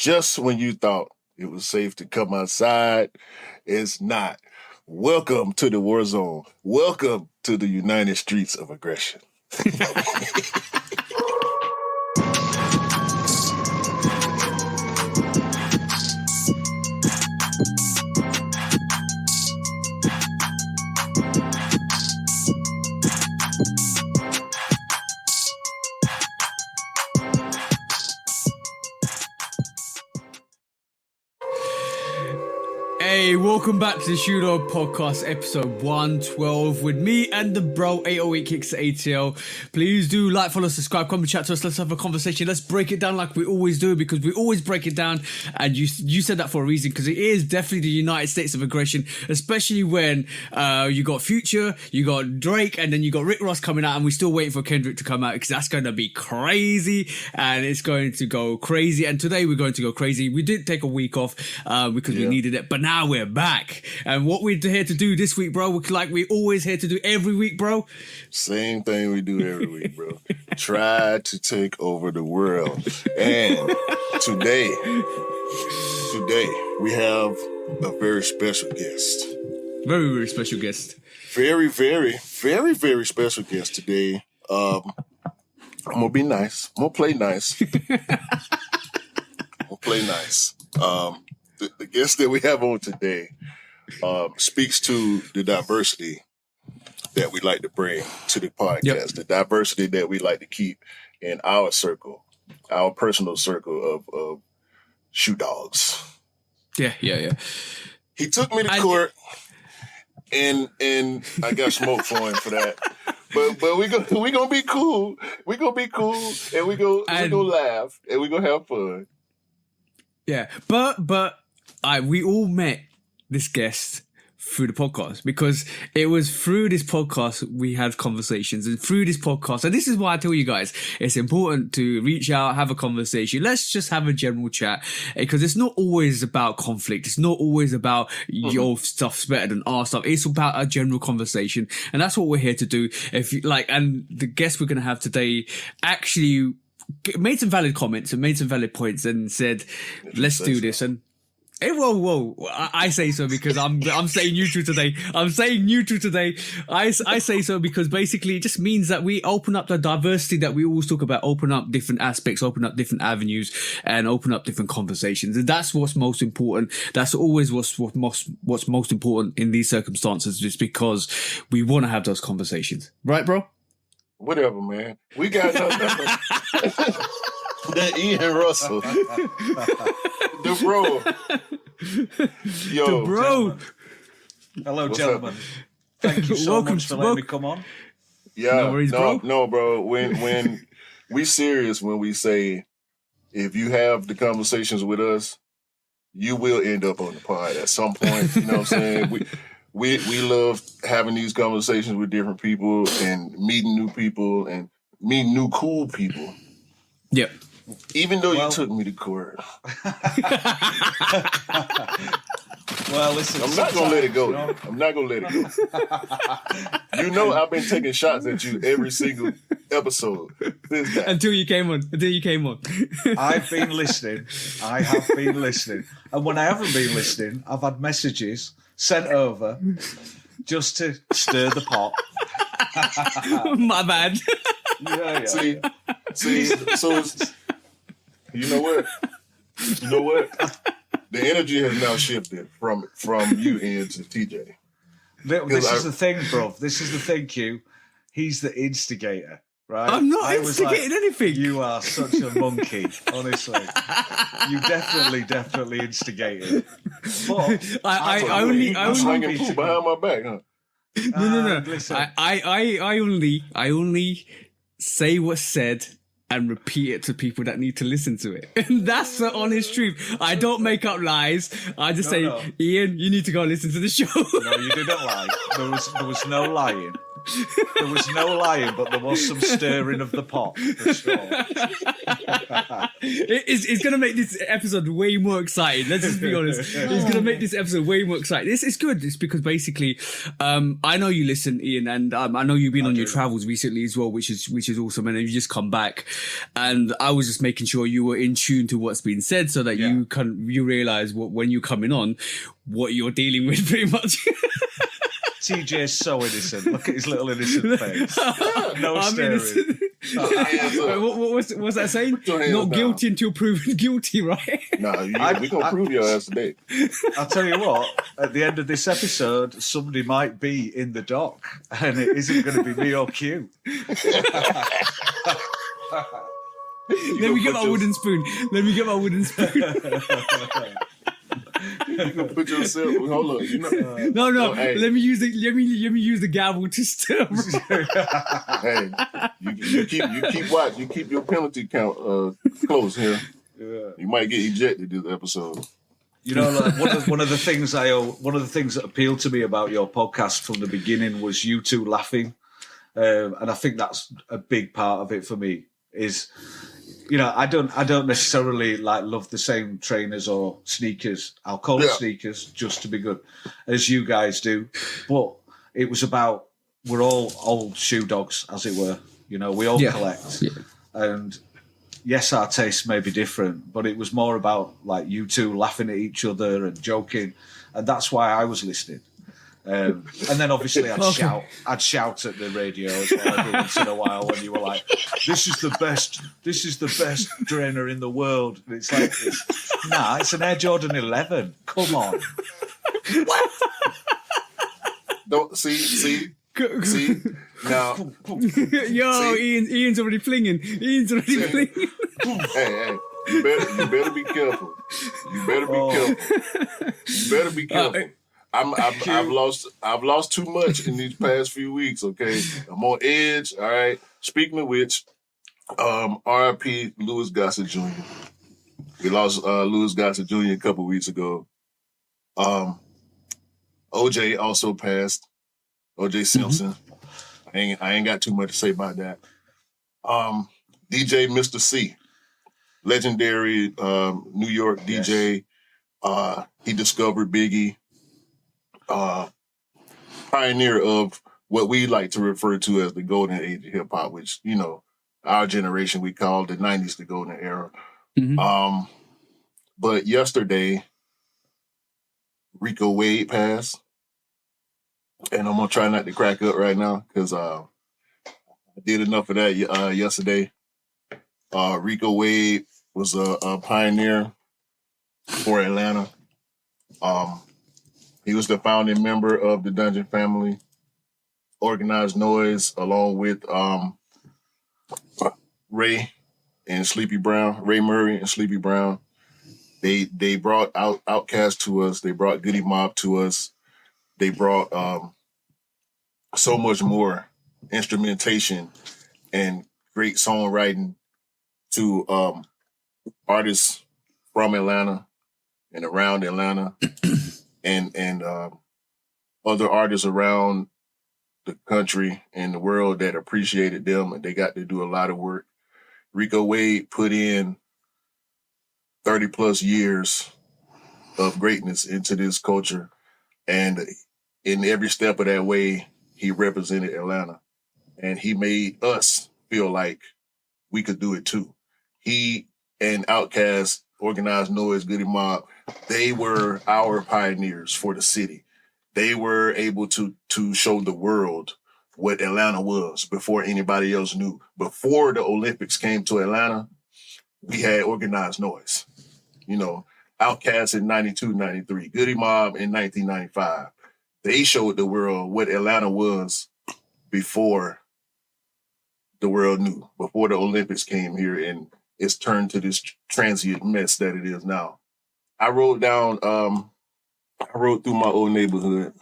just when you thought it was safe to come outside, it's not. Welcome to the war zone. Welcome to the United Streets of Aggression. Hey, welcome back to the Shooter Podcast, episode 112, with me and the bro 808 Kicks ATL. Please do like, follow, subscribe, come and chat to us. Let's have a conversation. Let's break it down like we always do, because we always break it down. And you said that for a reason, because it is definitely the United States of aggression, especially when you got Future, you got Drake, and then you got Rick Ross coming out, and we're still waiting for Kendrick to come out, because that's going to be crazy, and it's going to go crazy. And today we're going to go crazy. We did take a week off because we needed it, but now we're back. And what we're here to do this week, bro, like we always here to do every week, bro. Same thing we do every week, bro. Try to take over the world. And today we have a very special guest. Very, very special guest. Very, very, very, very special guest today. I'm going to be nice. I'm going to play nice. The guest that we have on today speaks to the diversity that we like to bring to the podcast, the diversity that we like to keep in our circle, our personal circle of shoe dogs. Yeah. He took me to court, and I got smoke for him for that. But we gonna be cool. We gonna be cool, and we gonna laugh, and we gonna have fun. Yeah, but we all met this guest through the podcast, because it was through this podcast we had conversations, and through this podcast, and this is why I tell you guys, it's important to reach out, have a conversation. Let's just have a general chat, because it's not always about conflict. It's not always about your stuff's better than our stuff. It's about a general conversation, and that's what we're here to do. If you like, and the guest we're going to have today actually made some valid comments and made some valid points and said, let's do this. And hey, whoa! I say so because I'm saying neutral today. I say so because basically it just means that we open up the diversity that we always talk about, open up different aspects, open up different avenues, and open up different conversations. And that's what's most important. That's always what's most important in these circumstances, just because we want to have those conversations, right, bro? Whatever, man. We got nothing. That Ian Russell. The bro. Yo. The bro. Hello, gentlemen. Thank you so much for letting me come on. Yeah. No worries, bro. No, bro. When we serious when we say, if you have the conversations with us, you will end up on the pod at some point. You know what I'm saying? We love having these conversations with different people and meeting new people and meeting new cool people. Yep. Even though you took me to court. Well, listen. I'm not going to let it go. I'm not going to let it go. You know I've been taking shots at you every single episode. Until you came on. I've been listening. I have been listening. And when I haven't been listening, I've had messages sent over just to stir the pot. My bad. Yeah. See, so it's, you know what? The energy has now shifted from you, Ian, to TJ. This is the thing, bro. This is the thing, Q. He's the instigator, right? I'm not instigating anything. You are such a monkey, honestly. You definitely instigated. But I only slinging poop behind my back, huh? No. Listen. I only say what's said and repeat it to people that need to listen to it. And that's the honest truth. I don't make up lies. I just say, Ian, you need to go listen to the show. No, you didn't lie. There was no lying. There was no lying, but there was some stirring of the pot, for sure. It's going to make this episode way more exciting. Let's just be honest. It's going to make this episode way more exciting. It's good. It's because basically, I know you listen, Ian, and I know you've been on your travels recently as well, which is awesome. And then you just come back, and I was just making sure you were in tune to what's been said, so that you realize when you're coming on, what you're dealing with, pretty much. TJ's so innocent. Look at his little innocent face. No staring. What's that saying? Not guilty until proven guilty, right? No, we gonna prove your ass today. I'll tell you what, at the end of this episode, somebody might be in the dock, and it isn't going to be me or Q. Let me get my wooden spoon. You can put yourself. Hold on. No. Hey. Let me use the gavel to stir. Hey, you keep watch. You keep your penalty count close here. Yeah. You might get ejected this episode. You know, like one of the things that appealed to me about your podcast from the beginning was you two laughing, and I think that's a big part of it for me. Is, you know, I don't necessarily like love the same trainers or sneakers. I'll call it sneakers just to be good, as you guys do. But it was about, we're all old shoe dogs, as it were. You know, we all collect, and yes, our tastes may be different, but it was more about like you two laughing at each other and joking, and that's why I was listening. And then obviously I'd shout at the radio as well every once in a while when you were like, this is the best trainer in the world. And it's like, nah, it's an Air Jordan 11. Come on. What? Don't see now. Yo, Ian's already flinging. Hey, you better be careful. You better be careful. I've lost too much in these past few weeks. Okay, I'm on edge. All right. Speaking of which, R.I.P. Louis Gossett Jr. We lost Louis Gossett Jr. a couple weeks ago. OJ also passed. OJ Simpson. Mm-hmm. I ain't got too much to say about that. DJ Mr. C, legendary New York DJ. He discovered Biggie. Pioneer of what we like to refer to as the golden age of hip hop, which, you know, our generation, we call the 90s the golden era. Mm-hmm. But yesterday, Rico Wade passed. And I'm going to try not to crack up right now because I did enough of that yesterday. Rico Wade was a pioneer for Atlanta. He was the founding member of the Dungeon Family, Organized Noise, along with Ray Murray and Sleepy Brown. They brought Outkast to us. They brought Goody Mob to us. They brought so much more instrumentation and great songwriting to artists from Atlanta and around Atlanta. And other artists around the country and the world that appreciated them, and they got to do a lot of work. Rico Wade put in 30 plus years of greatness into this culture, and in every step of that way, he represented Atlanta, and he made us feel like we could do it too. He and Outkast, Organized Noise, Goody Mob, they were our pioneers for the city. They were able to show the world what Atlanta was before anybody else knew. Before the Olympics came to Atlanta, we had Organized Noise. You know, Outkast in 92, 93, Goody Mob in 1995. They showed the world what Atlanta was before the world knew, before the Olympics came here and it's turned to this transient mess that it is now. I rode through my old neighborhood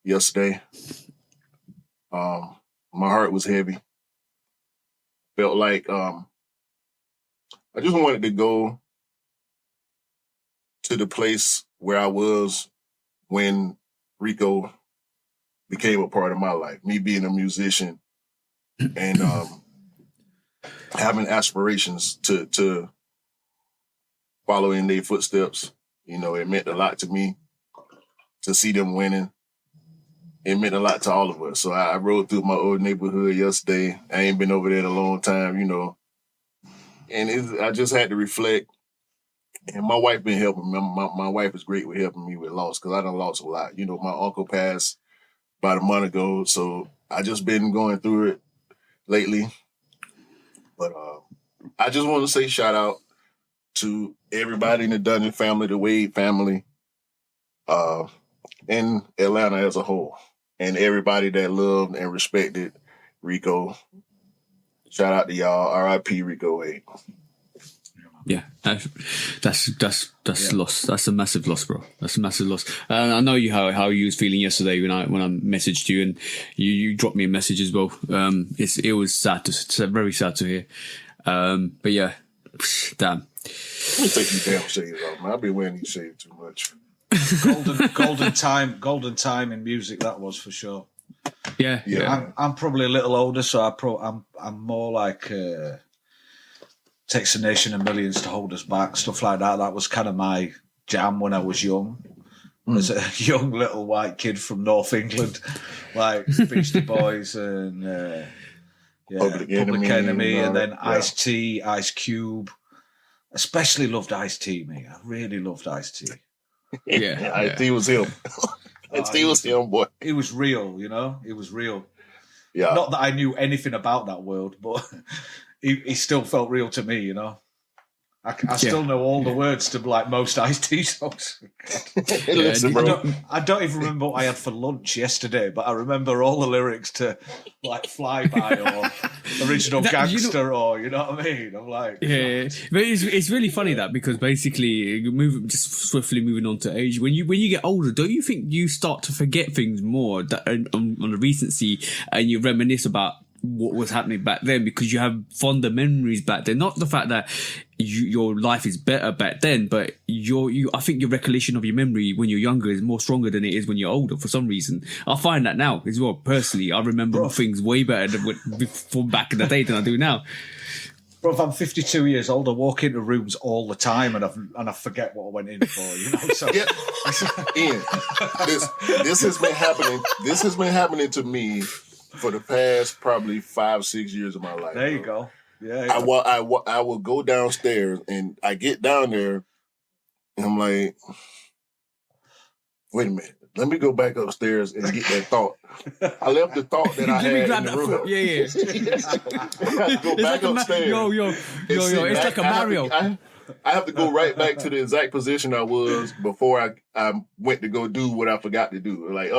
yesterday. My heart was heavy. Felt like I just wanted to go to the place where I was when Rico became a part of my life. Me being a musician and having aspirations to follow in their footsteps. You know, it meant a lot to me to see them winning. It meant a lot to all of us. So I rode through my old neighborhood yesterday. I ain't been over there in a long time, you know. And I just had to reflect. And my wife been helping me. My wife is great with helping me with loss because I done lost a lot. You know, my uncle passed about a month ago, so I just been going through it lately. But I just want to say shout out to everybody in the Dungeon family, the Wade family, and Atlanta as a whole, and everybody that loved and respected Rico. Shout out to y'all. R.I.P. Rico Wade. Yeah, that's loss. That's a massive loss, bro. That's a massive loss. I know how you was feeling yesterday when I messaged you, and you dropped me a message as well. It was sad very sad to hear. But yeah, damn. Let me take these damn shades off, man. I've been wearing these shades too much. golden time in music, that was for sure. Yeah. I'm probably a little older, so I'm more like Takes a Nation of Millions to Hold Us Back, stuff like that. That was kind of my jam when I was young. As a young little white kid from North England, like Beastie Boys and Public Enemy, and then Ice-T, Ice Cube. Especially loved Ice-T, me. I really loved Ice-T. Yeah. Ice-T was him. Ice-T was him, boy. It was real, you know? It was real. Yeah. Not that I knew anything about that world, but he still felt real to me, you know? I still know all the words to like most Ice-T songs. Listen, bro. I don't even remember what I had for lunch yesterday, but I remember all the lyrics to like Fly By or Original Gangster or, you know what I mean? I'm like... Yeah, but it's really funny that because basically, just swiftly moving on to age, when you get older, don't you think you start to forget things more on the recency and you reminisce about what was happening back then because you have fonder memories back then? Not the fact that your life is better back then, but I think your recollection of your memory when you're younger is more stronger than it is when you're older for some reason. I find that now as well. Personally, I remember things way better from back in the day than I do now. Bro, if I'm 52 years old, I walk into rooms all the time and I forget what I went in for, you know? So Ian, this has been happening. This has been happening to me for the past probably 5-6 years of my life. There you go. Yeah. I will go downstairs and I get down there and I'm like, wait a minute. Let me go back upstairs and get that thought. I left the thought that I had in the room. Yeah. I have to go back upstairs. Yo, it's like a Mario. I have to go right back to the exact position I was before I went to go do what I forgot to do. Like,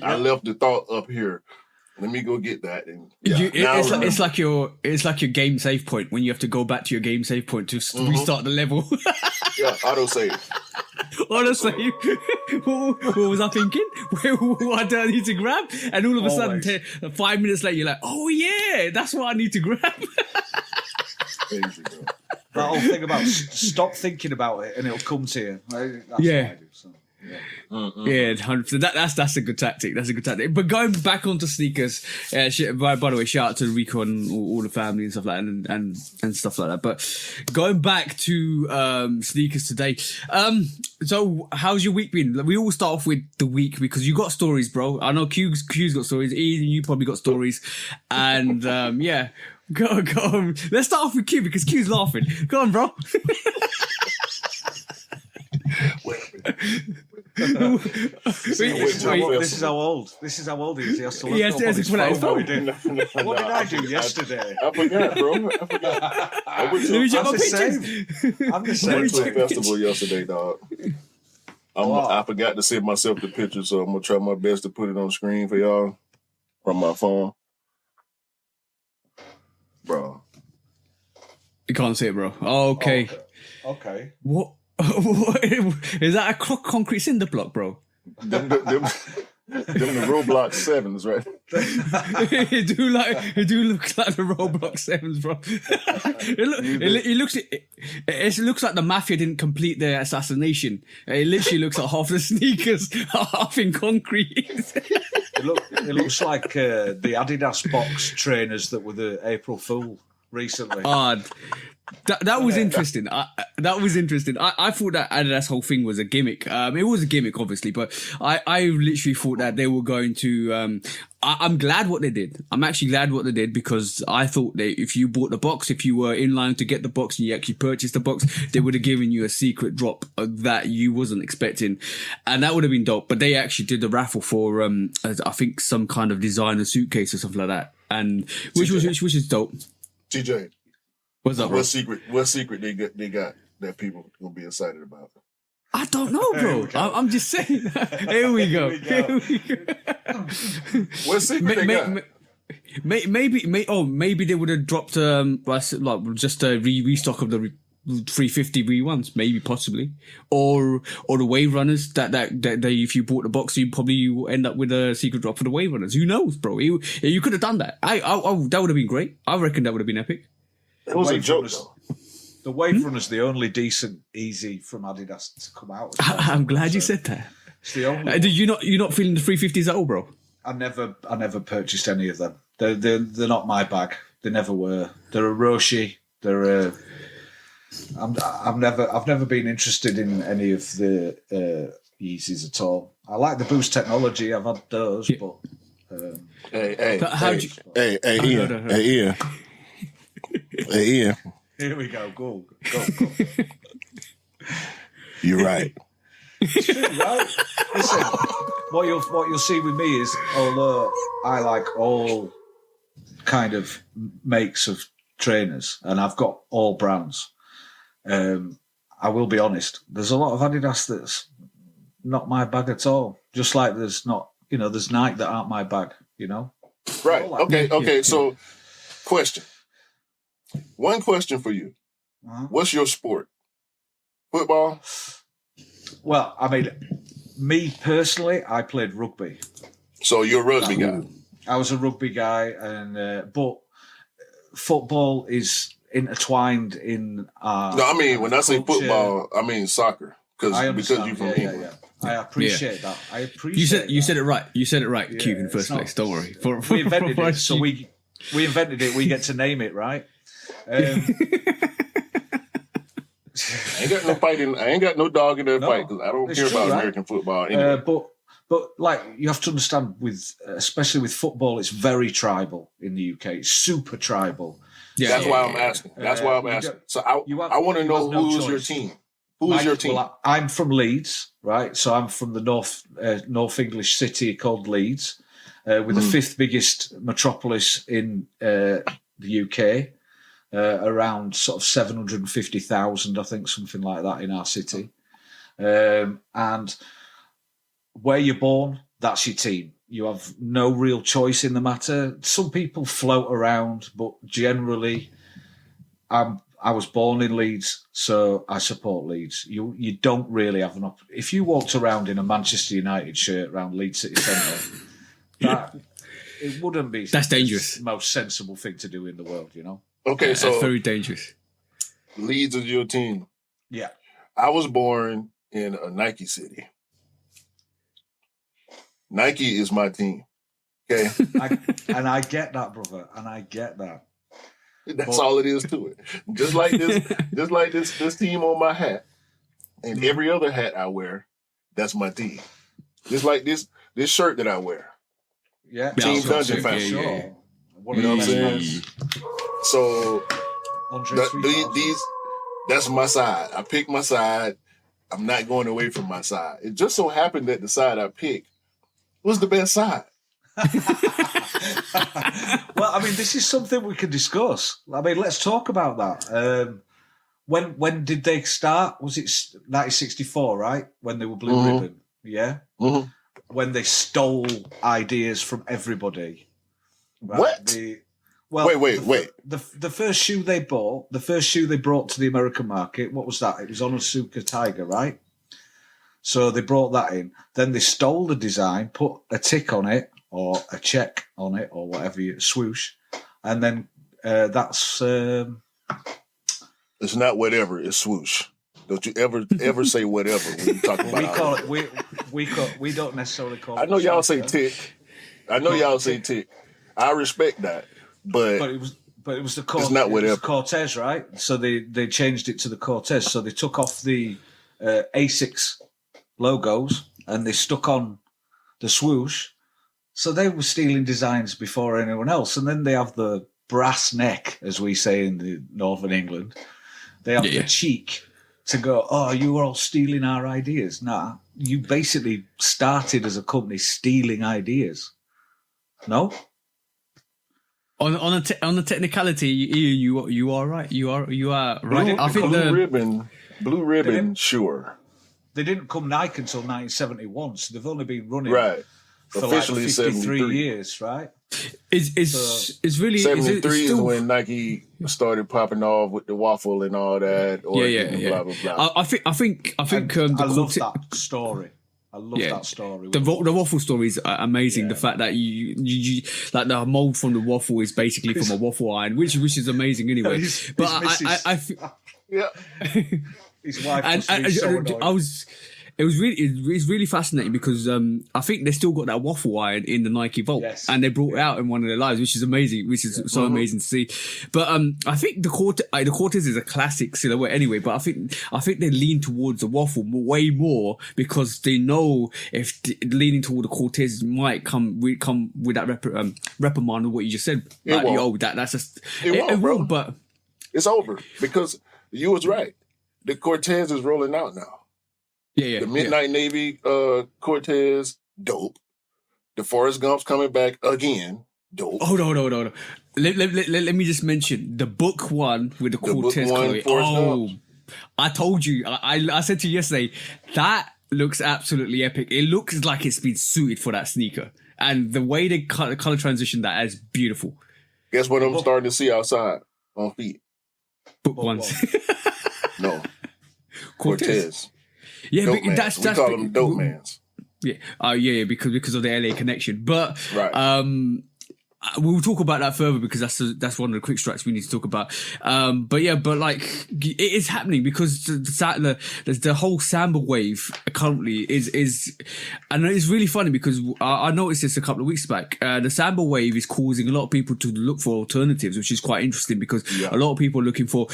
I left the thought up here. Let me go get that. And it's like your game save point when you have to go back to your game save point to restart the level. Yeah, auto save. Honestly, what was I thinking? What do I need to grab? And all of a sudden, 5 minutes later, you're like, oh yeah, that's what I need to grab. Crazy, bro. That whole thing about stop thinking about it and it'll come to you. That's what I do, so. Yeah, 100%. That's a good tactic. That's a good tactic. But going back onto sneakers, by the way, shout out to Rico and all the family and stuff like that, and stuff like that. But going back to sneakers today, so how's your week been? We all start off with the week because you got stories, bro. I know Q's got stories. Ian, you probably got stories, and yeah. Go on. Let's start off with Q because Q's laughing. Go on, bro. This is how old he is. He has to look up on his phone. What did I do yesterday? I forgot, bro. I went to a festival yesterday, dog. I forgot to send myself the picture, so I'm gonna try my best to put it on screen for y'all from my phone. Bro. You can't see it, bro. Okay. Okay. What is that? A concrete cinder block, bro? Them the Roblox 7s, right? It do look like the Roblox 7s, bro. It looks like the mafia didn't complete their assassination. It literally looks like half the sneakers are half in concrete. It looks like the Adidas box trainers that were the April Fool recently. That was interesting. That was interesting. I thought that Adidas whole thing was a gimmick. It was a gimmick, obviously, but I literally thought that they were going to. I'm glad what they did. I'm actually glad what they did, because I thought that if you bought the box, if you were in line to get the box and you actually purchased the box, they would have given you a secret drop that you wasn't expecting, and that would have been dope. But they actually did the raffle for I think some kind of designer suitcase or something like that, and which is dope. TJ. What's up, bro? What secret they got that people gonna be excited about? I don't know, bro. I'm just saying. Here we go. What secret they got? Maybe they would have dropped just a restock of the 350 V1s, maybe possibly, or the wave runners that they, if you bought the box, you probably will end up with a secret drop for the wave runners. Who knows, bro? You could have done that. That would have been great. I reckon that would have been epic. It was a joke, though. The Wave Runner's the only decent easy from Adidas to come out. I'm glad you said that. It's the only. You're not feeling the 350s at all, bro? I never purchased any of them. They're not my bag. They never were. They're a Roshi. They're a. I've never been interested in any of the Yeezys at all. I like the Boost technology. I've had those, but. Ian. Here we go. Go. You're right. It's true, right? Listen, what you'll see with me is, although I like all kind of makes of trainers, and I've got all brands, I will be honest. There's a lot of Adidas that's not my bag at all. Just like there's Nike that aren't my bag. Right. Okay. So, question. One question for you. What's your sport? Football? Well, I mean, me personally, I played rugby. So you're a rugby guy. I was a rugby guy, and but football is intertwined in our. No, I mean when I say culture. football, I mean soccer. Because you're from England. Yeah. I appreciate that. I appreciate. You said it right. You said it right, Q, in the first place. Don't worry. We invented it, so we invented it. We get to name it, right? I ain't got no dog in that fight because I don't care about American football anyway. But like you have to understand, especially with football, it's very tribal in the UK. It's super tribal. Yeah, that's why I'm asking. So I want to know who's your team. Who's your team? Well, I'm from Leeds, right? So I'm from the North English city called Leeds, with the fifth biggest metropolis in the UK. Around sort of 750,000, I think, something like that in our city. And where you're born, that's your team. You have no real choice in the matter. Some people float around, but generally, I was born in Leeds, so I support Leeds. You don't really have an if you walked around in a Manchester United shirt around Leeds City Centre, it wouldn't be. That's dangerous. The most sensible thing to do in the world, Okay, so that's very dangerous. Leeds is your team. Yeah. I was born in a Nike city. Nike is my team. Okay. I get that, brother. And I get that. That's all it is to it. Just like this team on my hat and every other hat I wear, that's my team. Just like this shirt that I wear. Yeah. Team Dungeon Fashion. Sure. You know what I'm saying? So that's my side. I picked my side. I'm not going away from my side. It just so happened that the side I picked was the best side. Well, I mean, this is something we can discuss. I mean, let's talk about that. When did they start? Was it 1964, right? When they were Blue Ribbon? Yeah? Mm-hmm. When they stole ideas from everybody. Right? What? Wait. The first shoe they bought to the American market, what was that? It was Onitsuka Tiger, right? So they brought that in. Then they stole the design, put a tick on it, or a check on it, or whatever, swoosh. And then that's... It's not whatever, it's swoosh. Don't you ever say whatever when you talk about we don't necessarily call it. I know y'all say tick. I know y'all say tick. I respect that, but it was the it's not whatever. Cortez, right? So they changed it to the Cortez. So they took off the Asics logos and they stuck on the swoosh. So they were stealing designs before anyone else. And then they have the brass neck, as we say in the northern England. They have the cheek to go, oh, you were all stealing our ideas. Nah, you basically started as a company stealing ideas. No? On the technicality, you are right. You are right. I think blue ribbon, sure. They didn't come Nike until 1971, so they've only been running for officially like 53 years, right? It's really 73 is when Nike started popping off with the waffle and all that. Blah blah blah. I think I love that story. I love that story. The waffle story is amazing. The fact that you like the mold from the waffle is basically from a waffle iron, which is amazing anyway. His wife It's really fascinating because I think they still got that waffle iron in the Nike Vault, and they brought it out in one of their lives, which is amazing, which is so amazing to see. But I think the Cortez is a classic silhouette anyway. But I think they lean towards the waffle way more because they know if leaning toward the Cortez might come with that reprimand of what you just said. Like, that's just it won't, but it's over because you was right. The Cortez is rolling out now. Yeah. The Midnight Navy Cortez, dope. The Forrest Gump's coming back again, dope. Hold on. Let me just mention the book one with the Cortez color. I told you. I said to you yesterday, that looks absolutely epic. It looks like it's been suited for that sneaker. And the way they color transition that is beautiful. Guess what I'm starting to see outside on feet? Book ones. No. Cortez. Yeah, dope but that's we call them dope mans. Yeah, because of the LA connection. But we'll talk about that further because that's one of the quick strikes we need to talk about. But like it is happening because the whole Samba wave currently is, and it's really funny because I noticed this a couple of weeks back. The Samba wave is causing a lot of people to look for alternatives, which is quite interesting because a lot of people are looking for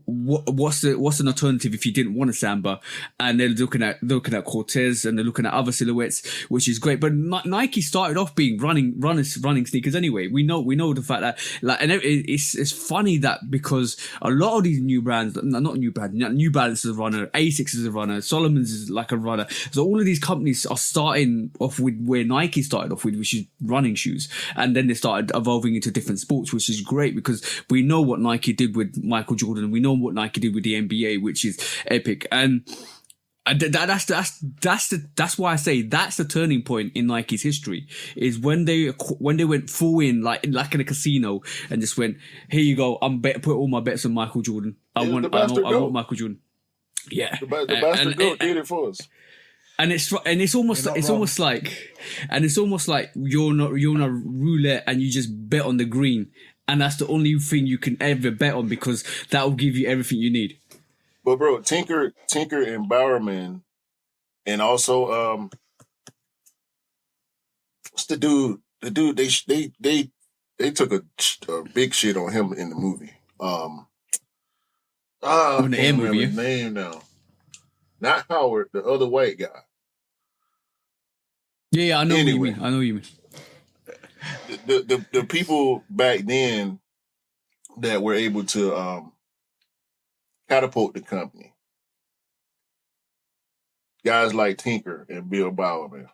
what's an alternative if you didn't want a Samba, and they're looking at Cortez and they're looking at other silhouettes, which is great. But Nike started off being running sneakers anyway. We know the fact that and it's funny that because a lot of these new brands, not new brands, New Balance is a runner, Asics is a runner, Solomon's is like a runner. So all of these companies are starting off with where Nike started off with, which is running shoes, and then they started evolving into different sports, which is great because we know what Nike did with Michael Jordan, and we know what Nike did with the NBA, which is epic. And that's why I say that's the turning point in Nike's history is when they went full in like in a casino and just went, here you go, put all my bets on Michael Jordan. I want Michael Jordan. Yeah, the bastard goat did it for us. And it's almost like you're on a roulette and you just bet on the green, and that's the only thing you can ever bet on because that will give you everything you need. But bro, Tinker and Bowerman, and also what's the dude? The dude they took a big shit on him in the movie. I can't remember his name now. Not Howard, the other white guy. Yeah, I know what you mean. The people back then that were able to catapult the company. Guys like Tinker and Bill Bowerman.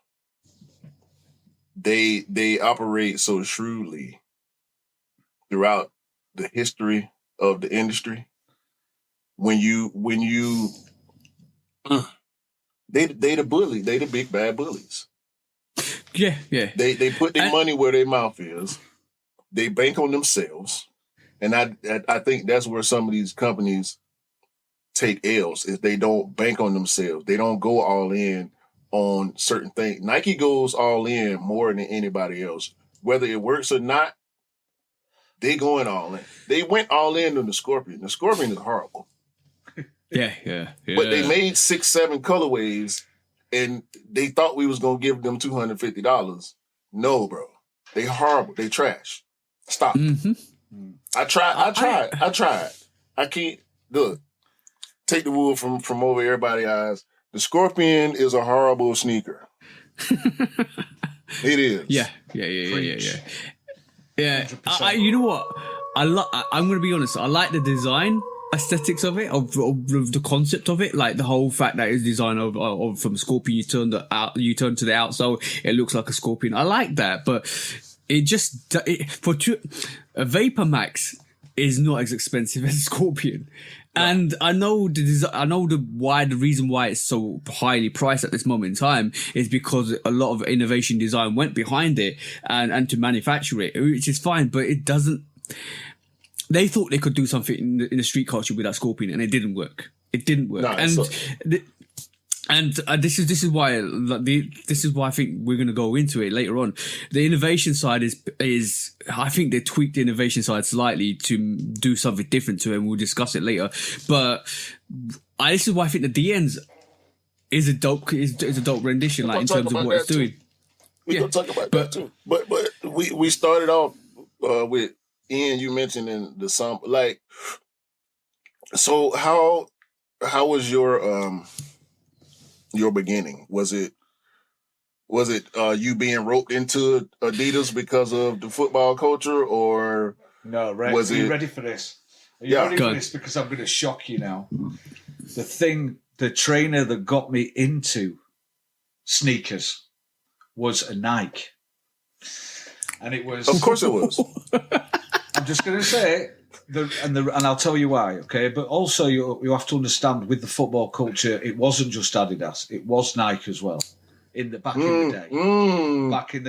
They operate so shrewdly throughout the history of the industry. When you they the bully, they the big bad bullies. Yeah. They put their money where their mouth is. They bank on themselves. And I think that's where some of these companies take L's is they don't bank on themselves. They don't go all in on certain things. Nike goes all in more than anybody else. Whether it works or not, they going all in. They went all in on the Scorpion. The Scorpion is horrible. Yeah. But they made 6-7 colorways and they thought we was going to give them $250. No, bro. They horrible. They trash. Stop. Mm-hmm. I tried. I can't. Look, take the wool from over everybody's eyes. The Scorpion is a horrible sneaker. It is. Yeah. Yeah. You know what? I'm going to be honest. I like the design aesthetics of it, of the concept of it, like the whole fact that it's designed from Scorpion. You turn to the outsole, it looks like a Scorpion. I like that, but it just a Vapor Max is not as expensive as a Scorpion. And I know the reason why it's so highly priced at this moment in time is because a lot of innovation design went behind it and to manufacture it, which is fine, but it doesn't. They thought they could do something in the street culture with that Scorpion, and it didn't work. It didn't work, this is why I think we're going to go into it later on. The innovation side is I think they tweaked the innovation side slightly to do something different to it, and we'll discuss it later. But this is why I think the DNs is a dope rendition, like in terms of what it's doing. We're gonna talk about that too. But we started off with Ian. You mentioned in the Samba, like, so how was your beginning? Was it you being roped into Adidas because of the football culture, or no? Right? Are you ready for this? Are you ready for this? Because I'm going to shock you now. The trainer that got me into sneakers was a Nike, and it was. Of course, it was. I'm just going to say. And I'll tell you why, okay? But also you have to understand, with the football culture, it wasn't just Adidas; it was Nike as well. Back in the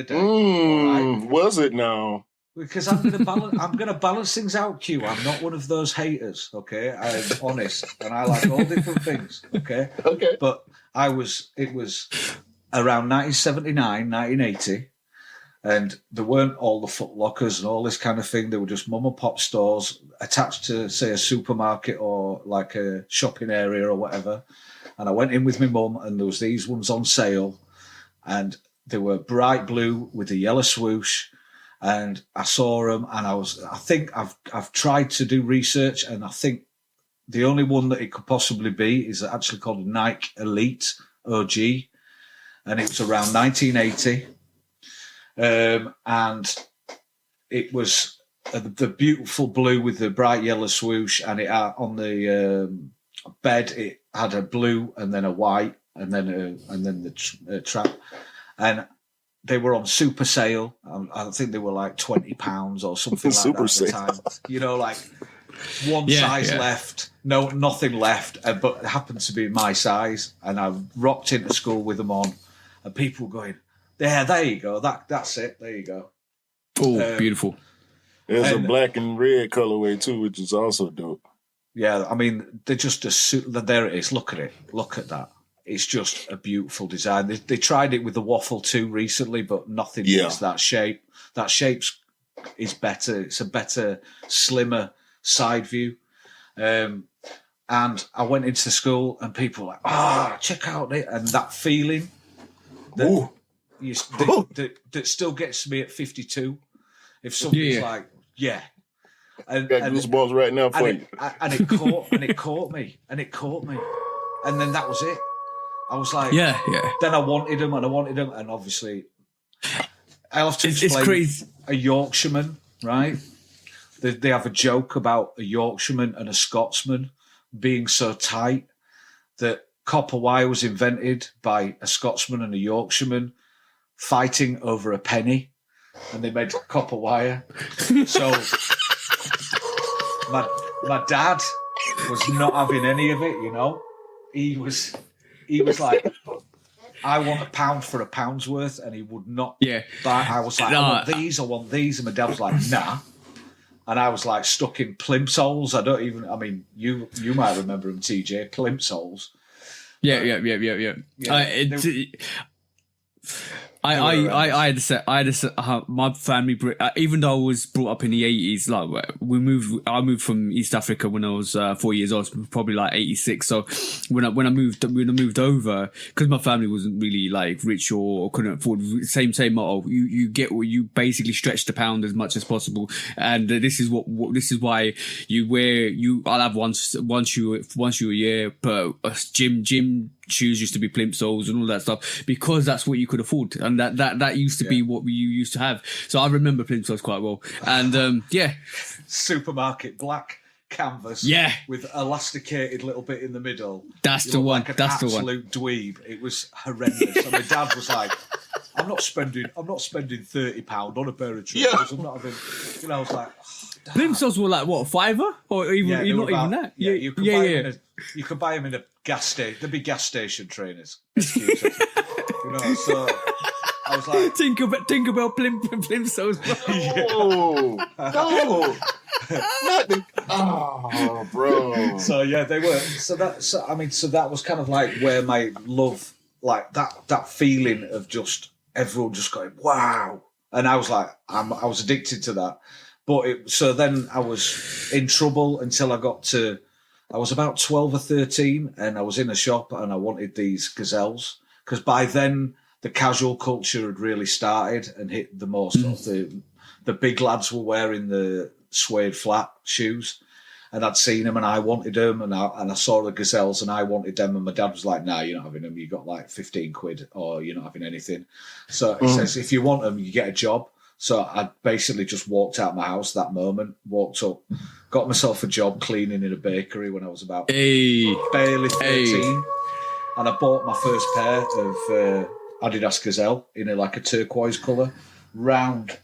day, all right? Was it now? Because I'm going to balance things out, Q. I'm not one of those haters, okay? I'm honest, and I like all different things, okay? Okay. But it was around 1979, 1980. And there weren't all the Foot Lockers and all this kind of thing. They were just mum and pop stores attached to, say, a supermarket or like a shopping area or whatever. And I went in with my mum, and there was these ones on sale, and they were bright blue with a yellow swoosh. And I saw them, and I think I've tried to do research, and I think the only one that it could possibly be is actually called Nike Elite OG, and it was around 1980. And it was the beautiful blue with the bright yellow swoosh, and it on the bed it had a blue and then a white and then the trap, and they were on super sale. I think they were like £20 or something like that at the time. You know, like one size left, nothing left, but it happened to be my size, and I rocked into school with them on, and people were going. There you go. That's it. There you go. Oh, beautiful. There's a black and red colorway too, which is also dope. Yeah, I mean, they're just there it is. Look at it. Look at that. It's just a beautiful design. They tried it with the Waffle 2 recently, but nothing beats that shape. That shape is better. It's a better, slimmer side view. And I went into school, and people were like, check out it. And that feeling. That still gets me at 52. If somebody's like, and got goosebumps right now for you. And it caught me, and then that was it. I was like, Then I wanted them, and obviously, I'll have to explain. It's crazy. A Yorkshireman, right? They have a joke about a Yorkshireman and a Scotsman being so tight that copper wire was invented by a Scotsman and a Yorkshireman fighting over a penny, and they made copper wire. So my dad was not having any of it, you know. He was like, I want £1 for £1's worth, and he would not buy. I was like, I want these, and my dad was like, nah. And I was like stuck in plimsolls. You might remember them, TJ, plimsolls. Yeah. I had my family, even though I was brought up in the 80s, like I moved from East Africa when I was 4 years old, probably like 86. So when I moved over, because my family wasn't really like rich or couldn't afford, same motto, you get what you basically stretch the pound as much as possible. And this is why I'll have once shoe a year, but gym shoes used to be plimp soles and all that stuff, because that's what you could afford, and that used to be what we used to have. So I remember plimp soles quite well. And supermarket black canvas, with elasticated little bit in the middle. That's the one. Like That's the one. Absolute dweeb. It was horrendous. And my dad was like, I'm not spending £30 on a pair of trousers. I'm not having. I was like, plimp soles were like what, $5 or even even that. You could buy them in a gas station. There'd be gas station trainers. So I was like, Tinkerbell plimp soles. Bro. So yeah, they were. So that was kind of like where my love, like that feeling of just everyone just going wow, and I was like, I was addicted to that. But so then I was in trouble until I was about 12 or 13, and I was in a shop and I wanted these gazelles, because by then the casual culture had really started and hit the more sort of the big lads were wearing the suede flat shoes, and I'd seen them and I wanted them, and I saw the gazelles and I wanted them, and my dad was like, "Nah, you're not having them. You got like 15 quid, or you're not having anything." So he says, "If you want them, you get a job." So I basically just walked out of my house that moment, walked up, got myself a job cleaning in a bakery when I was about barely 13. And I bought my first pair of Adidas Gazelle in a turquoise colour, round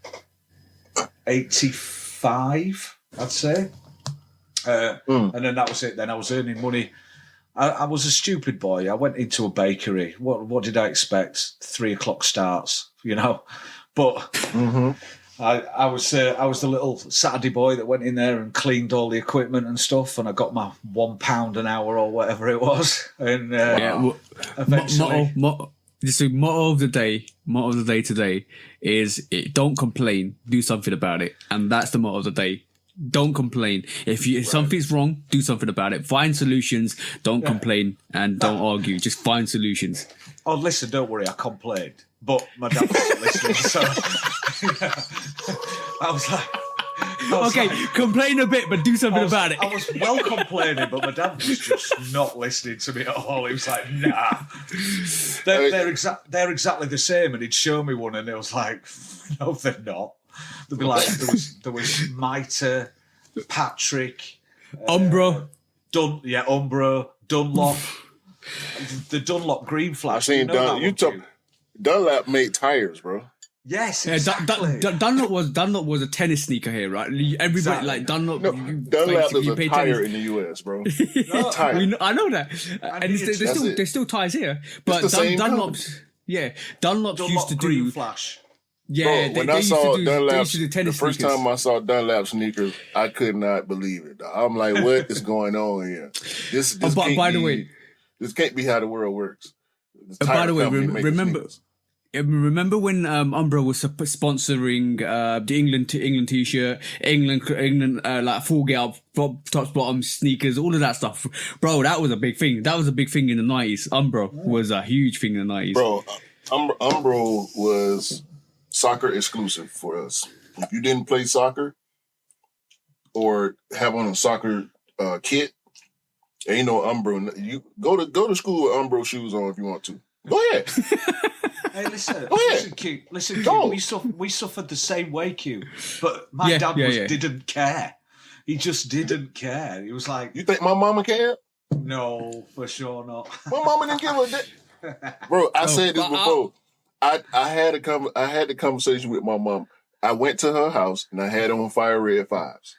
85, I'd say. And then that was it. Then I was earning money. I was a stupid boy. I went into a bakery. What did I expect? 3 o'clock starts, But I was the little Saturday boy that went in there and cleaned all the equipment and stuff, and I got my £1 an hour or whatever it was. And eventually, motto of the day today is don't complain, do something about it, and that's the motto of the day. Don't complain. If something's wrong, do something about it. Find solutions. Don't complain and don't argue. Just find solutions. Oh, listen, don't worry. I complained, but my dad wasn't listening. So I was like, complain a bit, but do something about it. I was well complaining, but my dad was just not listening to me at all. He was like, "Nah, they're exactly the same," and he'd show me one, and it was like, "No, they're not." There'd be like there was Mitre, Patrick, Umbro, Umbro, Dunlop, the Dunlop Green Flash. I seen Dunlop made tires, bro. Yes, exactly. Dunlop was a tennis sneaker here, right? Everybody Exactly. like Dunlop. Dunlop is a tire in the US, bro. Tire. I know that, and there's still tires here, but Dunlop's used to Green do. Flash. Yeah, bro, when I saw Dunlop, the first time I saw Dunlop sneakers, I could not believe it. I'm like, what is going on here? This can't be how the world works. By the way, remember when Umbro was sponsoring the England T-shirt, England like full get up, tops, bottoms, sneakers, all of that stuff, bro. That was a big thing. That was a big thing in the 90s. Umbro was a huge thing in the 90s, bro. Umbro was soccer exclusive for us. If you didn't play soccer or have on a soccer kit, ain't no Umbro. You go to school with Umbro shoes on if you want to. Go ahead. Hey, listen, Go ahead. listen, Q. We suffered the same way, Q. But my dad didn't care. He just didn't care. He was like, "You think my mama cared?" No, for sure not. My mama didn't give a damn. Bro, I said this before. I had the conversation with my mom. I went to her house and I had on Fire Red 5s.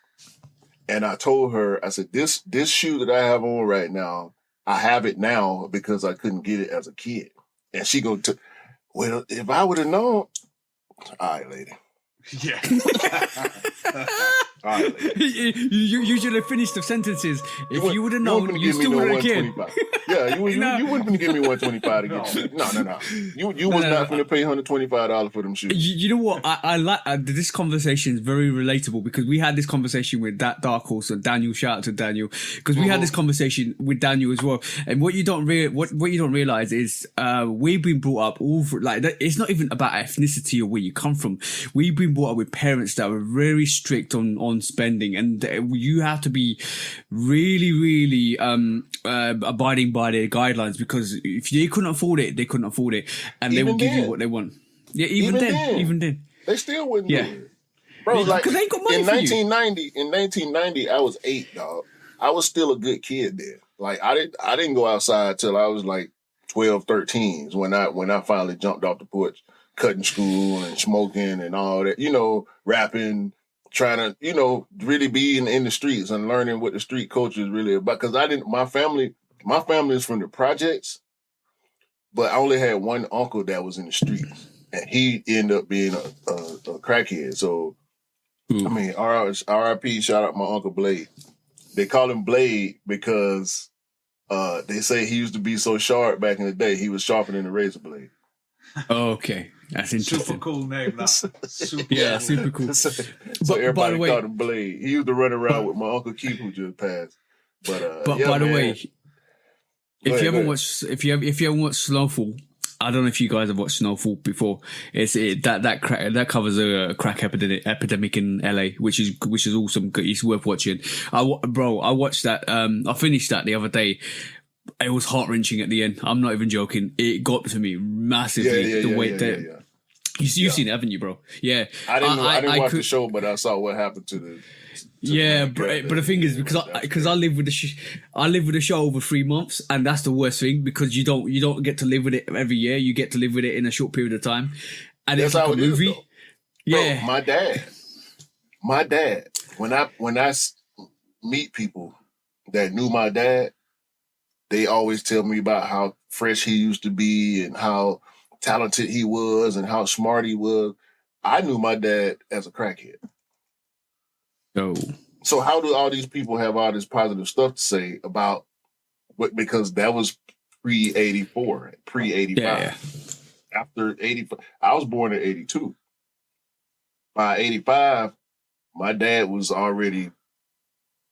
And I told her, I said, this shoe that I have on right now, I have it now because I couldn't get it as a kid. And she well, if I would have known, all right, lady. Yeah. right, you should have finished the sentences. If you would have you known, wouldn't you give me still no would have cared. 125. Yeah, you No. wouldn't give me 125 to get you. No. You was not going to pay $125 for them shoes. You know what? I like this conversation is very relatable because we had this conversation with that Dark Horse and Daniel. Shout out to Daniel because we had this conversation with Daniel as well. And what you don't realize is we've been brought up it's not even about ethnicity or where you come from. We've been brought up with parents that were very strict on spending, and you have to be really, really abiding by their guidelines because if they couldn't afford it, they couldn't afford it, and they will give you what they want. Yeah, even then, they still wouldn't do it. Bro, like, because they ain't got money in for 1990, I was 8, dog. I was still a good kid there. Like I didn't go outside till I was like 12, 13 when I finally jumped off the porch, cutting school and smoking and all that, rapping, trying to, really be in the streets and learning what the street culture is really about. Because my family is from the projects, but I only had one uncle that was in the streets, and he ended up being a crackhead. So, I mean, R.I.P. Shout out my Uncle Blade. They call him Blade because they say he used to be so sharp back in the day. He was sharper than a razor blade. Oh, okay. That's interesting. Super cool name, that. Super cool. So everybody called him Blade. He used to run around with my Uncle Keith, who just passed. But by the way, if you haven't watched Snowfall, I don't know if you guys have watched Snowfall before. That covers a crack epidemic in LA, which is awesome. It's worth watching. I watched that. I finished that the other day. It was heart wrenching at the end. I'm not even joking. It got to me massively. You've seen it, haven't you, bro? Yeah. I didn't watch the show, but I saw what happened to the. But the thing is, because I live with the show over 3 months, and that's the worst thing because you don't get to live with it every year. You get to live with it in a short period of time, and that's it's like how a movie. Bro, my dad. When I meet people that knew my dad, they always tell me about how fresh he used to be and how talented he was and how smart he was. I knew my dad as a crackhead. Oh. So how do all these people have all this positive stuff to say about what? Because that was pre-84, pre-85. Yeah. After 85, I was born in 82. By 85, my dad was already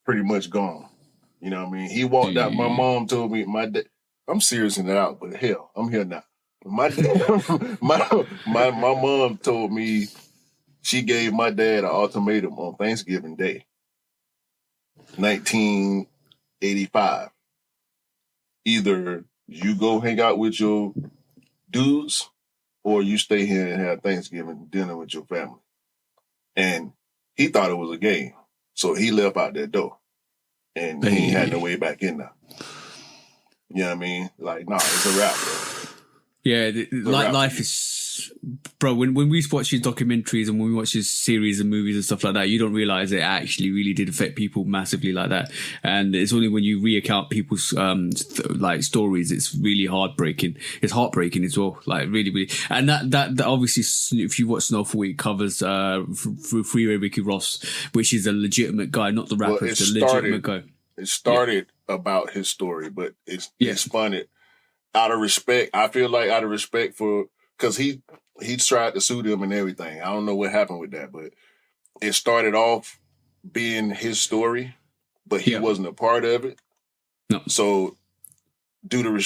pretty much gone. You know what I mean? He walked out. My mom told me, I'm seriousing it out, but hell, I'm here now. My mom told me she gave my dad an ultimatum on Thanksgiving Day, 1985. Either you go hang out with your dudes or you stay here and have Thanksgiving dinner with your family. And he thought it was a game. So he left out that door. And he had no way back in there. You know what I mean? Like, nah, it's a wrap, bro. Yeah, life is, bro. When we watch his documentaries and when we watch his series and movies and stuff like that, you don't realize it actually really did affect people massively like that. And it's only when you reaccount people's like stories, it's really heartbreaking. It's heartbreaking as well, like really, really. And that obviously, if you watch Snowfall, it covers Freeway Ricky Ross, which is a legitimate guy, not the rapper, it's a legitimate guy. It started about his story, but it's spun it. Out of respect, I feel like out of respect for, because he tried to sue them and everything. I don't know what happened with that, but it started off being his story, but he wasn't a part of it. No. So, due to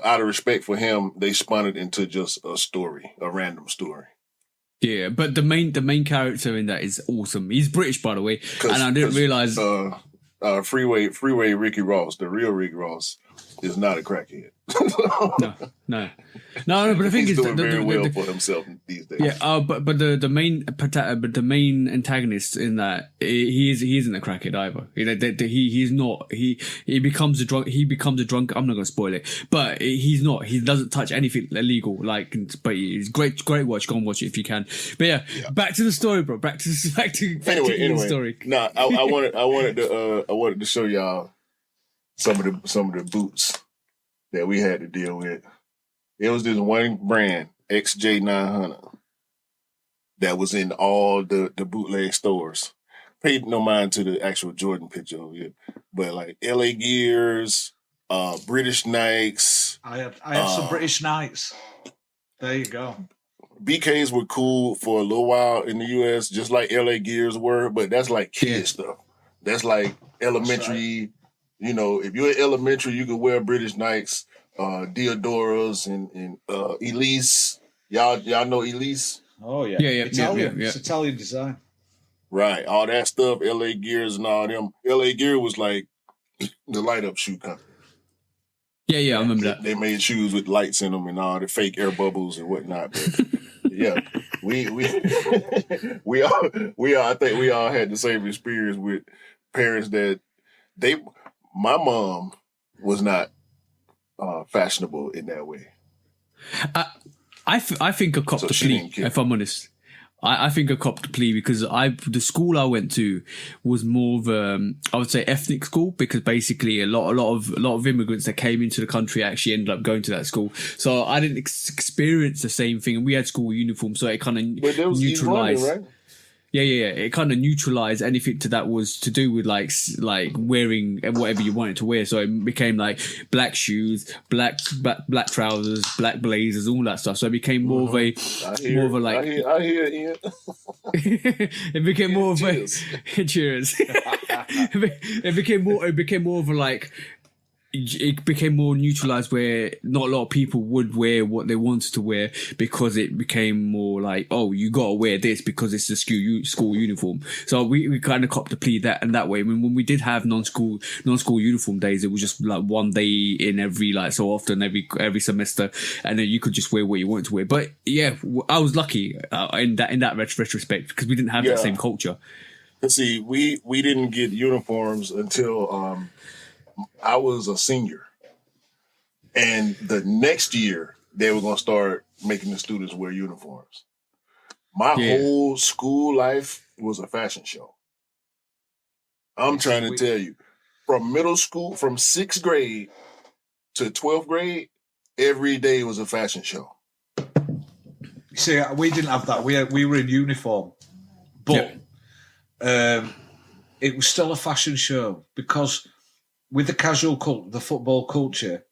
out of respect for him, they spun it into just a story, a random story. Yeah, but the main character in that is awesome. He's British, by the way, and I didn't realize. Freeway Ricky Ross, the real Ricky Ross, is not a crackhead. No. But the thing he's is, doing very well for himself these days. Yeah. But the main antagonist in that he isn't a crackhead either. He's not. He becomes a drunk. I'm not going to spoil it, but he's not. He doesn't touch anything illegal. Like, but it's great watch. Go and watch it if you can. But yeah. Back to the story, bro. Back to the story. Nah, I wanted to show y'all some of the boots that we had to deal with. It was this one brand, XJ900, that was in all the bootleg stores. pay no mind to the actual Jordan picture over here, but like LA Gears, British Nikes. I had some British Knights. There you go. BKs were cool for a little while in the US, just like LA Gears were, but that's like kid stuff. That's like elementary. Right. You know, if you're in elementary, you could wear British Nikes, Diodoras, and Elise. Y'all know Elise? Oh yeah, Italian. It's Italian design. Right, all that stuff, LA Gears and all them. LA Gear was like the light up shoe company. Yeah, I remember that. They made shoes with lights in them and all the fake air bubbles and whatnot. But yeah, we all I think we all had the same experience with parents that my mom was not fashionable in that way. I think I copped the plea, if I'm honest. I think I copped the plea because the school I went to was more of I would say ethnic school, because basically a lot of immigrants that came into the country actually ended up going to that school. So I didn't experience the same thing, and we had school uniforms, so it kind of neutralized. Right? Yeah. It kind of neutralized anything that was to do with like wearing whatever you wanted to wear. So it became like black shoes, black trousers, black blazers, all that stuff. So it became more of a like. I hear Ian. It became more of a cheers. It became more of a like. It became more neutralized, where not a lot of people would wear what they wanted to wear, because it became more like, oh, you gotta wear this because it's the school uniform. So we kind of copped the plea that way. I mean, when we did have non-school uniform days, it was just like one day in every like so often every semester, and then you could just wear what you wanted to wear. But yeah, I was lucky in that retrospect, because we didn't have that same culture. Let's see, we didn't get uniforms until I was a senior, and the next year they were going to start making the students wear uniforms. My whole school life was a fashion show. I'm trying to tell you, from middle school, from 6th grade to 12th grade, every day was a fashion show. See, we didn't have that. We were in uniform, but it was still a fashion show, because with the the football culture,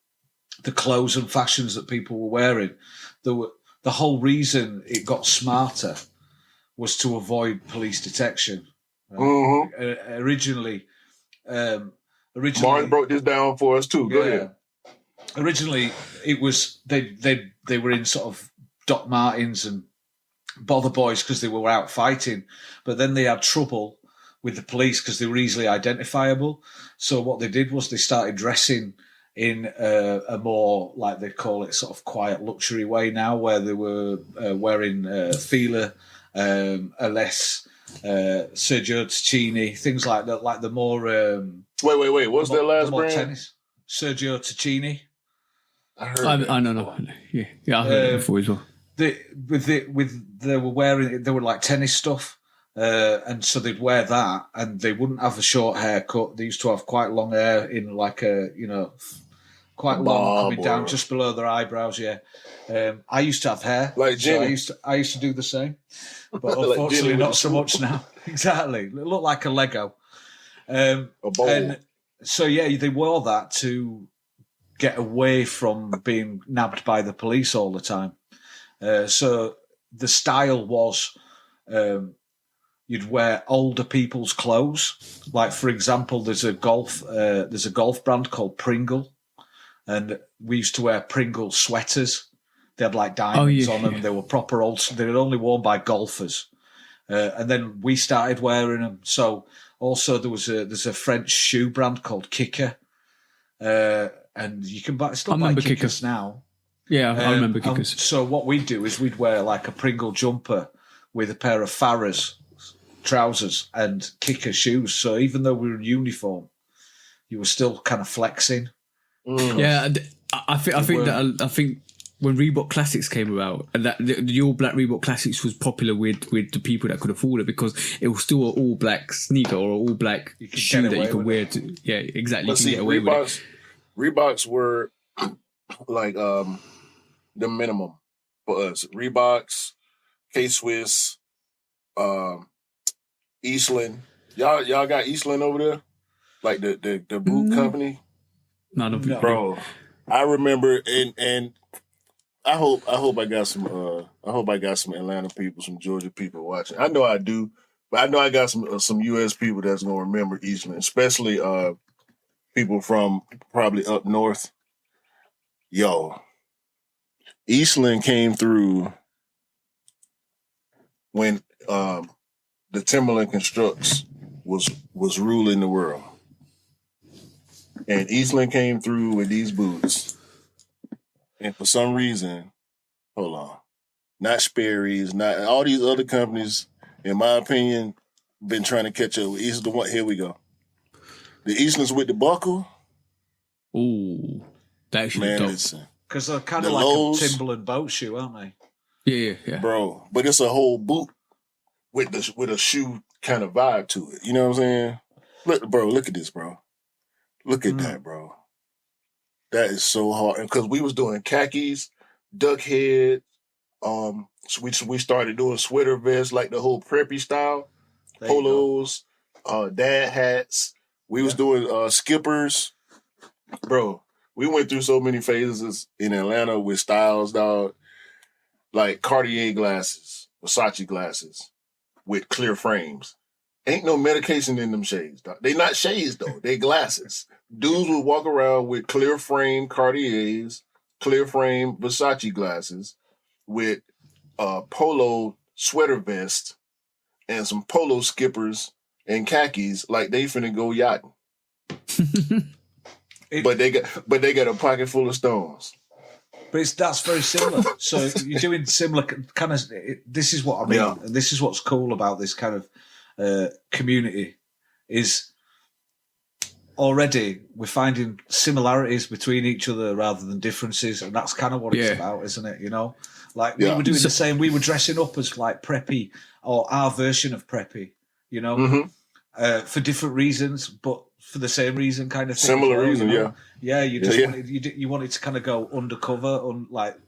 the clothes and fashions that people were wearing, the whole reason it got smarter was to avoid police detection. Originally, Martin broke this down for us too. Go ahead. Originally, it was they were in sort of Doc Martens and bother boys because they were out fighting, but then they had trouble with the police because they were easily identifiable. So what they did was they started dressing in a more, like they call it, sort of quiet luxury way now, where they were wearing Fila, a less Sergio Tacchini, things like that, like the more... wait, what's their last brand? Tennis. Sergio Tacchini. I don't know. Yeah, I heard it before as well. They were like tennis stuff. And so they'd wear that, and they wouldn't have a short haircut. They used to have quite long hair in like a, quite long coming down just below their eyebrows. Yeah. I used to have hair. Like Jenny. So I used to do the same, but unfortunately like not so much now. Exactly. It looked like a Lego. A bowl. And so, yeah, they wore that to get away from being nabbed by the police all the time. So the style was... you'd wear older people's clothes. Like, for example, there's a golf brand called Pringle, and we used to wear Pringle sweaters. They had like diamonds on them. They were proper old. They were only worn by golfers, and then we started wearing them. So also there's a French shoe brand called Kicker, and you can still buy Kickers now. Yeah, I remember Kickers. So what we'd do is we'd wear like a Pringle jumper with a pair of Farrah's trousers and Kicker shoes. So even though we were in uniform, you were still kind of flexing. Yeah, I think when Reebok Classics came about, and that the all black Reebok Classics was popular with the people that could afford it, because it was still an all black sneaker or all black shoe that you could wear. Yeah, exactly. But see, Reeboks were like the minimum for us. Reeboks, K-Swiss, Eastland, Y'all got Eastland over there, like the boot company. No, the boot. Bro, I remember, and I hope I got some Atlanta people, some Georgia people watching. I know I do, but I know I got some U.S. people that's gonna remember Eastland, especially people from probably up north. Yo, Eastland came through when the Timberland Constructs was ruling the world. And Eastland came through with these boots. And for some reason, hold on, not Sperry's, not all these other companies, in my opinion, been trying to catch up with Eastland. Here we go. The Eastlands with the buckle. Ooh, that should be dope. Listen. Because they're kind of like Lows, a Timberland boat shoe, aren't they? Yeah. Bro, but it's a whole boot with a shoe kind of vibe to it. You know what I'm saying? Look at this, bro. Look at that, bro. That is so hard. Because we was doing khakis, duck head. So we started doing sweater vests, like the whole preppy style, polos, dad hats. We was doing skippers, bro. We went through so many phases in Atlanta with styles, dog. Like Cartier glasses, Versace glasses with clear frames. Ain't no medication in them shades, dog. They not shades though. They glasses. Dudes would walk around with clear frame Cartiers, clear frame Versace glasses with polo sweater vest and some polo skippers and khakis like they finna go yachting. But they got a pocket full of stones. But that's very similar. So you're doing similar kind of. This is what I mean, and this is what's cool about this kind of community is already we're finding similarities between each other rather than differences, and that's kind of what it's about, isn't it? You know, like we were doing the same. We were dressing up as like preppy or our version of preppy, you know, for different reasons, but for the same reason, kind of thing. Similar reason, you know? Yeah. You just wanted you wanted to kind of go undercover, like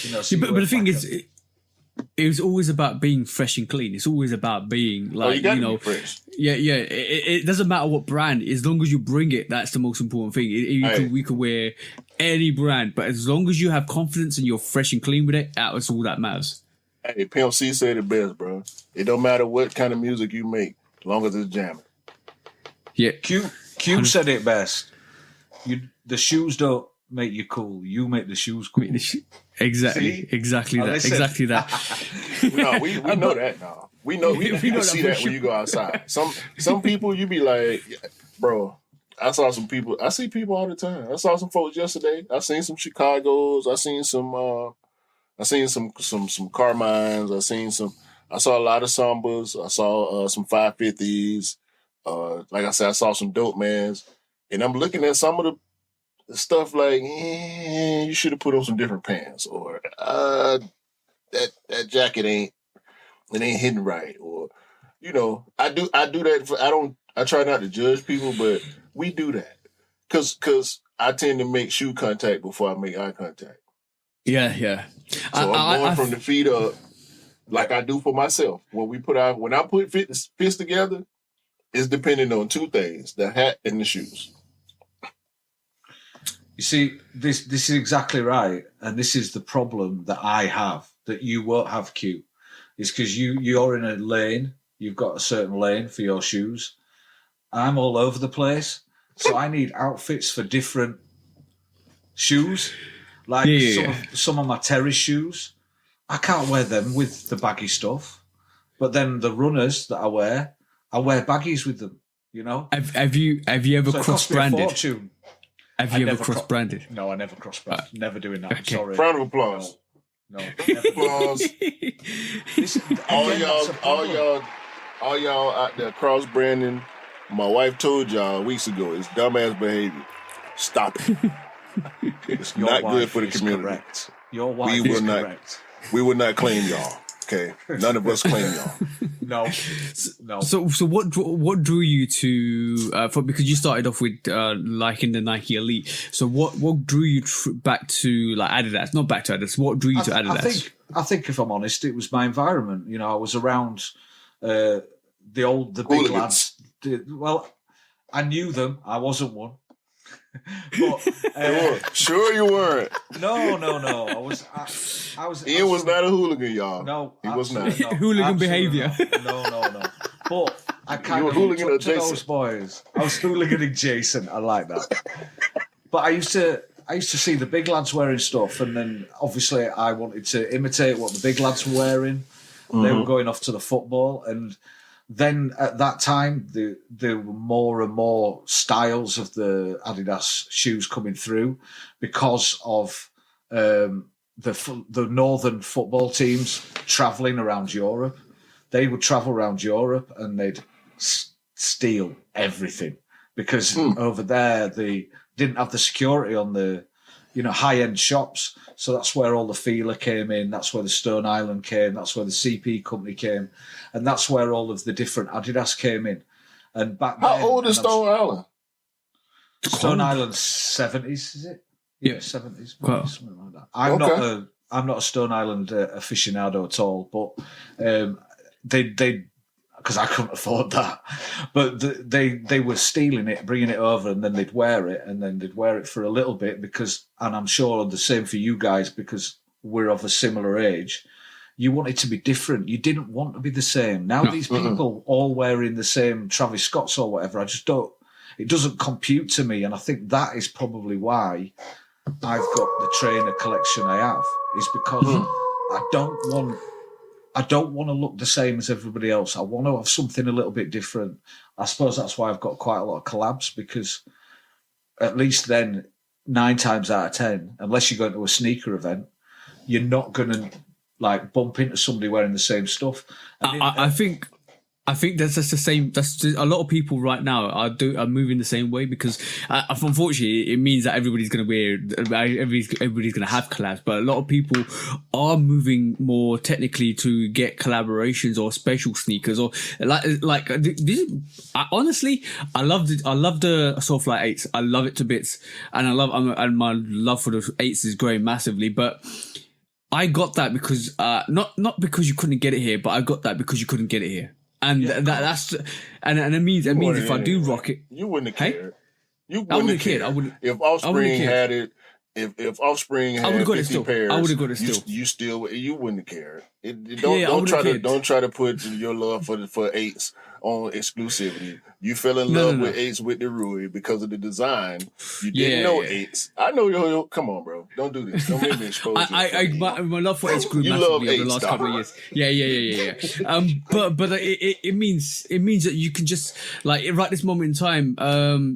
you know. So but the thing is, it was always about being fresh and clean. It's always about being like you know, fresh. It doesn't matter what brand, as long as you bring it. That's the most important thing. We could wear any brand, but as long as you have confidence and you're fresh and clean with it, that's all that matters. Hey, Pimp C said it best, bro. It don't matter what kind of music you make, as long as it's jamming. Yeah, Q said it best. The shoes don't make you cool. You make the shoes cool. Exactly that. No, we know that now. We know we can see that when you go outside. Some people you be like, bro. I see people all the time. I saw some folks yesterday. I seen some Chicagos. I seen some Carmines. I saw a lot of Sambas. I saw some 550s. Like I said, I saw some Dope Mans. And I'm looking at some of the stuff like, you should have put on some different pants, or that jacket ain't hitting right, or you know, I do that. I try not to judge people, but we do that because I tend to make shoe contact before I make eye contact. Yeah. So I'm going from the feet up, like I do for myself. When I put fists together, it's depending on two things: the hat and the shoes. You see, this is exactly right, and this is the problem that I have that you won't have, Q. Is because you're in a lane, you've got a certain lane for your shoes. I'm all over the place, so I need outfits for different shoes. Like some of my terrace shoes, I can't wear them with the baggy stuff, but then the runners that I wear baggies with them. You know. Have you ever cross-branded? Have you ever cross-branded? No, I never cross-branded. Never doing that. I'm sorry. Round of applause. No, never. Applause. All y'all out there cross-branding. My wife told y'all weeks ago, it's dumbass behavior. Stop it. It's not good for the community. Correct. Your wife is correct. We would not claim y'all. Okay, none of us claim y'all. No. So what drew you to because you started off with liking the Nike Elite. So what drew you back to like Adidas? Not back to Adidas. What drew you to Adidas? I think if I'm honest, it was my environment. You know, I was around the big Hooligans. lads. Well, I knew them. I wasn't one. But Sure you weren't. no. I was. Ian was not a hooligan, y'all. No, he was not. absolutely not. Hooligan Absolutely behaviour. not. No. But I kind were of hooligan looked up to adjacent. those boys. I was hooligan adjacent. I like that. But I used to see the big lads wearing stuff, and then obviously I wanted to imitate what the big lads were wearing. They were going off to the football, and then at that time there were more and more styles of the Adidas shoes coming through because of the northern football teams travelling around Europe. They would travel around Europe and they'd steal everything because over there they didn't have the security on the high-end shops. So that's where all the Fila came in. That's where the Stone Island came. That's where the CP company came. And that's where all of the different Adidas came in. And back then... How old is Stone Island? Stone Island's 70s, is it? Yeah. 70s, Wow. something like that. I'm not a Stone Island aficionado at all, but they because I couldn't afford that. But they were stealing it, bringing it over, and then they'd wear it, and then they'd wear it for a little bit and I'm sure the same for you guys because we're of a similar age. You wanted to be different. You didn't want to be the same. Now these people all wearing the same Travis Scotts or whatever, I just don't. It doesn't compute to me, and I think that is probably why I've got the trainer collection I have. Is because I don't want to look the same as everybody else. I want to have something a little bit different. I suppose that's why I've got quite a lot of collabs because at least then 9 times out of 10, unless you're going to a sneaker event, you're not going to bump into somebody wearing the same stuff. I think that's just the same. That's just, a lot of people right now are moving the same way because unfortunately it means that everybody's going to everybody's going to have collabs. But a lot of people are moving more technically to get collaborations or special sneakers or like this. Honestly, I love the Soulfly 8s. I love it to bits, and and my love for the 8s is growing massively. But I got that because not because you couldn't get it here, but I got that because you couldn't get it here. And that's and it means if I do rock it, you wouldn't have cared. You I wouldn't wouldn't have cared. I wouldn't. If Offspring had it. If Offspring had 50 pairs, I would have got it still. You wouldn't have cared. Don't try to put your love for 8s on exclusivity. You fell in love with 8s with the Rui because of the design. You didn't know 8s. I know yo. Come on, bro. Don't do this. Don't make me expose you. My love for 8s grew massively over the last couple of years. Yeah. But it means that you can just right this moment in time.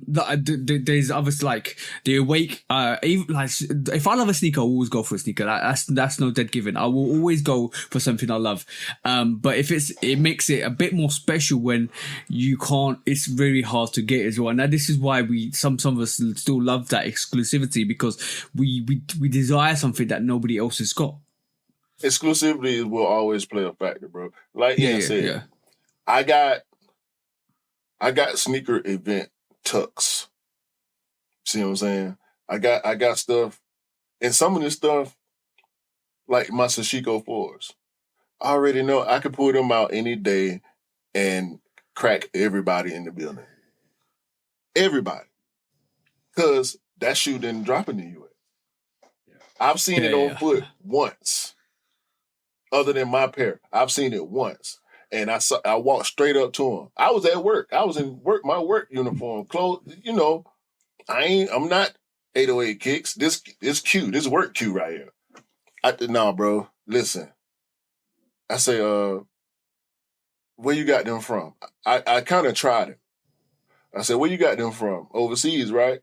There's others like the Awake. If I love a sneaker, I'll always go for a sneaker. That's no dead given. I will always go for something I love. But if it makes it a bit more special when you can't. It's very hard to get as well. Now this is why some of us still love that exclusivity because we desire something that nobody else has got. Exclusivity will always play a factor, bro. Like Ian said, yeah. I got sneaker event tucks. See what I'm saying? I got stuff, and some of this stuff, like my Sashiko 4s, I already know I could pull them out any day and crack everybody in the building. Everybody. Because that shoe didn't drop in the US. I've seen it on foot once. Other than my pair. I've seen it once. And I walked straight up to him. I was at work. I was in my work uniform. Clothes, I'm not 808 Kicks. This Q. This work Q right here. Nah, bro. Listen. I say, where you got them from? I kind of tried it. I said, where you got them from? Overseas, right?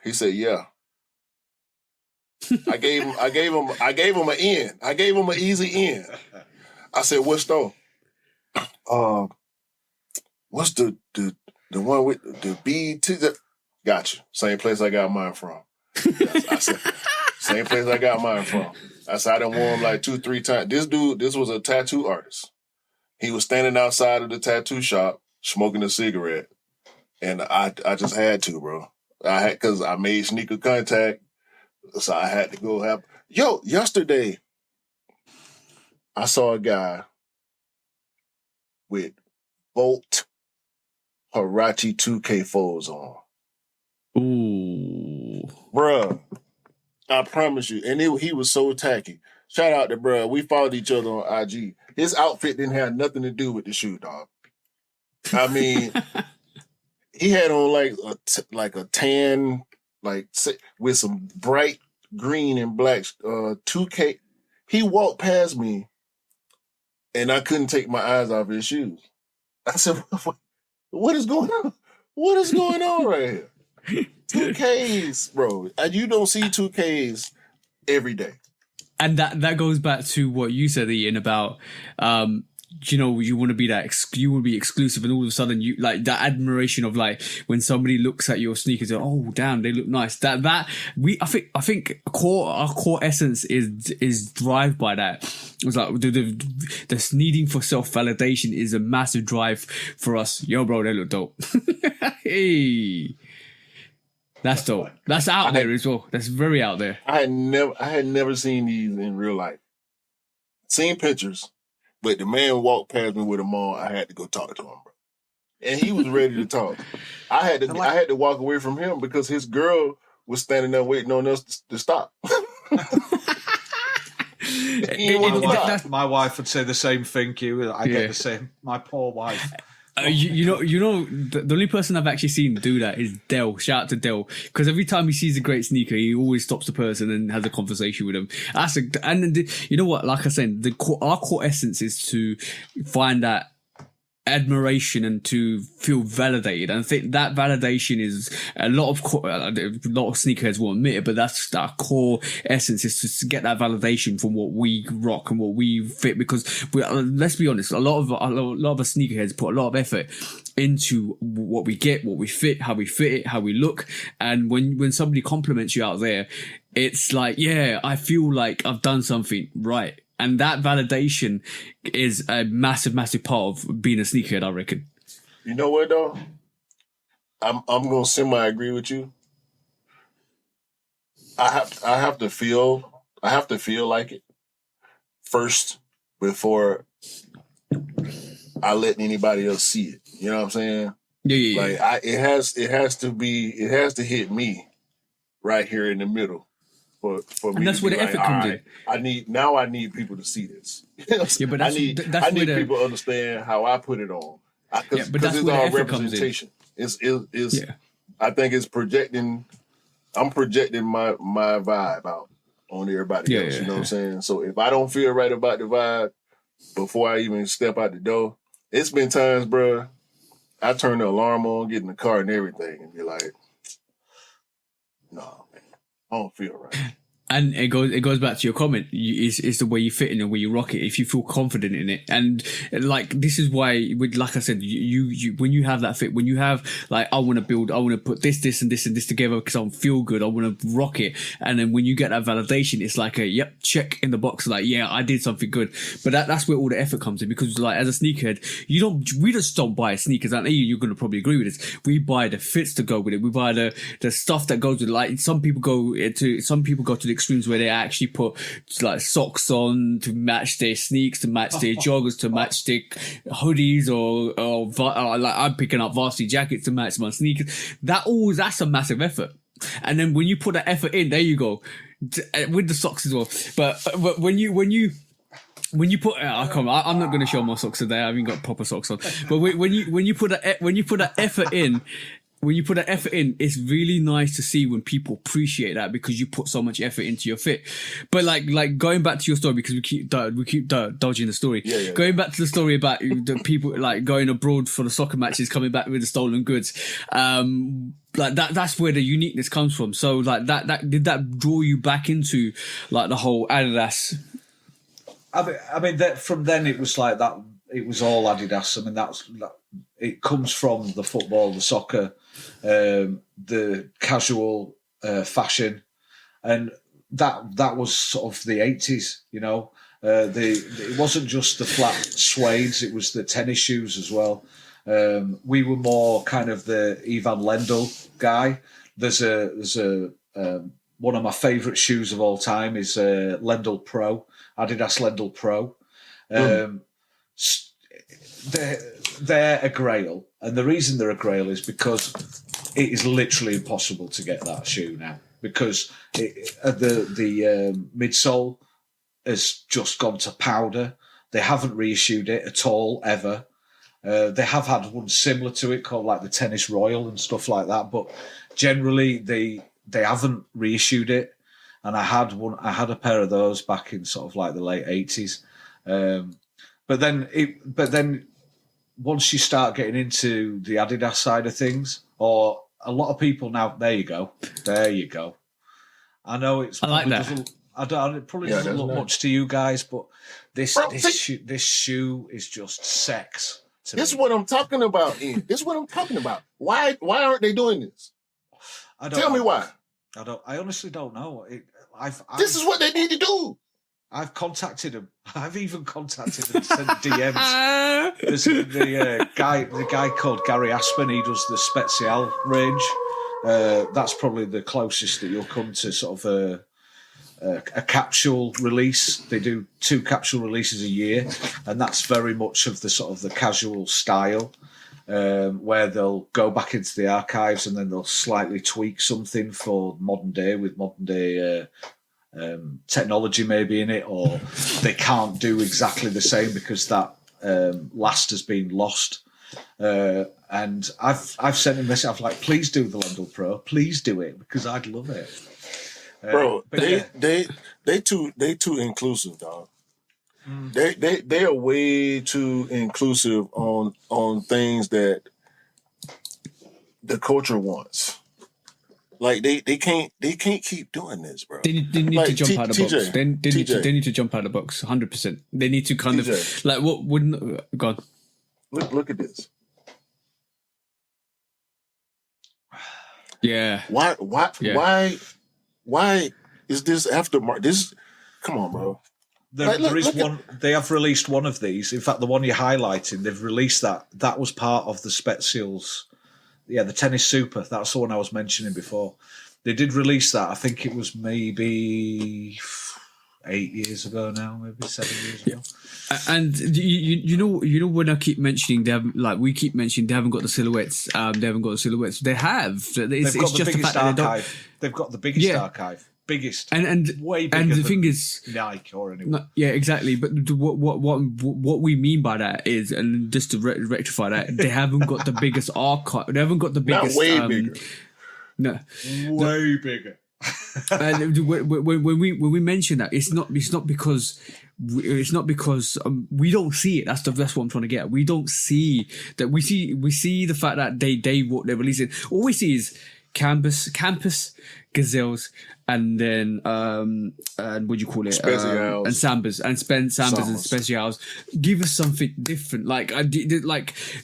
He said, yeah. I gave him an in. I gave him an easy in. I said, what store? What's the one with the B2? Gotcha. Same place I got mine from. I said, same place I got mine from. I said, I done wore him like 2-3 times. This was a tattoo artist. He was standing outside of the tattoo shop smoking a cigarette. And I just had to, bro. Because I made sneaker contact. So I had to go have. Yesterday, I saw a guy with Bolt Hirachi 2K4s on. Ooh. Bruh, I promise you. And he was so tacky. Shout out to bruh. We followed each other on IG. His outfit didn't have nothing to do with the shoe, dog. I mean, he had on like a tan, like with some bright green and black 2K. He walked past me, and I couldn't take my eyes off his shoes. I said, "What is going on? What is going on right here?" 2Ks, bro. And you don't see 2Ks every day. And that goes back to what you said, Ian, about you want to be you want to be exclusive, and all of a sudden you like that admiration of like when somebody looks at your sneakers and oh damn, they look nice. I think our core essence is drive by that. It's like the needing for self-validation is a massive drive for us. Yo, bro, they look dope. Hey. That's dope. That's out there as well. That's very out there. I had never seen these in real life. Seen pictures, but the man walked past me with them on. I had to go talk to him, bro. And he was ready to talk. I had to walk away from him because his girl was standing there waiting on us to stop. My wife would say the same thing, Q. I get the same. My poor wife. You know, the only person I've actually seen do that is Dell. Shout out to Dell, because every time he sees a great sneaker, he always stops the person and has a conversation with them. You know what? Like I said, our core essence is to find that admiration and to feel validated. And I think that validation is a lot of sneakerheads will admit it, but that's our core essence, is to get that validation from what we rock and what we fit. Because let's be honest, a lot of us sneakerheads put a lot of effort into what we get, what we fit it, how we look. And when somebody compliments you out there, it's like, yeah, I feel like I've done something right. And that validation is a massive, massive part of being a sneakerhead, I reckon. You know what though? I'm gonna semi-agree with you. I have to feel like it first before I let anybody else see it. You know what I'm saying? Yeah. Like it has to hit me right here in the middle. For and me, that's where the effort comes in. I need people to see this. Yeah, but I need people to understand how I put it on. Because it's all representation. It's I think it's projecting. I'm projecting my vibe out on everybody else. You know what I'm saying? So if I don't feel right about the vibe before I even step out the door, it's been times, bro. I turn the alarm on, get in the car and everything, and be like, "No, man, I don't feel right." And it goes back to your comment. It's the way you fit in and the way you rock it. If you feel confident in it, and like this is why, like I said, you when you have that fit, when you have like I want to put this and this and this together because I feel good. I want to rock it, and then when you get that validation, it's like a check in the box. Like I did something good. But that's where all the effort comes in, because like as a sneakerhead, we just don't buy sneakers. And you're going to probably agree with this. We buy the fits to go with it. We buy the stuff that goes with it. Like some people go to the extremes where they actually put like socks on to match their sneaks, to match their joggers, to match their hoodies, or like I'm picking up varsity jackets to match my sneakers. That's a massive effort. And then when you put that effort in, there you go with the socks as well. But when you put, I'm not going to show my socks today. I haven't got proper socks on. But when you put that effort in. When you put that effort in, it's really nice to see when people appreciate that, because you put so much effort into your fit. But like going back to your story, because we keep dodging the story. Yeah. Going back to the story about the people like going abroad for the soccer matches, coming back with the stolen goods. Like that's where the uniqueness comes from. So like that did that draw you back into like the whole Adidas? I mean that from then it was like that. It was all Adidas. I mean it comes from the football, the soccer, the casual fashion, and that was sort of the 80s. You know, it wasn't just the flat suedes; it was the tennis shoes as well. We were more kind of the Ivan Lendl guy. There's a one of my favourite shoes of all time is Lendl Pro, Adidas Lendl Pro. they're a grail, and the reason they're a grail is because it is literally impossible to get that shoe now, because the midsole has just gone to powder. They haven't reissued it at all ever. They have had one similar to it called like the Tennis Royal and stuff like that, but generally they haven't reissued it. And I had a pair of those back in sort of like the late 80s. But then once you start getting into the Adidas side of things, or a lot of people now, there you go. I know it's. I like that. It probably doesn't look much to you guys, but this shoe is just sex. This is what I'm talking about, Ian. This is what I'm talking about. Why aren't they doing this? Tell me why. I honestly don't know. This is what they need to do. I've contacted them. I've even contacted them, sent DMs. There's the guy called Gary Aspen. He does the Special range. That's probably the closest that you'll come to sort of a capsule release. They do 2 capsule releases a year, and that's very much of the sort of the casual style, where they'll go back into the archives and then they'll slightly tweak something for modern day with modern day technology maybe in it, or they can't do exactly the same because that last has been lost. And I've sent a message. I'm like, please do the Lendl Pro, please do it, because I'd love it. Bro, they too inclusive, dog. They are way too inclusive on things that the culture wants. Like they can't keep doing this, bro. They need to jump out of the box. They need to jump out of the box, 100%. They need to kind of like what wouldn't go on. Look at this. Yeah. Why is this aftermarket? This, come on, bro. There is one. They have released one of these. In fact, the one you're highlighting, they've released that. That was part of the Spezials. Yeah, the Tennis Super. That's the one I was mentioning before. They did release that. I think it was maybe 8 years ago now, maybe 7 years ago. And you know when I keep mentioning they haven't, like we keep mentioning they haven't got the silhouettes. They haven't got the silhouettes. They have. They've got the biggest archive. They've got the biggest archive. Biggest and way bigger and the than thing is Nike or anyone. Yeah, exactly. But what we mean by that is, and just to rectify that, they haven't got the biggest archive. They haven't got the biggest. Not way bigger. No, way bigger. And when we mention that, it's not because we don't see it. That's what I'm trying to get at. We don't see that. We see the fact that they're releasing. All we see is campus gazelles, and then and what do you call it? Specials. And sambas and sambas and specials. Give us something different. Like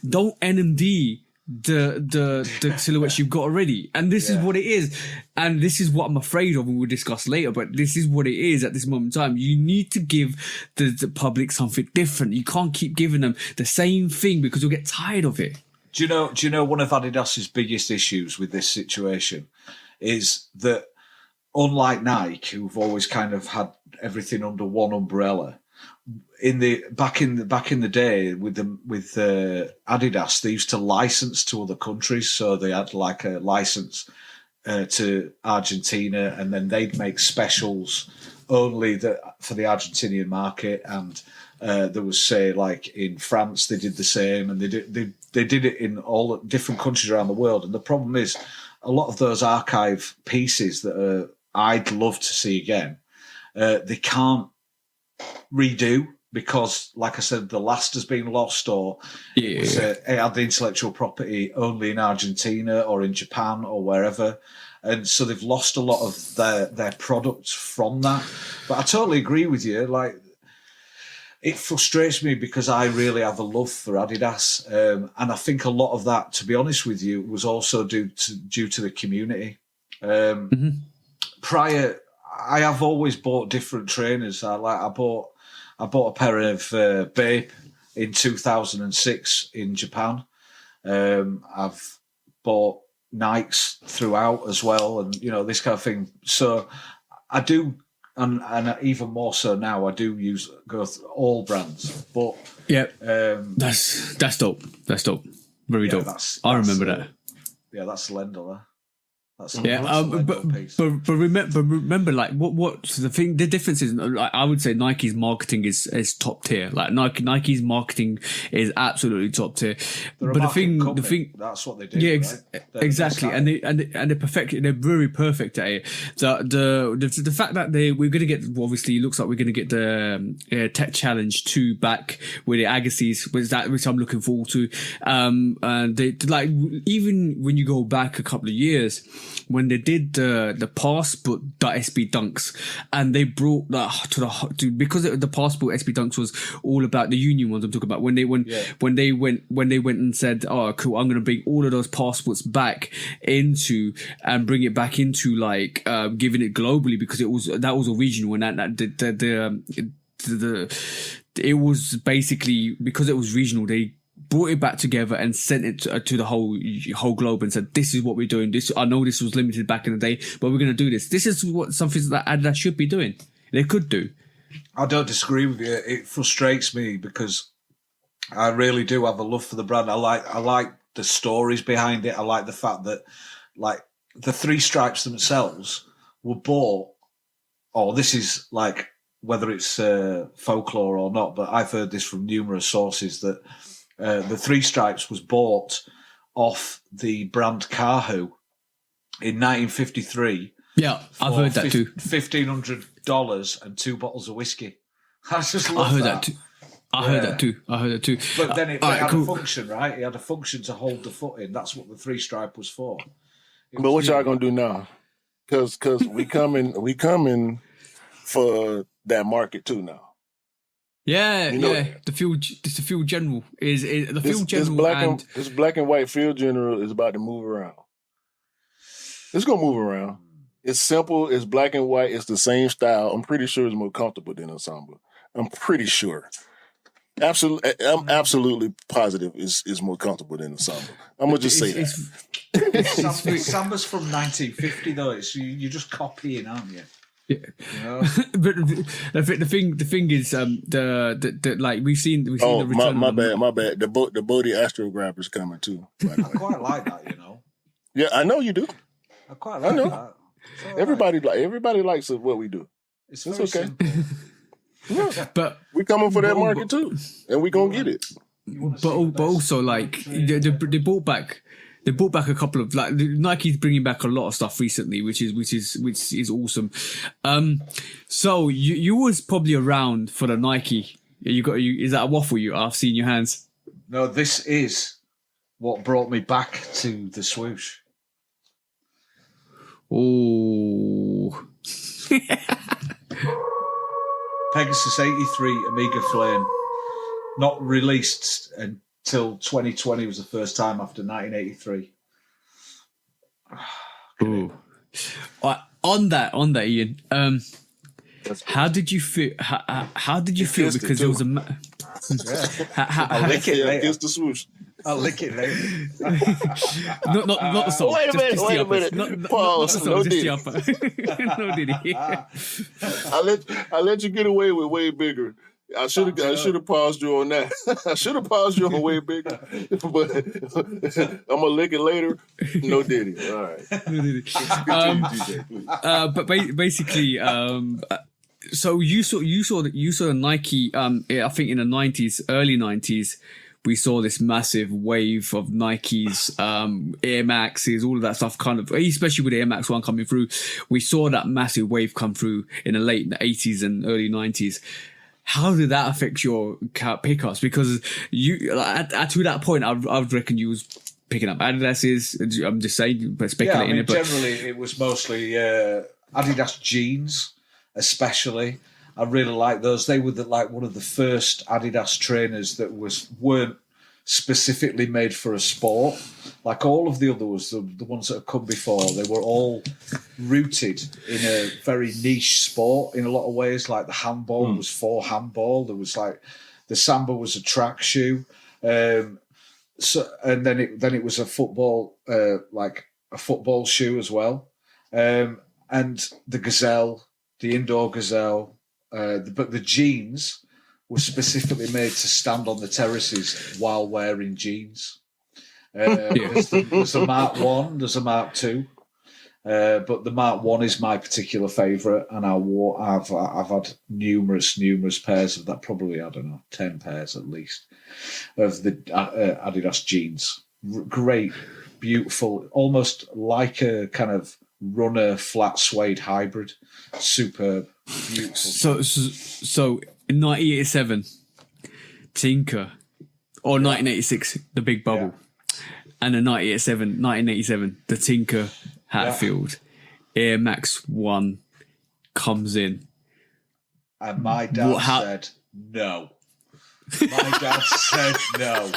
don't NMD the silhouettes you've got already, and this is what it is, and this is what I'm afraid of, and we'll discuss later, but this is what it is at this moment in time. You need to give the public something different. You can't keep giving them the same thing because you'll get tired of it. Do you know one of Adidas's biggest issues with this situation is that, unlike Nike, who've always kind of had everything under one umbrella, back in the day with Adidas, they used to license to other countries. So they had like a license to Argentina, and then they'd make specials only for the Argentinian market. And there was, say, like in France, they did the same, and they did it in all different countries around the world. And the problem is, a lot of those archive pieces that I'd love to see again, they can't redo because, like I said, the last has been lost, or it had the intellectual property only in Argentina or in Japan or wherever. And so they've lost a lot of their products from that. But I totally agree with you. Like, it frustrates me because I really have a love for Adidas. And I think a lot of that, to be honest with you, was also due to the community. Prior, I have always bought different trainers. I bought a pair of Bape in 2006 in Japan. I've bought Nikes throughout as well, and this kind of thing. So I do and even more so now, I do go through all brands. But yeah, that's dope. That's dope. Very dope. I remember that. Yeah, that's Lendl. That's but remember, like what's the thing? The difference is, like, I would say Nike's marketing is top tier. Like Nike's marketing is absolutely top tier. But the thing, that's what they do. Yeah, right? exactly. And they're perfect. They're very perfect at it. The fact that we're gonna get, obviously, it looks like we're gonna get the Tech Challenge 2 back with the Agassiz, which I'm looking forward to. And they, like, even when you go back a couple of years, when they did the Passport SB Dunks, and they brought that because the Passport SB Dunks was all about the Union ones. I'm talking about when they went and said, "Oh, cool, I'm going to bring all of those passports back into and bring it back into like giving it globally, because that was a regional, and it was basically, because it was regional, they brought it back together and sent it to the whole globe and said, "This is what we're doing. This, I know this was limited back in the day, but we're going to do this. This is something that Adidas should be doing. They could do." I don't disagree with you. It frustrates me because I really do have a love for the brand. I like the stories behind it. I like the fact that, like, the three stripes themselves were bought. Oh, this is like, whether it's folklore or not, but I've heard this from numerous sources that the three stripes was bought off the brand Kahoo in 1953. Yeah, I've heard that too. $1,500 and 2 bottles of whiskey. I just love I heard that too. I heard that too. But then it had a function, right? It had a function to hold the foot in. That's what the three stripe was for. But what y'all gonna do now? Because we coming for that market too now. Yeah, The field general is the field general, this black and white field general is about to move around. It's gonna move around. It's simple. It's black and white. It's the same style. I'm pretty sure it's more comfortable than a Samba. I'm pretty sure. I'm absolutely positive it's more comfortable than a Samba. I'm gonna just say that. Samba's from 1950 though. It's you're just copying, aren't you? Yeah, you know? But the thing is, the like we've seen the return. My bad. The Bodhi Astrograph is coming too. I quite like that, you know. Yeah, I know you do. I quite like that. Everybody likes what we do. It's okay. Yeah. But we coming for that market too, and we gonna get it. But also, like, they brought back a couple of, like, Nike's bringing back a lot of stuff recently, which is awesome. So you was probably around for the Nike. Is that a waffle I've seen your hands? No, this is what brought me back to the swoosh. Oh. Pegasus 83 Omega Flame, not released until 2020 was the first time after 1983. Ooh. On that, Ian. How did you feel? How did you feel? Because there was a. I'll lick it later. It's the swoosh. I'll lick it later. not the song. Wait a minute. Pause. No, Diddy. I let you get away with way bigger. I should have paused you on that. I should have paused you on way bigger. But I'm gonna lick it later. No Diddy. All right. No Diddy. But basically, so you saw the Nike. I think in the 90s, early 90s. We saw this massive wave of Nike's Air Maxes, all of that stuff, kind of, especially with the Air Max 1 coming through. We saw that massive wave come through in the late 80s and early 90s. How did that affect your pickups? Because to that point, I would reckon you was picking up Adidas's. I'm just saying, but speculating. Generally, it was mostly Adidas jeans, especially. I really like those. They were one of the first Adidas trainers that weren't specifically made for a sport. Like all of the others, the ones that have come before, they were all rooted in a very niche sport in a lot of ways. Like the handball was for handball. There was like the Samba was a track shoe. So and then it was a football like a football shoe as well. And the Gazelle. the indoor Gazelle, but the jeans were specifically made to stand on the terraces while wearing jeans. There's a Mark 1, there's a Mark 2. But the Mark 1 is my particular favourite, and I've had numerous pairs of that, probably, I don't know, 10 pairs at least, of the Adidas jeans. Great, beautiful, almost like a kind of runner flat suede hybrid. Superb, beautiful. So in 1987, Tinker, or 1986, the Big Bubble, and in 1987, the Tinker Hatfield Air Max 1 comes in. And my dad said no. My dad said no.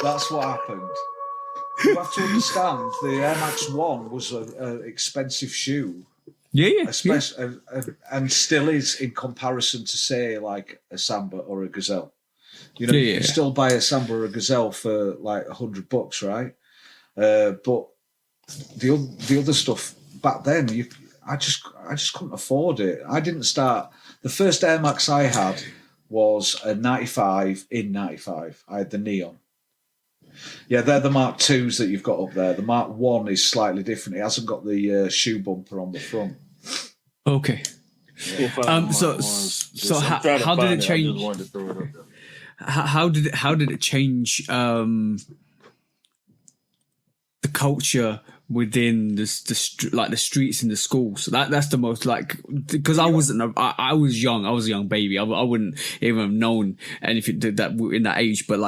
That's what happened. You have to understand, the Air Max 1 was an expensive shoe. Yeah. And still is in comparison to, say, like a Samba or a Gazelle. You know, you can still buy a Samba or a Gazelle for like $100, right? But the other stuff back then, I just couldn't afford it. I didn't start. The first Air Max I had was a 95 in 95. I had the neon. Yeah, they're the Mark 2s that you've got up there. The Mark 1 is slightly different. It hasn't got the shoe bumper on the front. Okay. So how did it change? How did it change the culture within the streets and the schools? So that's the most, like, because I was young. I was a young baby. I wouldn't even have known anything that in that age. But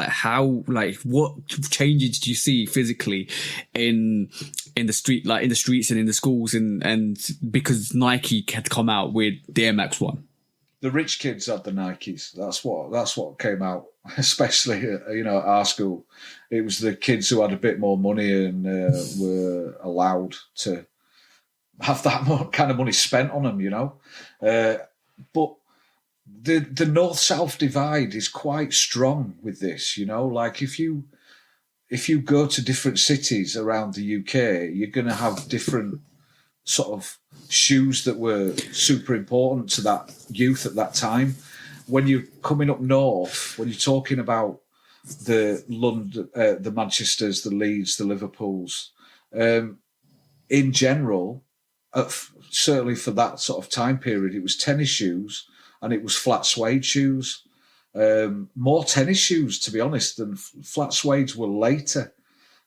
what changes did you see physically in the street, like in the streets and in the schools, and because Nike had come out with the Air Max 1? The rich kids had the Nikes. That's what came out, especially at our school. It was the kids who had a bit more money and were allowed to have that kind of money spent on them, But the north-south divide is quite strong with this, Like if you go to different cities around the UK, you're going to have different sort of shoes that were super important to that youth at that time. When you're coming up north, when you're talking about the London, the Manchesters, the Leeds, the Liverpools, in general, certainly for that sort of time period, it was tennis shoes and it was flat suede shoes. More tennis shoes, to be honest, than flat suedes were later.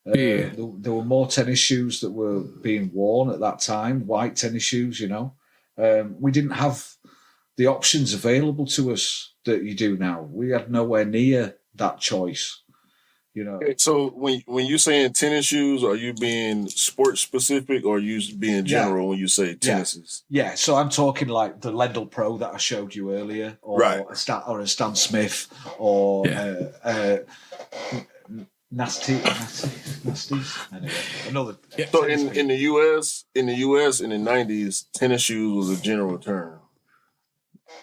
There were more tennis shoes that were being worn at that time, white tennis shoes, We didn't have the options available to us that you do now. We had nowhere near that choice, So when you're saying tennis shoes, are you being sports specific or are you being general when you say tennises? Yeah, so I'm talking like the Lendl Pro that I showed you earlier, or a Stan Smith, or Nasties. Anyway, another. So in the US in the '90s, tennis shoes was a general term.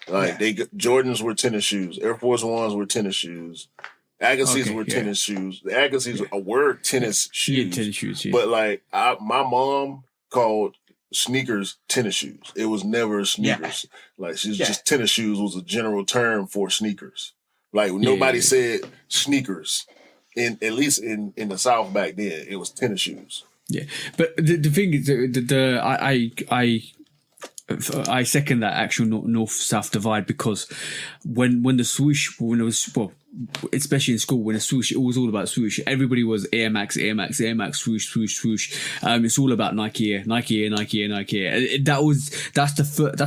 Like Jordans were tennis shoes, Air Force Ones were tennis shoes, Agassiz were tennis shoes. The Agassiz were tennis shoes. Yeah, tennis shoes. Yeah. But my mom called sneakers tennis shoes. It was never sneakers. Like she's just tennis shoes was a general term for sneakers. Like nobody said sneakers. At least in the South back then, it was tennis shoes. Yeah, but the thing is, I second that actual north-south divide, because when the swoosh, when it was, especially in school, when the swoosh, it was all about swoosh. Everybody was Air Max, swoosh, swoosh, swoosh. It's all about Nike Air. That's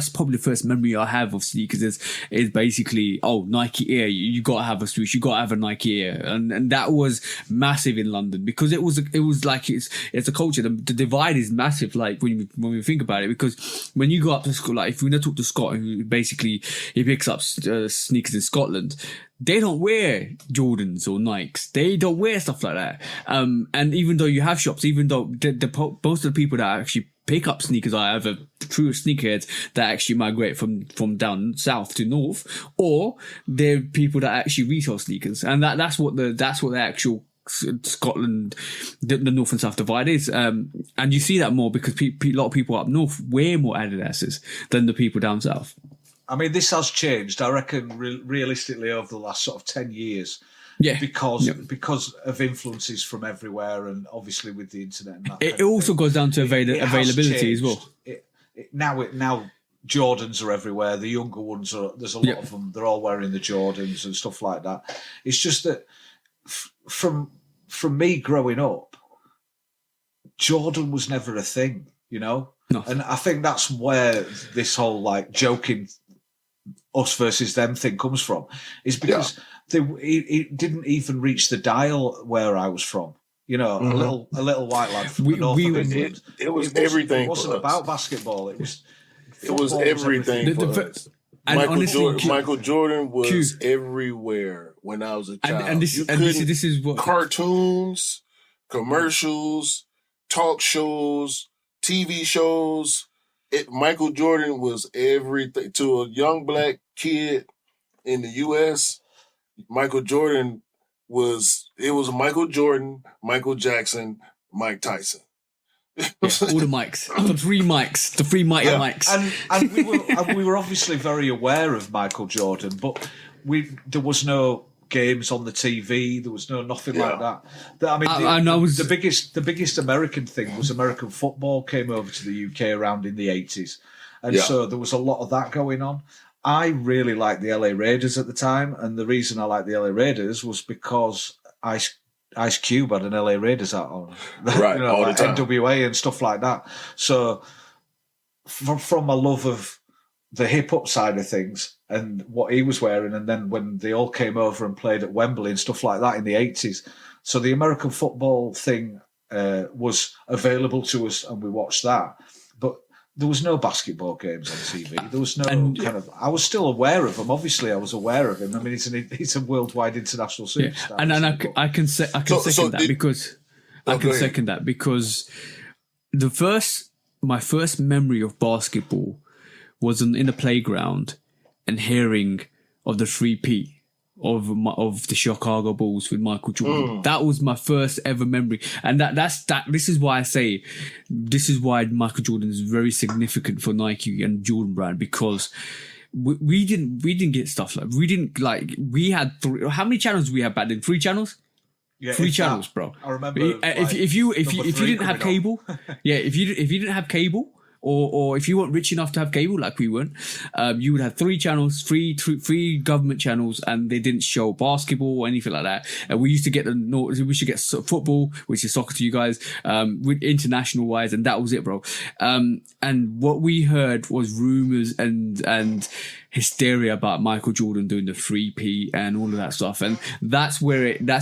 probably the first memory I have of sneakers is basically, Nike Air. You gotta have a swoosh. You gotta have a Nike Air, and that was massive in London because it was like it's a culture. The divide is massive. Like when we think about it, because when you go up to school, like if we're gonna talk to Scott, who basically he picks up sneakers in Scotland. They don't wear Jordans or Nikes. They don't wear stuff like that. And even though you have shops, even though most of the people that actually pick up sneakers are either true sneakerheads that actually migrate from down south to north, or they're people that actually retail sneakers. And that's what the actual Scotland, the North and South divide is. And you see that more because a lot of people up north wear more Adidases than the people down south. I mean, this has changed, I reckon, realistically over the last sort of 10 years. Yeah. Because of influences from everywhere, and obviously with the internet and that. It also goes down to availability as well. Now Jordans are everywhere. The younger ones there's a lot of them. They're all wearing the Jordans and stuff like that. It's just that from me growing up, Jordan was never a thing, you know? No. And I think that's where this whole like joking us versus them thing comes from, is because it didn't even reach the dial where I was from. You know, a little white lad from the north of England. It was everything. It wasn't about basketball. It was everything for us. Michael Jordan was Q. everywhere when I was a child. And this is what cartoons, commercials, talk shows, TV shows. Michael Jordan was everything to a young black kid in the U.S. Michael Jordan was Michael Jordan, Michael Jackson, Mike Tyson. All the mics, the three mighty mics, and we were obviously very aware of Michael Jordan, but there was no games on the TV. There was nothing like that. I mean, the biggest American thing was American football came over to the UK around in the 80s, and so there was a lot of that going on. I really liked the LA Raiders at the time, and the reason I liked the LA Raiders was because Ice Cube had an LA Raiders hat on, right? All the time. NWA and stuff like that. So, from my love of the hip hop side of things and what he was wearing, and then when they all came over and played at Wembley and stuff like that in the 80s, so the American football thing was available to us, and we watched that. But there was no basketball games on TV. There was no I was still aware of him. Obviously, I was aware of him. I mean, he's a worldwide international superstar. And I can second that because my first memory of basketball was in the playground and hearing of the 3P of the Chicago Bulls with Michael Jordan. That was my first ever memory, and this is why I say this is why Michael Jordan is very significant for Nike and Jordan brand, because we didn't get stuff we had how many channels we had back then? 3 channels. Yeah, 3 channels, bro. I remember if you didn't have cable, if you didn't have cable. Or if you weren't rich enough to have cable, like we weren't, you would have 3 channels, three government channels, and they didn't show basketball or anything like that. And we used to get football, which is soccer to you guys, with international wise, and that was it, bro. And what we heard was rumors and hysteria about Michael Jordan doing the 3P and all of that stuff, and that's where I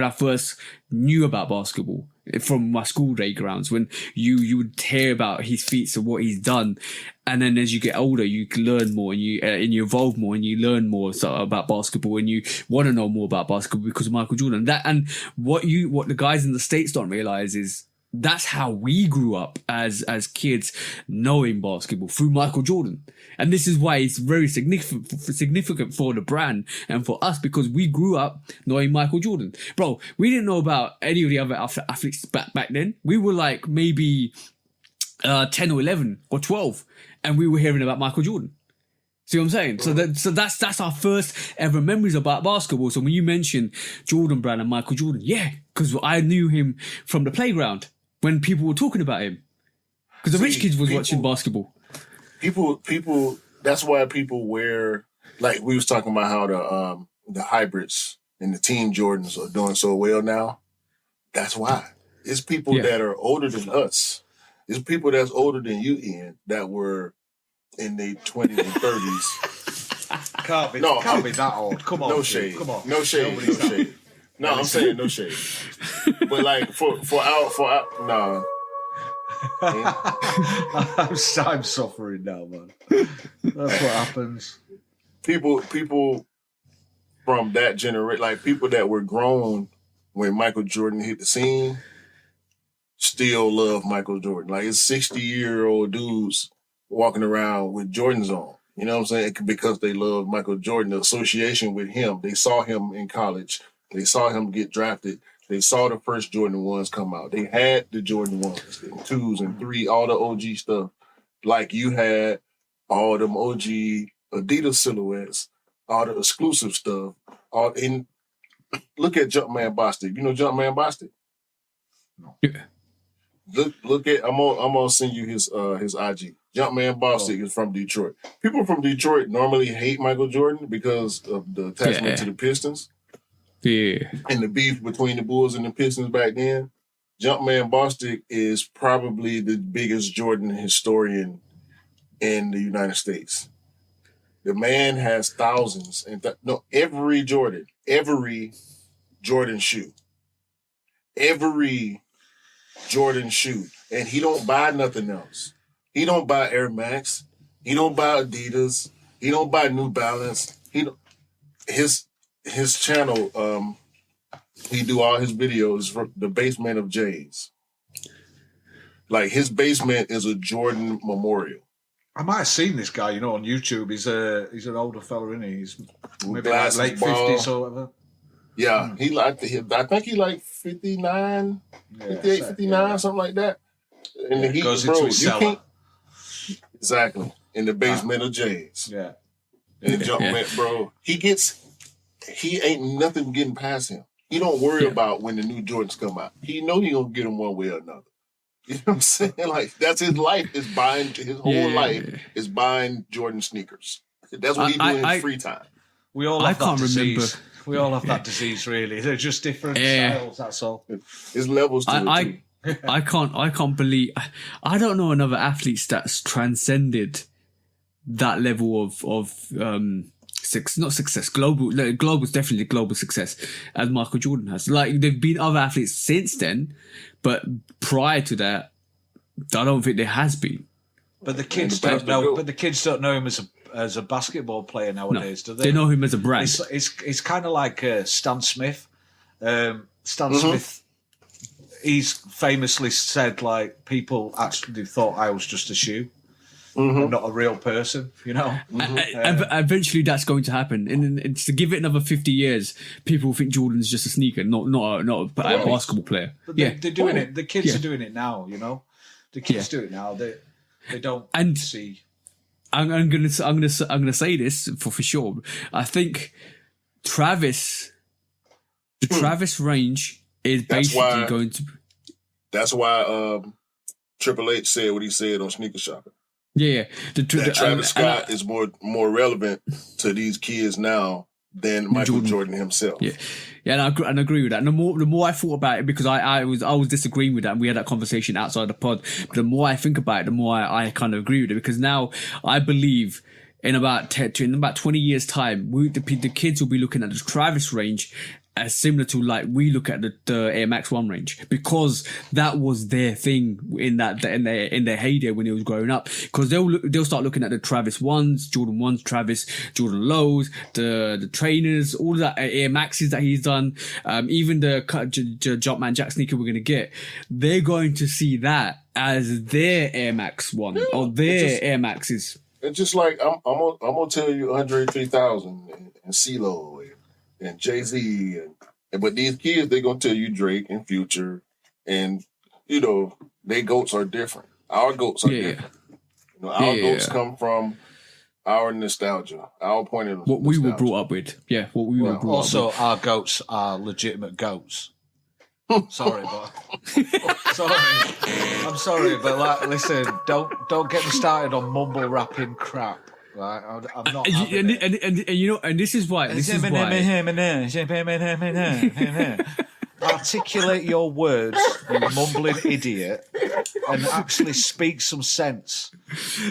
first knew about basketball. From my school day grounds, when you would hear about his feats and what he's done, and then as you get older, you can learn more and you evolve more and you learn more about basketball, and you want to know more about basketball because of Michael Jordan. What the guys in the States don't realize is that's how we grew up as kids, knowing basketball through Michael Jordan. And this is why it's very significant for the brand and for us, because we grew up knowing Michael Jordan. Bro, we didn't know about any of the other athletes back then. We were like maybe 10 or 11 or 12, and we were hearing about Michael Jordan. See what I'm saying? So that's our first ever memories about basketball. So when you mention Jordan Brand and Michael Jordan, because I knew him from the playground when people were talking about him. Because the rich kids was watching basketball. People. That's why people wear, like we was talking about how the hybrids and the Team Jordans are doing so well now. That's why. It's people that are older than us. It's people that's older than you, Ian, that were in their 20s and 30s. Can't be that old. Come on. No shade. Come on. No shade. No shade. No, I'm saying no shade. But like for our no. I'm suffering now, man. That's what happens. People from that generation, like people that were grown when Michael Jordan hit the scene, still love Michael Jordan. Like it's 60-year-old dudes walking around with Jordans on. You know what I'm saying? Because they love Michael Jordan, the association with him. They saw him in college. They saw him get drafted. They saw the first Jordan 1s come out. They had the Jordan 1s, the 2s and 3, all the OG stuff. Like you had all them OG Adidas silhouettes, all the exclusive stuff. Look at Jumpman Bostic. You know Jumpman Bostic? Yeah. Look at I'm gonna send you his IG. Jumpman Bostic is from Detroit. People from Detroit normally hate Michael Jordan because of the attachment to the Pistons. Yeah. And the beef between the Bulls and the Pistons back then. Jumpman Bostic is probably the biggest Jordan historian in the United States. The man has thousands every Jordan shoe. Every Jordan shoe. And he don't buy nothing else. He don't buy Air Max. He don't buy Adidas. He don't buy New Balance. His channel, he do all his videos from the basement of Jay's. Like his basement is a Jordan memorial. I might have seen this guy, on YouTube. He's an older fella, isn't he? He's maybe Glasses, like late 50s or whatever. Yeah, I think he like 59, 58, 59, something like that. And the heat, goes into his cellar. Exactly. In the basement of Jay's. Yeah. And Jumpman, bro, he ain't nothing getting past him. He don't worry about when the new Jordans come out. He know he gonna get them one way or another. You know what I'm saying? Like that's his life is buying his whole life is buying Jordan sneakers. That's what he do in his free time. We all have that disease. We all have that disease, really. They're just different styles. That's all. There's levels to it too. I can't believe. I don't know another athlete that's transcended that level of not success. Global's definitely global success as Michael Jordan has. Like there've been other athletes since then, but prior to that, I don't think there has been. But the kids don't know. But the kids don't know him as a basketball player nowadays, do they? They know him as a brand. It's kind of like Stan Smith. Smith. He's famously said like people actually thought I was just a shoe. I'm not a real person, Eventually, that's going to happen, and to give it another 50 years, people think Jordan's just a sneaker, not a basketball player. But they're doing it. The kids are doing it now. The kids do it now. They don't see. I'm gonna say this for sure. I think the Travis range is basically going to. That's why Triple H said what he said on Sneaker Shopping. Yeah, Travis Scott is more relevant to these kids now than Michael Jordan himself. Yeah, and I agree with that. And the more I thought about it, because I was disagreeing with that, and we had that conversation outside the pod. But the more I think about it, the more I kind of agree with it, because now I believe in about 20 years' time, the kids will be looking at the Travis range as similar to like we look at the Air Max 1 range, because that was their thing in their heyday when it was growing up. Because they'll start looking at the Travis 1s, Jordan 1s, Travis, Jordan lows, the trainers, all of that Air Maxes that he's done, even the Jumpman Jack sneaker we're gonna get. They're going to see that as their Air Max 1 or their Air Maxes. It's just like I'm gonna tell you Andre 3000 and CeeLo and Jay-Z, but these kids, they're going to tell you Drake and Future, and, they goats are different. Our goats are different. Our goats come from our nostalgia, our point of what we were brought up with. Yeah, what we were brought up with. Also, our goats are legitimate goats. Sorry, but I'm sorry, but listen, don't get me started on mumble rapping crap. Right, I'm not. And this is why. Articulate your words, you mumbling idiot, and actually speak some sense.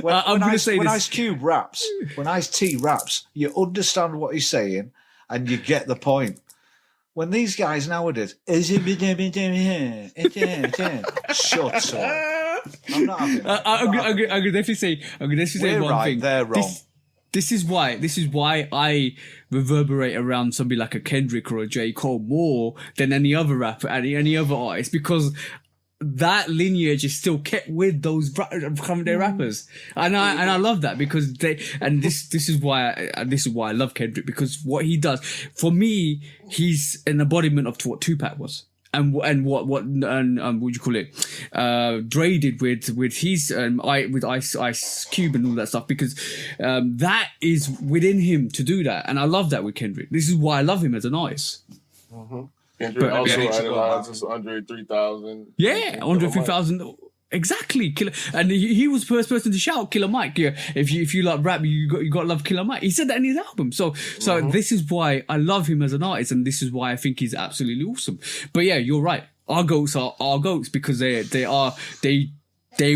When Ice Cube raps, when Ice T raps, you understand what he's saying and you get the point. When these guys nowadays, shut up. I'm not having that. I'm gonna definitely say one thing. They're wrong. This is why I reverberate around somebody like a Kendrick or a J. Cole more than any other rapper, any other artist, because that lineage is still kept with those current day rappers, and I love that because this is why I love Kendrick, because what he does for me, he's an embodiment of what Tupac was. And what would you call it? Dre did with his with Ice Cube and all that stuff, because that is within him to do that, and I love that with Kendrick. This is why I love him as an artist. Mm-hmm. Kendrick also idolizes Andre 3000. Yeah, Andre 3000. Exactly, Killer, and he was the first person to shout Killer Mike. Yeah, if you like rap, you got to love Killer Mike. He said that in his album. So this is why I love him as an artist, and this is why I think he's absolutely awesome. But yeah, you're right. Our goats are our goats because they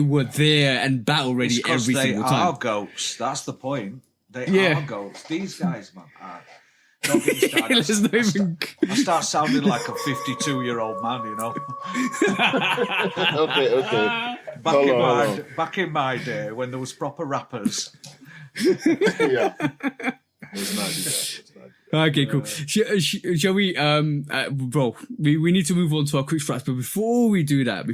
were there and battle ready every single time. They are goats. That's the point. They are goats. These guys, man. Don't get me started. I start sounding like a 52-year-old man, you know. Okay. Back in my day, when there was proper rappers. Yeah. Let's not do that. Okay, cool. Shall we, bro? We need to move on to our quick strats, but before we do that,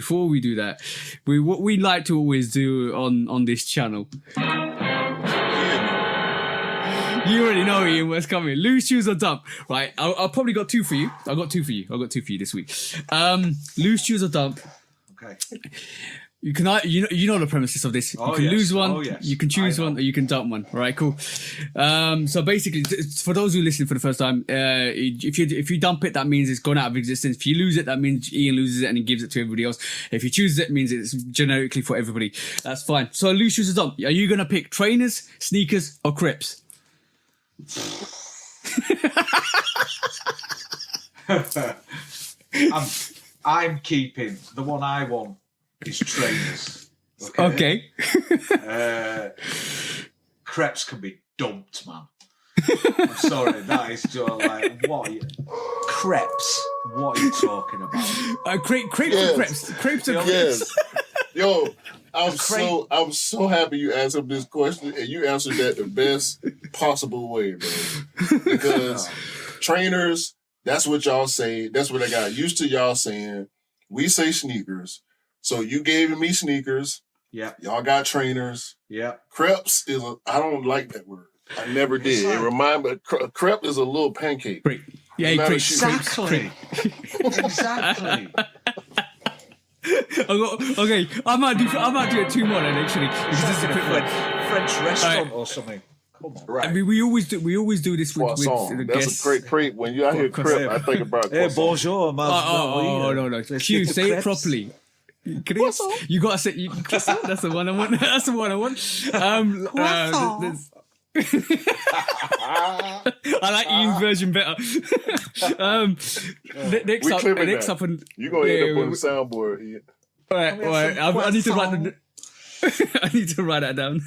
what we like to always do on this channel. You already know, Ian, what's coming. Loose shoes or dump, right? I probably got two for you. I got two for you this week. Loose shoes or dump. Okay. You know the premises of this. You can lose one, you can choose one, or you can dump one. All right, cool. So basically, for those who listen for the first time, if you dump it, that means it's gone out of existence. If you lose it, that means Ian loses it and he gives it to everybody else. If you choose it, means it's generically for everybody. That's fine. So loose shoes or dump. Are you gonna pick trainers, sneakers, or Crips? I'm keeping the one I want is trainers. Okay. Crepes can be dumped, man. I'm sorry, that is just like crepes. What are you talking about? Crepes and crepes. Crepes and crepes. Yo, I'm so happy you asked him this question, and you answered that the best possible way, man. Because trainers, that's what y'all say. That's what I got used to y'all saying. We say sneakers. So you gave me sneakers. Yeah. Y'all got trainers. Yeah. Crepes I don't like that word. I never did. It remind me, crepe is a little pancake. Great. Yeah, exactly. Exactly. Okay, I might do it two more then actually. Because this is a quick French restaurant or something. Come on. Right. I mean, we always do this with the That's guests. a great crepe. When you hear crepe, I think about hey, bonjour, no. Q, say it properly. Chris, you gotta say that's the one I want. That's the one I want. I like Ian's version better. Next up, and you gonna end up on the soundboard, Ian. All right. I need to write. I need to write that down.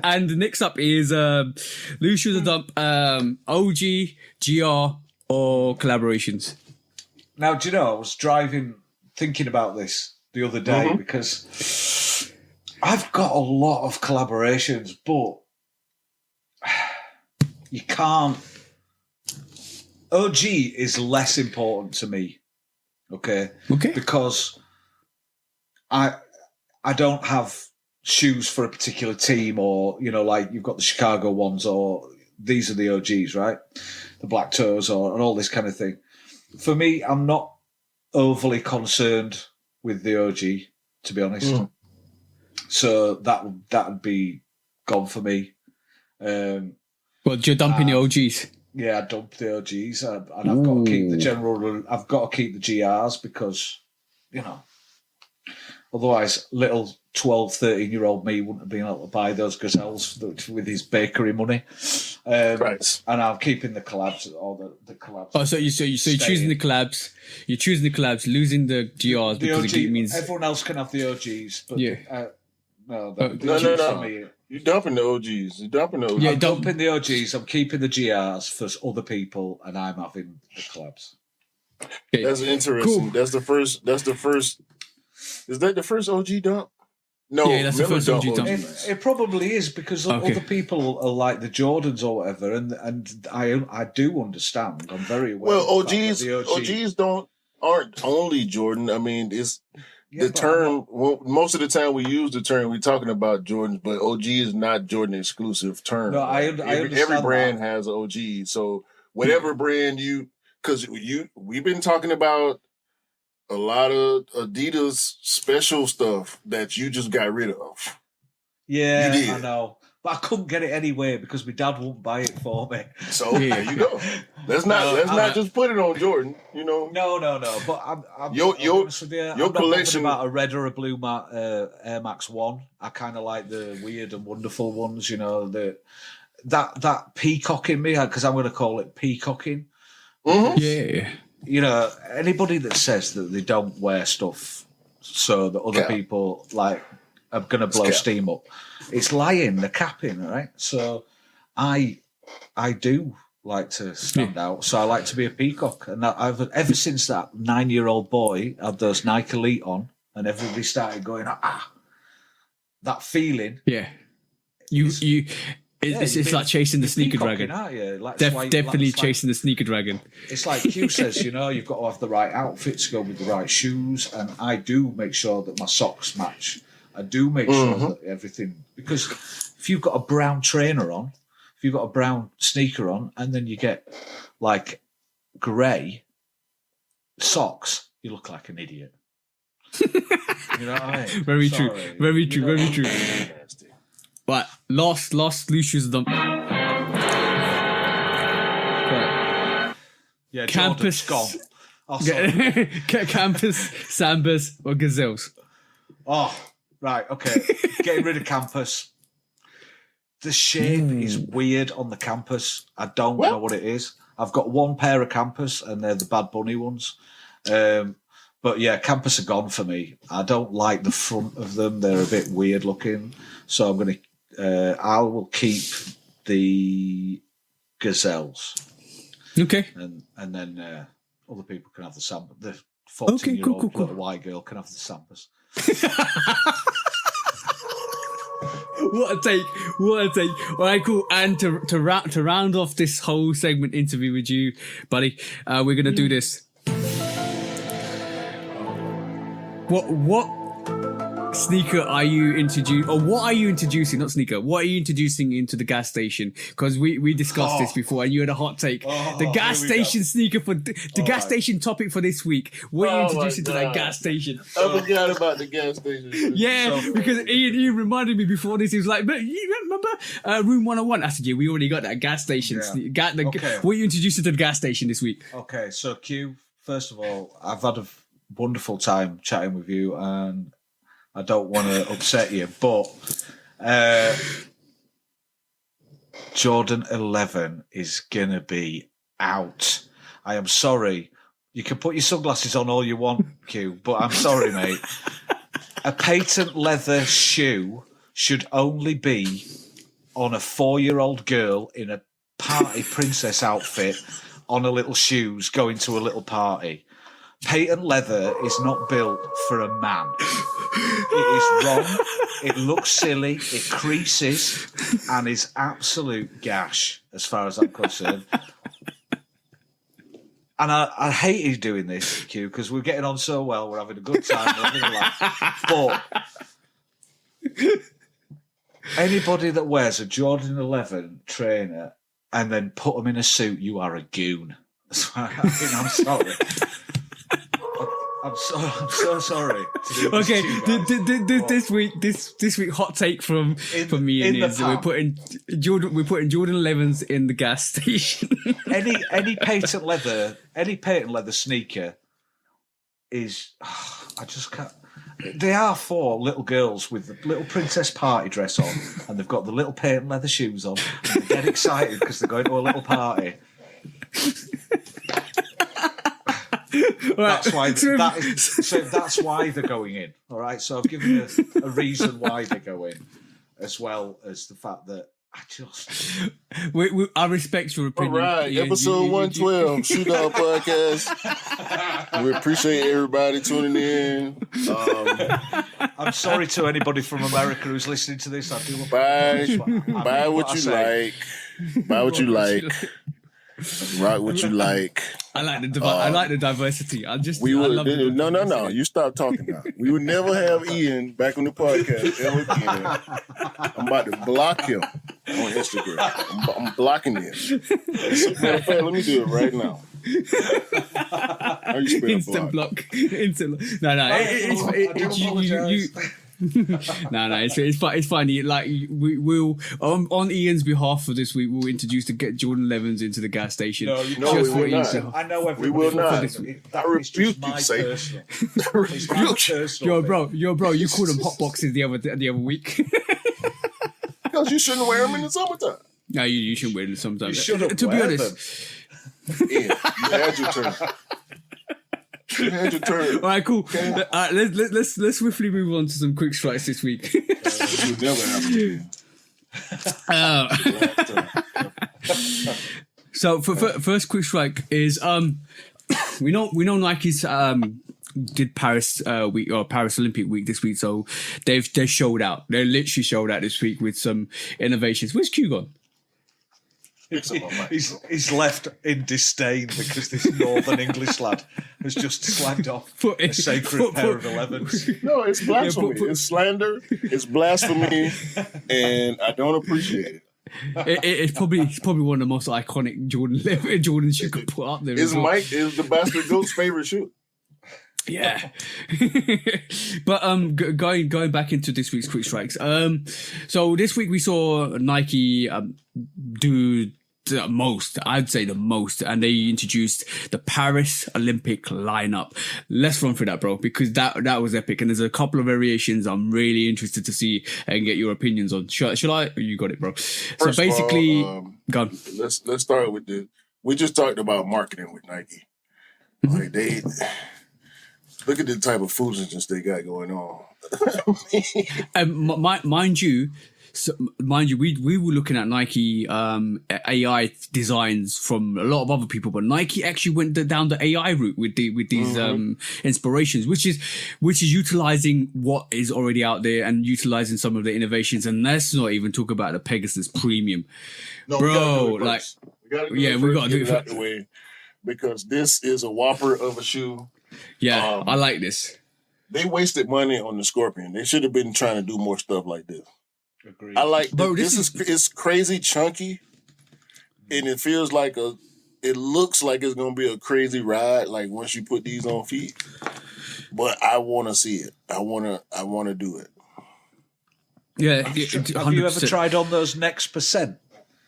And next up is loose shoes or dump, OG, GR, or collaborations. Now, do you know, I was thinking about this the other day because I've got a lot of collaborations, but you can't. OG is less important to me, okay? Because I don't have shoes for a particular team, or like you've got the Chicago ones, or these are the OGs, right? The Black Toes, and all this kind of thing. For me, I'm not overly concerned with the OG, to be honest. So that would be gone for me. Well, you're dumping the OGs. Yeah, I dump the OGs, and I've got to keep the general. I've got to keep the GRs because, otherwise, little 12, 13-year-old me wouldn't have been able to buy those gazelles with his bakery money. Right. And I'm keeping the collabs or the collabs. Oh, so you're choosing the collabs. You're choosing the collabs, losing the GRs because it means everyone else can have the OGs. But no. You're dumping the OGs. You're dumping the OGs. I'm dumping the OGs. I'm keeping the GRs for other people, and I'm having the collabs. Okay. That's interesting. Cool. That's the first. Is that the first OG dump? No, that's the first OG dump. It probably is because other people are like the Jordans or whatever, and I do understand. I'm very aware. Well, OGs don't. aren't only Jordan. I mean, it's Yeah, the term. Well, most of the time we use the term, we're talking about Jordans, but OG is not Jordan exclusive term. No, I right? understand Every brand that. has OG. So whatever brand we've been talking about a lot of Adidas special stuff that you just got rid of. Yeah, You did. I know. But I couldn't get it anyway because my dad won't buy it for me. So there you go. Let's not just put it on Jordan. You know. No. But I'm Your honest with you, I'm not collection bothered about a red or a blue Air Max 1. I kind of like the weird and wonderful ones. You know, that peacocking me, because I'm going to call it peacocking. Mm-hmm. Yeah. You know, anybody that says that they don't wear stuff so that other people like are going to blow steam up, it's lying. They're capping, right? So I do like to stand out. So I like to be a peacock, and I've ever since that 9-year-old boy had those Nike Elite on, and everybody started going, that feeling. Yeah. It's like chasing the sneaker dragon. Aren't you? Like, Definitely chasing the sneaker dragon. It's like Q says, you know, you've got to have the right outfit to go with the right shoes, and I do make sure that my socks match. I do make sure that everything, because if you've got a brown trainer on, if you've got a brown sneaker on, and then you get like grey socks, you look like an idiot. You know what I mean? Very true. Very true. But last loose shoes done. Right. Yeah, Campus Jordan's gone. Oh, sorry. Campus, Sambas, or Gazelles. Oh, right, okay. Getting rid of Campus. The shape is weird on the Campus. I don't know what it is. I've got one pair of Campus, and they're the Bad Bunny ones. But yeah, Campus are gone for me. I don't like the front of them. They're a bit weird looking. So I'm going to, I will keep the Gazelles. Okay. And then other people can have the Samba. The 14-year-old little white girl can have the Sambas. What a take. All right, cool. And to round off this whole segment interview with you, buddy, we're going to do this. What sneaker are you introducing, or what are you introducing, not sneaker, what are you introducing into the gas station? Because we discussed this before and you had a hot take. The gas station sneaker for the gas station topic for this week. What are you introducing to that gas station? I forgot about the gas station. Yeah, because Ian reminded me before this. He was like, but you remember Room 101? I said, yeah, we already got that gas station. Yeah. What are you introducing to the gas station this week? Okay, so Q, first of all, I've had a wonderful time chatting with you, and I don't want to upset you, but Jordan 11 is gonna be out. I am sorry. You can put your sunglasses on all you want, Q, but I'm sorry, mate. A patent leather shoe should only be on a 4-year-old girl in a party princess outfit on a little shoes going to a little party. Patent leather is not built for a man. It is wrong. It looks silly. It creases and is absolute gash as far as I'm concerned. And I hate he's doing this, Q, because we're getting on so well. We're having a good time. We're having a laugh. But anybody that wears a Jordan 11 trainer and then put them in a suit, you are a goon. I'm sorry. I'm so sorry. Okay, this week, hot take from me and is we're putting Jordan 11s in the gas station. any patent leather sneaker is I just can't. They are for little girls with the little princess party dress on, and they've got the little patent leather shoes on, and they get excited because they're going to a little party. That's why that's why they're going in. All right, so I've given you a reason why they go in, as well as the fact that I just I respect your opinion. All right, episode 112, Shoot Out Podcast. We appreciate everybody tuning in. I'm sorry to anybody from America who's listening to this. I do apologize. Buy what you like. Buy what you like. Rock what you like. I like the diversity. I love the No. You stop talking now. We would never have Ian back on the podcast ever again. I'm about to block him on Instagram. I'm blocking him. As a matter of fact, let me do it right now. Instant block. Instant block. It's funny. Like we'll on Ian's behalf for this week, we'll introduce to get Jordan 11s into the gas station. No, we will not. I know everybody. We will not. I rebuke you, say. Yo, bro, you called them hot boxes the other week. Because you shouldn't wear them in the summertime. No, you shouldn't wear them sometimes. You shouldn't. To be honest, Ian, you had your turn. You had your turn. All right, cool. Let's swiftly move on to some quick strikes this week. This would never happen. So for first quick strike is we know Nike's did Paris week or Paris Olympic week this week, so they showed out. They literally showed out this week with some innovations. Where's Q gone? He's left in disdain because this Northern English lad has just slagged off a sacred pair of 11s. No, it's blasphemy. It's slander. It's blasphemy, and I don't appreciate it. It's probably one of the most iconic Jordans you could put up there. Mike is the bastard goat's favorite shoe. Yeah. But going back into this week's quick strikes. So this week we saw Nike do the most, I'd say the most, and they introduced the Paris Olympic lineup. Let's run through that, bro, because that was epic, and there's a couple of variations I'm really interested to see and get your opinions on. Shall I? You got it, bro. First so basically, go on. Let's start with we just talked about marketing with Nike. Like they look at the type of foolishness they got going on. Mind you, we were looking at Nike AI designs from a lot of other people, but Nike actually went down the AI route with these inspirations, which is utilizing what is already out there and utilizing some of the innovations. And let's not even talk about the Pegasus Premium, no, bro. We got to do it out the way because this is a whopper of a shoe. Yeah, I like this. They wasted money on the Scorpion. They should have been trying to do more stuff like this. Agreed. I like it's crazy chunky, and it feels like it looks like it's gonna be a crazy ride. Like once you put these on feet, but I want to see it. I want to do it. Yeah. Have you ever tried on those Next Percent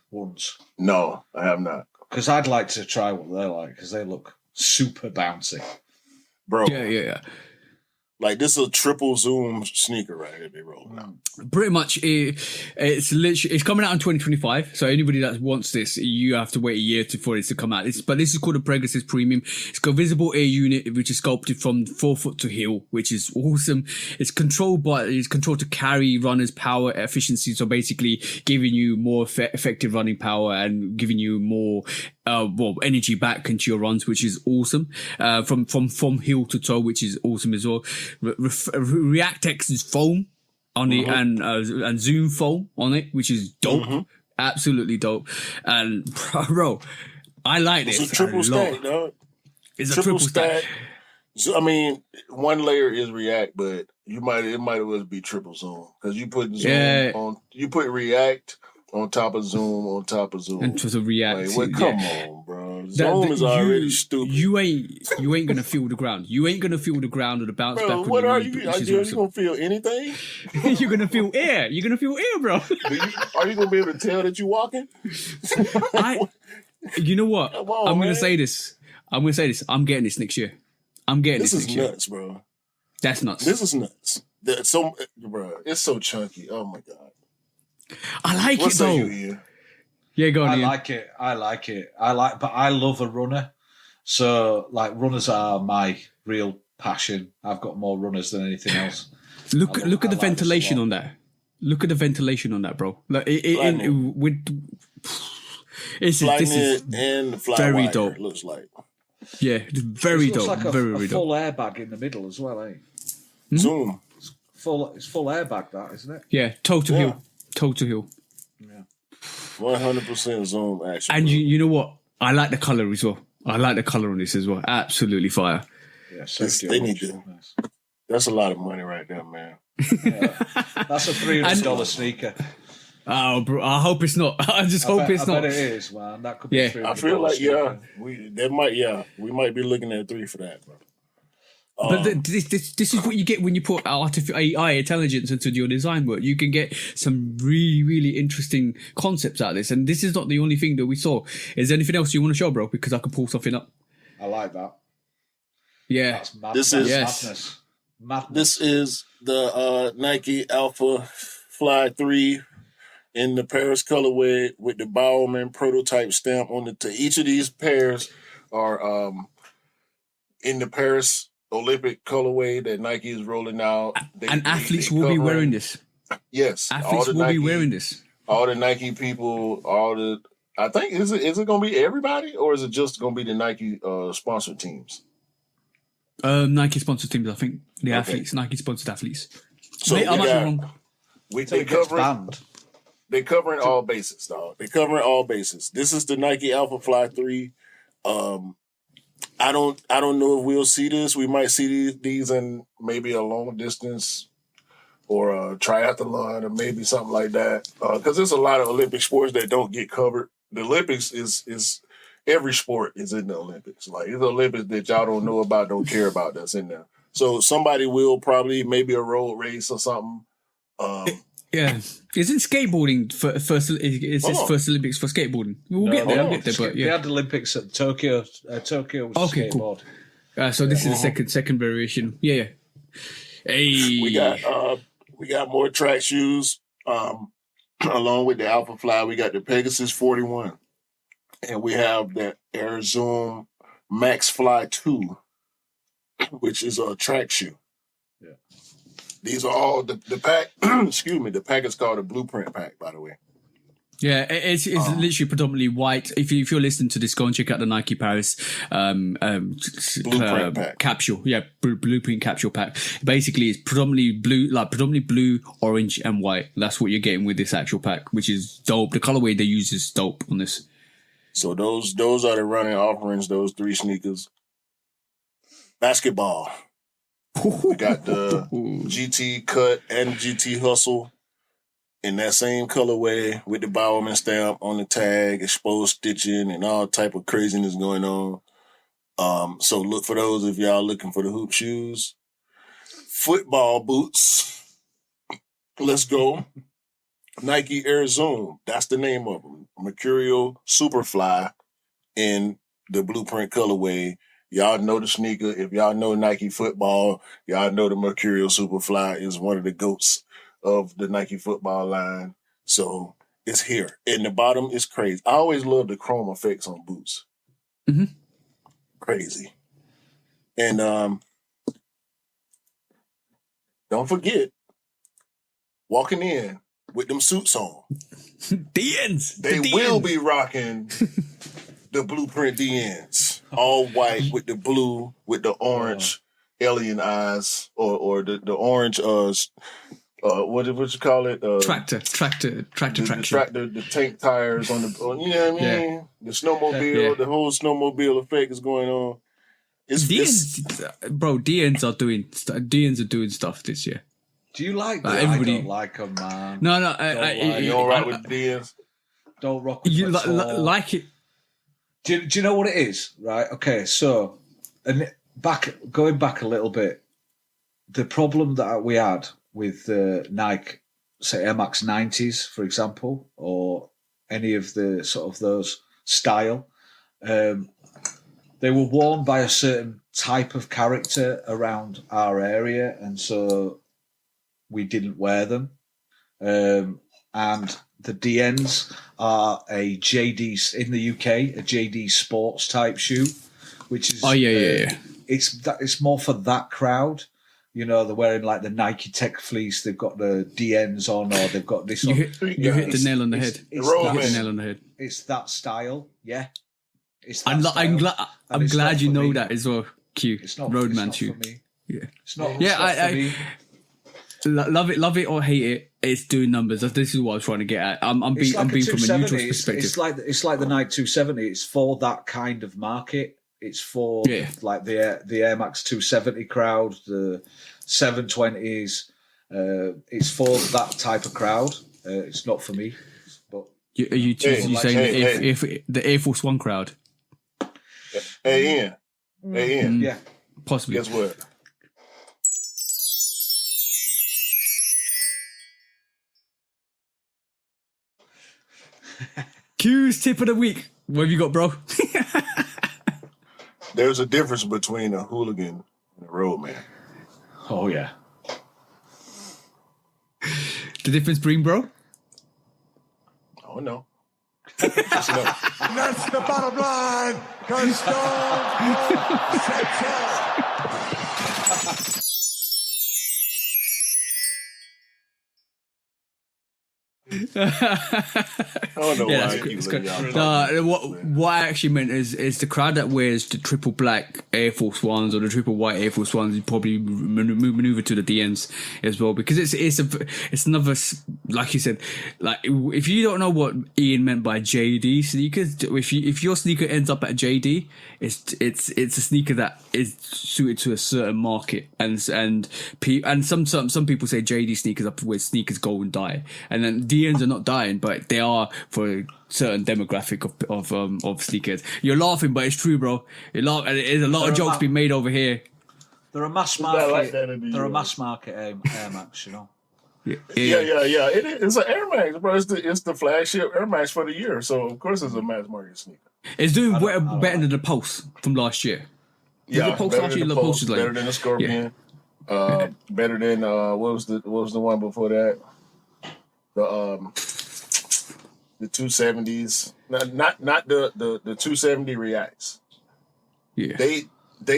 ones? No, I have not. Because I'd like to try what they're like because they look super bouncy, bro. Yeah. Like this is a triple zoom sneaker right here they rolling out. Pretty much, it's coming out in 2025. So anybody that wants this, you have to wait a year for it to come out. But this is called a Pegasus Premium. It's got visible air unit, which is sculpted from forefoot to heel, which is awesome. It's controlled to carry runners' power efficiency. So basically, giving you more effective running power and giving you more energy back into your runs, which is awesome. From heel to toe, which is awesome as well. React-X's foam on it and Zoom foam on it, which is dope. Absolutely dope. And bro, I like this. It's a triple stack, dog. It's a triple stack. So, I mean, one layer is React, but it might as well be triple Zoom because you put Zoom on, you put React on top of Zoom on top of Zoom. And to React. Like, come on, bro. Zoom is already stupid. You ain't gonna feel the ground. You ain't gonna feel the ground or the bounce back. What are you? Are you gonna feel anything? You're gonna feel air. You're gonna feel air, bro. Are you gonna be able to tell that you're walking? You know what? On, I'm gonna say this. I'm getting this next year. This is nuts, bro. That's nuts. This is nuts. Bro, it's so chunky. Oh my god. I like it though. Yeah, go on. I like it. But I love a runner. So, like, runners are my real passion. I've got more runners than anything else. Look at the ventilation on that. Look at the ventilation on that, bro. Like this is very dope. It looks like. Yeah, it's very dope. Like very a full dope. airbag in the middle as well, eh? Zoom. It's full airbag, that, isn't it? Yeah, toe to heel. Toe to heel. Yeah. 100% Zoom action. And you know what? I like the color as well. I like the color on this as well. Absolutely fire. Yeah, so They need to. nice. That's a lot of money right there, man. Yeah. That's a $300 sneaker. Oh, bro, I hope it's not. I just hope it's I not. bet it is, man. That could be Yeah. $300 I feel like sneaker. we might be looking at 3 for that, bro. But this is what you get when you put artificial AI intelligence into your design work. You can get some really, really interesting concepts out of this. And this is not the only thing that we saw. Is there anything else you want to show, bro? Because I could pull something up. I like that. Yeah. That's mad. This That's is- madness. Madness. This is the Nike Alpha Fly 3 in the Paris colorway with the Bowerman prototype stamp on the each of these pairs are in the Paris Olympic colorway that Nike is rolling out. And athletes will be wearing this. Yes. Athletes will be wearing this. All the Nike people, I think, is it going to be everybody, or is it just going to be the Nike sponsored teams? Nike sponsored teams, I think. The Okay. athletes, Nike sponsored athletes. So Mate, I might be wrong. Until it gets banned. They're covering all bases, dog. They're covering all bases. This is the Nike Alpha Fly 3. I don't know if we'll see this. We might see these in maybe a long distance or a triathlon or maybe something like that. Because there's a lot of Olympic sports that don't get covered. The Olympics is every sport is in the Olympics. Like, it's the Olympics that y'all don't know about, don't care about, that's in there. So somebody will probably, maybe a road race or something. Yeah. Isn't skateboarding first Olympics for skateboarding? We'll get there, but They yeah. had the Olympics at Tokyo. Tokyo was Okay, skateboard. Cool. So this is the second variation. Yeah. Hey. We got more track shoes. Along with the Alpha Fly, we got the Pegasus 41. And we have the Air Zoom Max Fly 2, which is a track shoe. Yeah. These are all the pack. Excuse me. The pack is called a Blueprint pack, by the way. Yeah, it's literally predominantly white. If you're listening to this, go and check out the Nike Paris Blueprint pack. capsule. Yeah, blueprint capsule pack. Basically, it's predominantly blue, orange, and white. That's what you're getting with this actual pack, which is dope. The colorway they use is dope on this. So those are the running offerings. Those 3 sneakers. Basketball. We got the GT Cut and GT Hustle in that same colorway with the Bowerman stamp on the tag, exposed stitching, and all type of craziness going on. So look for those if y'all looking for the hoop shoes. Football boots. Let's go. Nike Air Zoom. That's the name of them. Mercurial Superfly in the Blueprint colorway. Y'all know the sneaker. If y'all know Nike football, y'all know the Mercurial Superfly is one of the GOATs of the Nike football line. So it's here. And the bottom is crazy. I always love the chrome effects on boots. Mm-hmm. Crazy. And don't forget, walking in with them suits on. DNs. They will be rocking the Blueprint DNs. All white with the blue, with the orange alien eyes, or the orange what you call it? Tractor traction. The tank tires on the you know what I mean? Yeah. The snowmobile, the whole snowmobile effect is going on. DNs are doing stuff this year. Do you like that? Everybody- I don't like them, man. No, You don't ride with the DNs? Don't rock with you them at all. like it. Do you know what it is? Right. Okay. So, going back a little bit, the problem that we had with Nike, say Air Max 90s, for example, or any of the sort of those style, they were worn by a certain type of character around our area, and so we didn't wear them. And the DNs are a JD in the UK, a JD Sports type shoe, which is It's more for that crowd. You know, they're wearing like the Nike Tech fleece. They've got the DNs on, or they've got this. You on. hit the nail on the head. It's You hit the nail on the head. It's that style, yeah. It's that I'm style. glad. I'm it's glad not you for know me. that as well. Q. It's not Roadman it's shoe. not for me. Yeah. It's not. Yeah, it's not for me. love it or hate it. it's doing numbers. This is what I was trying to get at. I'm being from a neutral perspective. It's like the Nike 270. It's for that kind of market. It's for like the Air Max 270 crowd, the 720s. It's for that type of crowd. It's not for me. But you saying if the Air Force One crowd? Ian. Yeah, possibly. Guess what? Q's tip of the week. What have you got, bro? There's a difference between a hooligan and a roadman. Oh yeah. The difference being, bro? Oh no. Just no. That's the bottom line. Custom. I don't know why. What I actually meant is the crowd that wears the triple black Air Force Ones or the triple white Air Force Ones probably maneuver to the DNs as well, because it's another, like you said, like if you don't know what Ian meant by JD sneakers, if your sneaker ends up at JD, it's a sneaker that is suited to a certain market, and some people say JD sneakers are where sneakers go and die, and then DNs are not dying, but they are for a certain demographic of sneakers. You're laughing, but it's true, bro. There's a lot of jokes being made over here. They're a mass market. They're a mass market Air Max, you know. Yeah. It's an Air Max, bro. It's the flagship Air Max for the year, so of course it's a mass market sneaker. It's doing better than the Pulse from last year. Yeah, the Pulse better last than year. the Pulse, better than the Scorpion. Yeah. Better than what was the one before that? The 270s, not the 270 Reacts. Yeah, they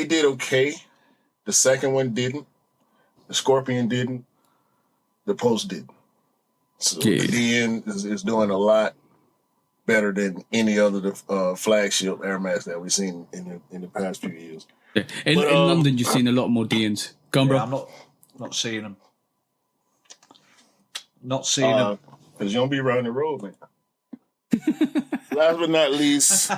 did okay. The second one didn't. The Scorpion didn't. The Post didn't. So the DN is doing a lot better than any other flagship Air Max that we've seen in the past few years. Yeah. In London, you've seen a lot more DNs. Go on, bro. I'm not seeing them. Not seeing them. Because you don't be running the road, man. Last but not least,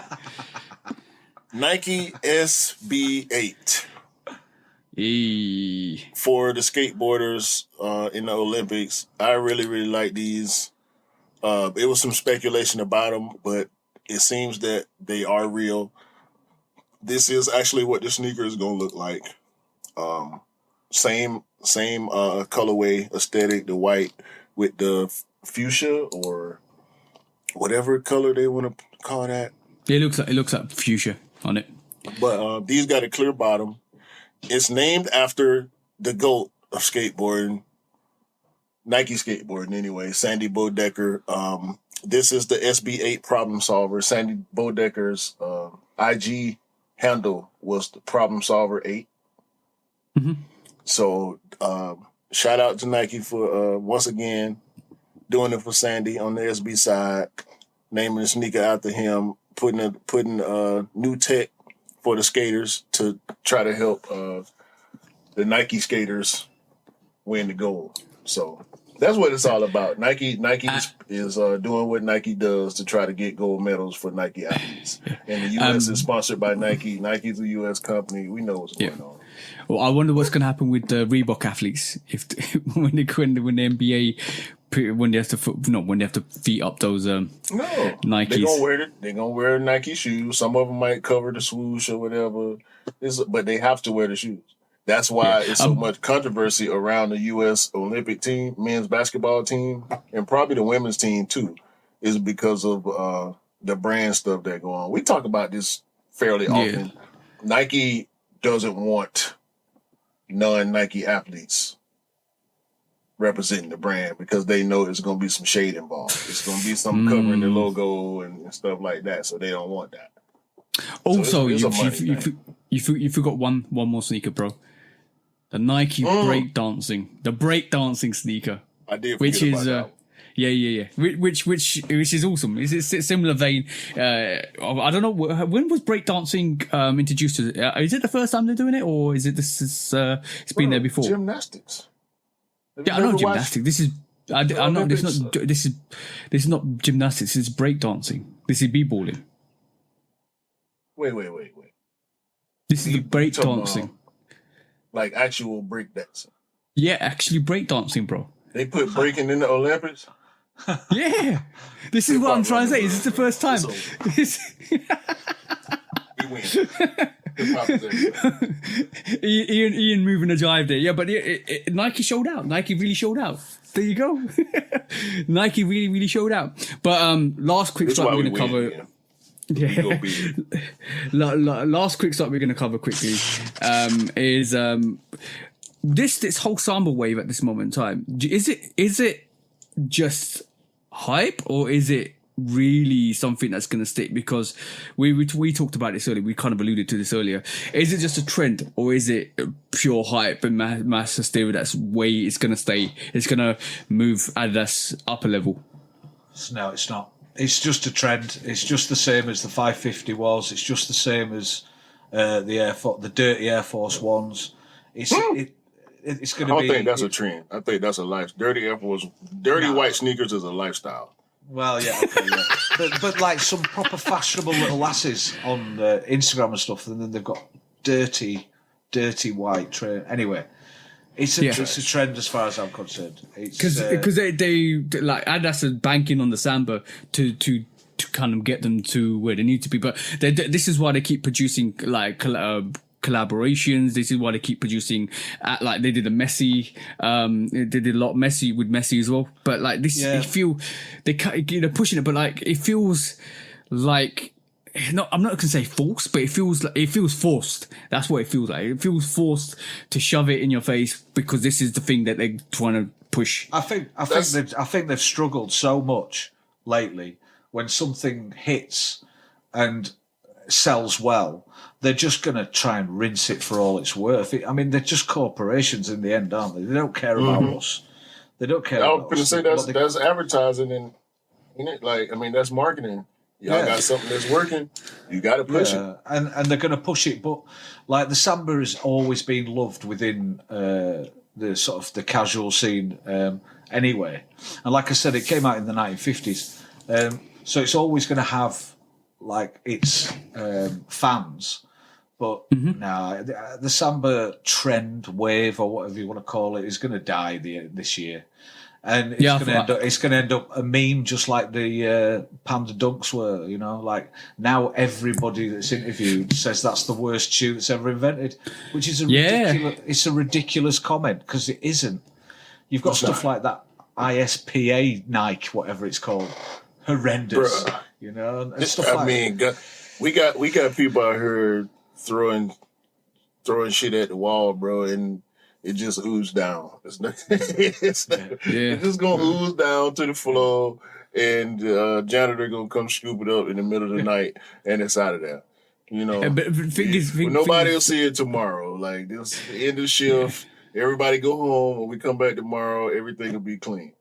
Nike SB8. For the skateboarders in the Olympics. I really, really like these. It was some speculation about them, but it seems that they are real. This is actually what the sneaker is going to look like. Same colorway aesthetic, the white with the fuchsia or whatever color they want to call that. It looks like fuchsia on it. But these got a clear bottom. It's named after the GOAT of skateboarding, Nike skateboarding anyway, Sandy Bodecker. This is the SB8 problem solver. Sandy Bodecker's IG handle was the problem solver 8. Mm-hmm. So shout out to Nike for once again doing it for Sandy on the SB side, naming the sneaker after him, putting new tech for the skaters to try to help the Nike skaters win the gold. So that's what it's all about. Nike is doing what Nike does to try to get gold medals for Nike athletes. And the U.S. is sponsored by Nike. Nike's a U.S. company. We know what's going on. Well, I wonder what's going to happen with the Reebok athletes when the NBA. When they have to feet up those Nikes. They're gonna wear Nike shoes. Some of them might cover the swoosh or whatever. But they have to wear the shoes. That's why it's so much controversy around the U.S. Olympic team, men's basketball team, and probably the women's team too, is because of the brand stuff that go on. We talk about this fairly often. Nike doesn't want non-Nike athletes representing the brand because they know there's going to be some shade involved. It's going to be some covering the logo and stuff like that, so they don't want that. Also, you forgot one more sneaker, bro. The Nike breakdancing sneaker. I did forget about that. Which is awesome. It's a similar vein. I don't know when was breakdancing introduced to it. Is it the first time they're doing it, or is it it's been there before? Gymnastics. I know gymnastics. I'm not. This is not gymnastics. This is breakdancing. This is b-balling. Wait. This is the breakdancing. Like actual breakdancing. Yeah, actually breakdancing, bro. They put breaking in the Olympics. Yeah, this is what I'm trying to say. Is this the first time? We win. Hip-hop is everything. Ian moving a jive there. Yeah, but Nike showed out. Nike really showed out. There you go. Nike really showed out. But last quick stop we're going to cover. Yeah. Last quick stop we're going to cover quickly is this whole Samba wave at this moment in time. Is it just hype, or is it really something that's going to stick? Because we talked about this earlier. We kind of alluded to this earlier. Is it just a trend, or is it pure hype and mass hysteria that's it's going to stay? It's going to move Adidas up a level. No, it's not. It's just a trend. It's just the same as the 550 was. It's just the same as the dirty Air Force Ones. It's going to be. I don't think that's a trend. I think that's a life. Dirty white sneakers is a lifestyle. Well, yeah, okay, yeah. but like some proper fashionable little lasses on Instagram and stuff, and then they've got dirty white train. Anyway, it's a trend as far as I'm concerned. Because they like Adidas are banking on the Samba to kind of get them to where they need to be. But this is why they keep producing like collaborations. This is why they keep producing like they did a Messi. They did a lot Messi with Messi as well. But like this, you feel they're pushing it. But like it feels like. No, I'm not going to say forced, but it feels forced. That's what it feels like. It feels forced to shove it in your face because this is the thing that they're trying to push. I think they've struggled so much lately. When something hits and sells well, they're just going to try and rinse it for all it's worth. I mean, they're just corporations in the end, aren't they? They don't care about us. They don't care. I was going to say that's advertising in it. Like, I mean, that's marketing. Y'all got something that's working, you got to push it. And they're going to push it. But like the Samba has always been loved within the sort of the casual scene anyway. And like I said, it came out in the 1950s. So it's always going to have like its fans. But now the Samba trend, wave, or whatever you want to call it, is going to die this year. And it's going to end up a meme, just like the Panda Dunks were. You know, like now everybody that's interviewed says that's the worst shoe that's ever invented, which is a ridiculous comment because it isn't. You've got stuff like that ISPA Nike, whatever it's called, horrendous. Bruh. You know, and stuff we got people out here throwing shit at the wall, bro, and it just oozes down. It's just gonna ooze down to the floor, and janitor gonna come scoop it up in the middle of the night, and it's out of there. You know, nobody will see it tomorrow. Like this, the end of the shift, everybody go home. When we come back tomorrow, everything will be clean.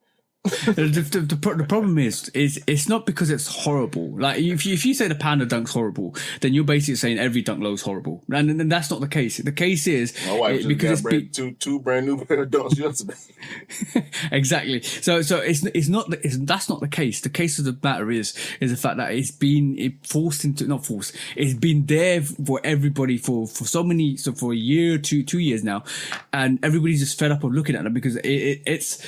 The problem is it's not because it's horrible. Like if you say the Panda Dunk's horrible, then you're basically saying every Dunk Low's horrible, and that's not the case. The case is my wife just got two brand new pair of Dunks yesterday. Exactly. So it's not that's not the case. The case of the matter is the fact that it's been there for everybody for a year, 2 years now, and everybody's just fed up of looking at them because it's.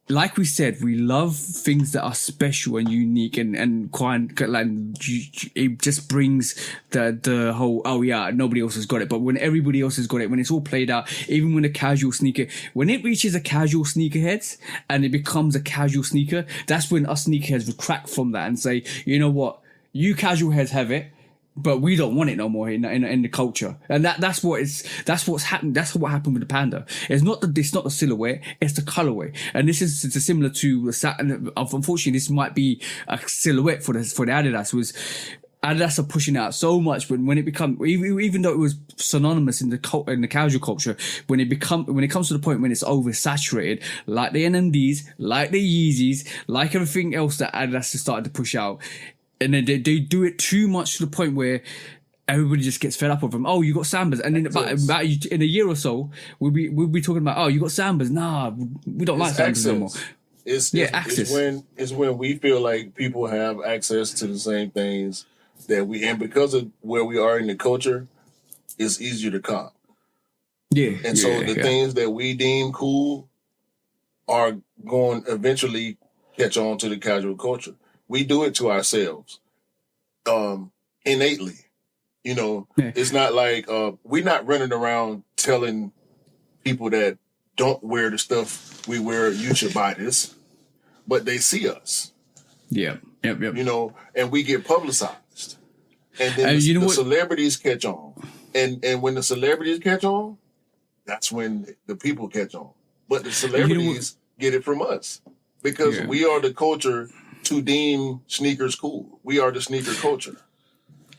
Like we said, we love things that are special and unique and quite like it just brings the whole nobody else has got it. But when everybody else has got it, when it's all played out, even when when it reaches a casual sneakerheads and it becomes a casual sneaker, that's when us sneakerheads retract from that and say, you know what, you casual heads have it, but we don't want it no more in the culture, and that's what's happened. That's what happened with the Panda. It's not the silhouette, it's the colorway, and this is similar to unfortunately this might be a silhouette for the Adidas. Was Adidas are pushing out so much, but when it becomes even though it was synonymous in the casual culture, when it comes to the point when it's oversaturated, like the NMDs, like the Yeezys, like everything else that Adidas has started to push out. And then they do it too much to the point where everybody just gets fed up with them. Oh, you got Sambas, and then about in a year or so, we'll be talking about, oh, you got Sambas. Nah, we don't like Sambas anymore. access. It's when we feel like people have access to the same things that we, and because of where we are in the culture, it's easier to comp. Yeah. And so the things that we deem cool are going to eventually catch on to the casual culture. We do it to ourselves, innately. You know, it's not like we're not running around telling people that don't wear the stuff we wear, you should buy this, but they see us. Yep. You know, and we get publicized, and then the celebrities catch on, and when the celebrities catch on, that's when the people catch on. But the celebrities get it from us because we are the culture to deem sneakers cool. We are the sneaker culture.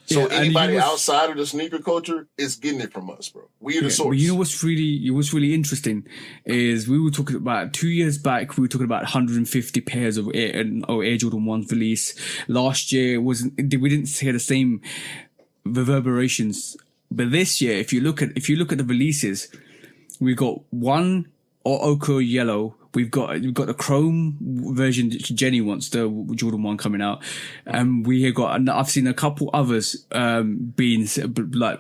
So anybody outside of the sneaker culture is getting it from us, bro. We are the source. But you know what's really interesting is we were talking about 2 years back. We were talking about 150 pairs of Air Jordan 1s release. Last year we didn't hear the same reverberations. But this year, if you look at the releases, we got one ochre yellow. We've got the chrome version that Jenny wants, the Jordan 1 coming out. And we have got, I've seen a couple others, being like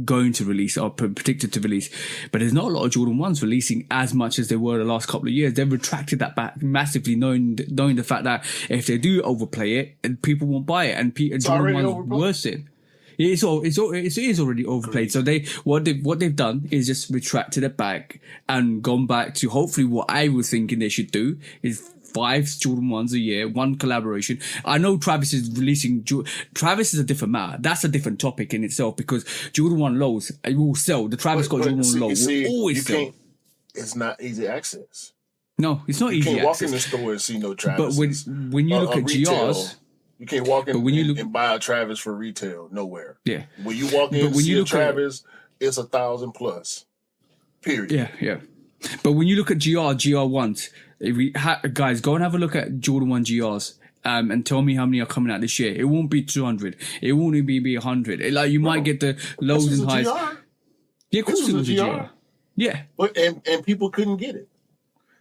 going to release or predicted to release, but there's not a lot of Jordan 1s releasing as much as they were the last couple of years. They've retracted that back massively, knowing the fact that if they do overplay it, and people won't buy it, and Jordan 1's worse in. It is already overplayed. So what they've done is just retracted it back and gone back to hopefully what I was thinking they should do is 5 Jordan 1s a year, 1 collaboration. I know Travis is releasing. Travis is a different matter. That's a different topic in itself because Jordan 1 lows will sell. The Travis Scott Jordan 1 low will always sell. It's not easy access. No, it's not easy access. You can't walk in the store and see no Travis. But when you look at GRs. You can't walk in and buy a Travis for retail nowhere. Yeah. When you walk in and see a Travis, it's 1,000 plus. Period. Yeah. But when you look at GR1s, guys, go and have a look at Jordan 1 GRs. And tell me how many are coming out this year. It won't be 200. It won't even be 100. You might get the lows and highs. Yeah, of course it was a GR. Yeah. But and people couldn't get it.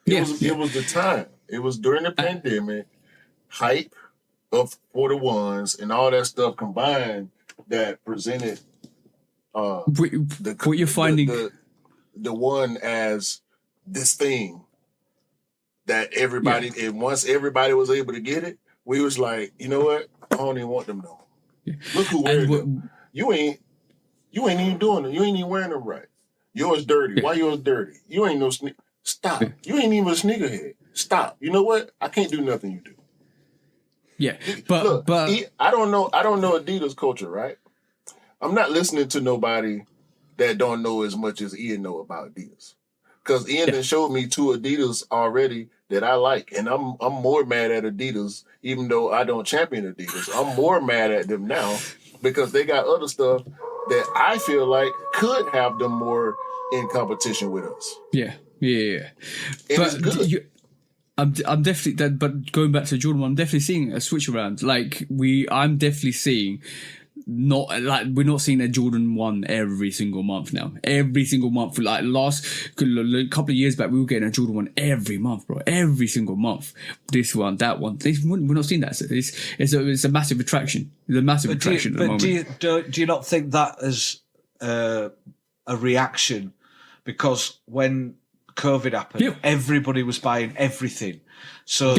It was the time. It was during the pandemic. Hype for the ones and all that stuff combined that presented what you're finding the one as this thing that everybody and once everybody was able to get it, we was like, you know what? I don't even want them no more. Yeah. Look who wearing them. You ain't even doing them. You ain't even wearing them right. Yours dirty. Yeah. Why yours dirty? You ain't no sneaker. Stop. You ain't even a sneakerhead. Stop. You know what? I can't do nothing you do. Yeah, but I don't know Adidas culture, right? I'm not listening to nobody that don't know as much as Ian know about Adidas, because Ian has showed me 2 Adidas already that I like, and I'm more mad at Adidas, even though I don't champion Adidas. I'm more mad at them now because they got other stuff that I feel like could have them more in competition with us. Yeah. And but it's good. I'm definitely that, but going back to Jordan 1, I'm definitely seeing a switch around. I'm definitely seeing we're not seeing a Jordan 1 every single month now. Every single month, like last couple of years back, we were getting a Jordan 1 every month, bro. Every single month, this one, that one. We're not seeing that. It's a massive attraction. It's a massive attraction at the moment. Do you not think that is a reaction because when COVID happened, everybody was buying everything. So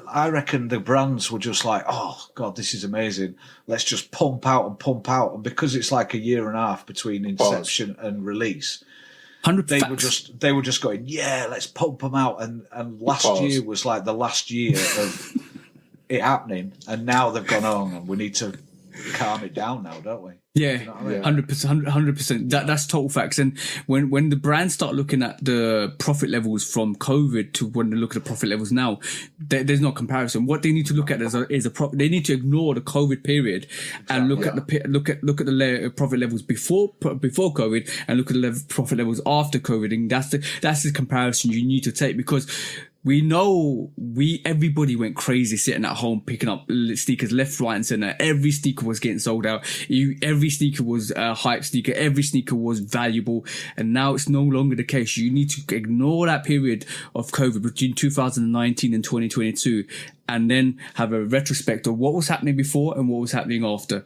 I reckon the brands were just like, oh, God, this is amazing. Let's just pump out. And because it's like a year and a half between inception and release, they were just going, yeah, let's pump them out. And last year was like the last year of it happening. And now they've gone on and we need to calm it down now, don't we? Yeah, 100%. That's total facts. And when the brands start looking at the profit levels from COVID to when they look at the profit levels now, there's no comparison. What they need to look at is they need to ignore the COVID period and look at the profit levels before COVID and look at the profit levels after COVID. And that's the comparison you need to take, because we know everybody went crazy sitting at home picking up sneakers left, right, and center. Every sneaker was getting sold out. Every sneaker was a hype sneaker. Every sneaker was valuable. And now it's no longer the case. You need to ignore that period of COVID between 2019 and 2022 and then have a retrospect of what was happening before and what was happening after.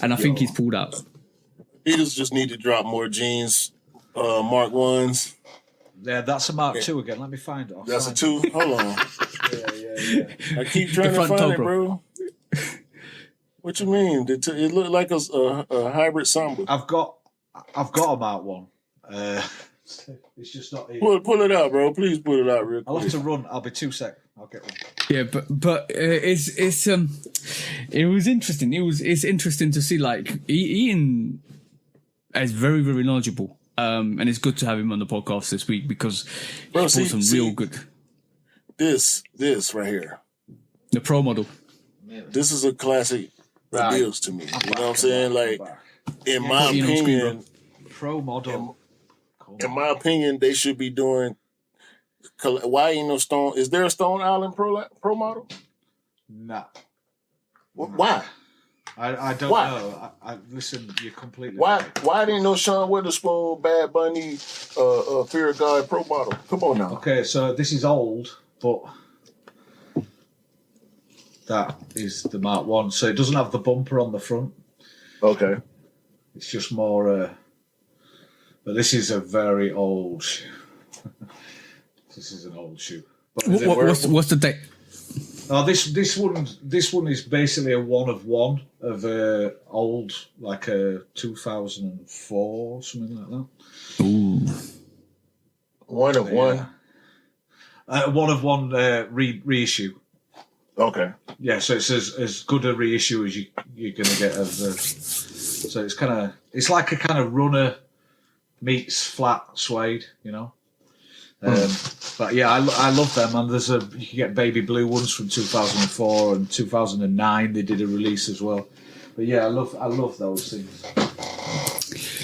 And I think he's pulled out. Adidas just need to drop more jeans, Mark 1s. Yeah, that's a Mark 2 again. Let me find it. That's a 2? Hold on. Yeah. I keep trying to find it, bro. What you mean? It looked like a hybrid Samba. I've got a Mark 1. It's just not here. Pull it out, bro. Please pull it out real quick. I'll have to run. I'll be 2 seconds. I'll get one. Yeah, but it was interesting. It's interesting to see, like, Ian is very, very knowledgeable. And it's good to have him on the podcast this week because he brought some real good. This right here. The Pro model. This is a classic deals to me. You know what I'm saying? Like, in my opinion, Pro model. In my opinion, they should be doing. Why ain't no Stone? Is there a Stone Island Pro model? Nah. Why? I don't know. I listen. You're completely. Why didn't no Sean Witherspoon, Bad Bunny, Fear of God Pro model? Come on now. Okay, so this is old, but that is the Mark 1. So it doesn't have the bumper on the front. Okay. It's just more. But this is a very old shoe. This is an old shoe. But what's the date? Oh, this one is basically a one of one of old, like a 2004, something like that. Ooh. One of one. One of one reissue. Okay. Yeah, so it's as good a reissue as you're gonna get of the. So it's like a kind of runner meets flat suede, you know. But yeah, I love them, and you can get baby blue ones from 2004 and 2009. They did a release as well. But yeah, I love those things.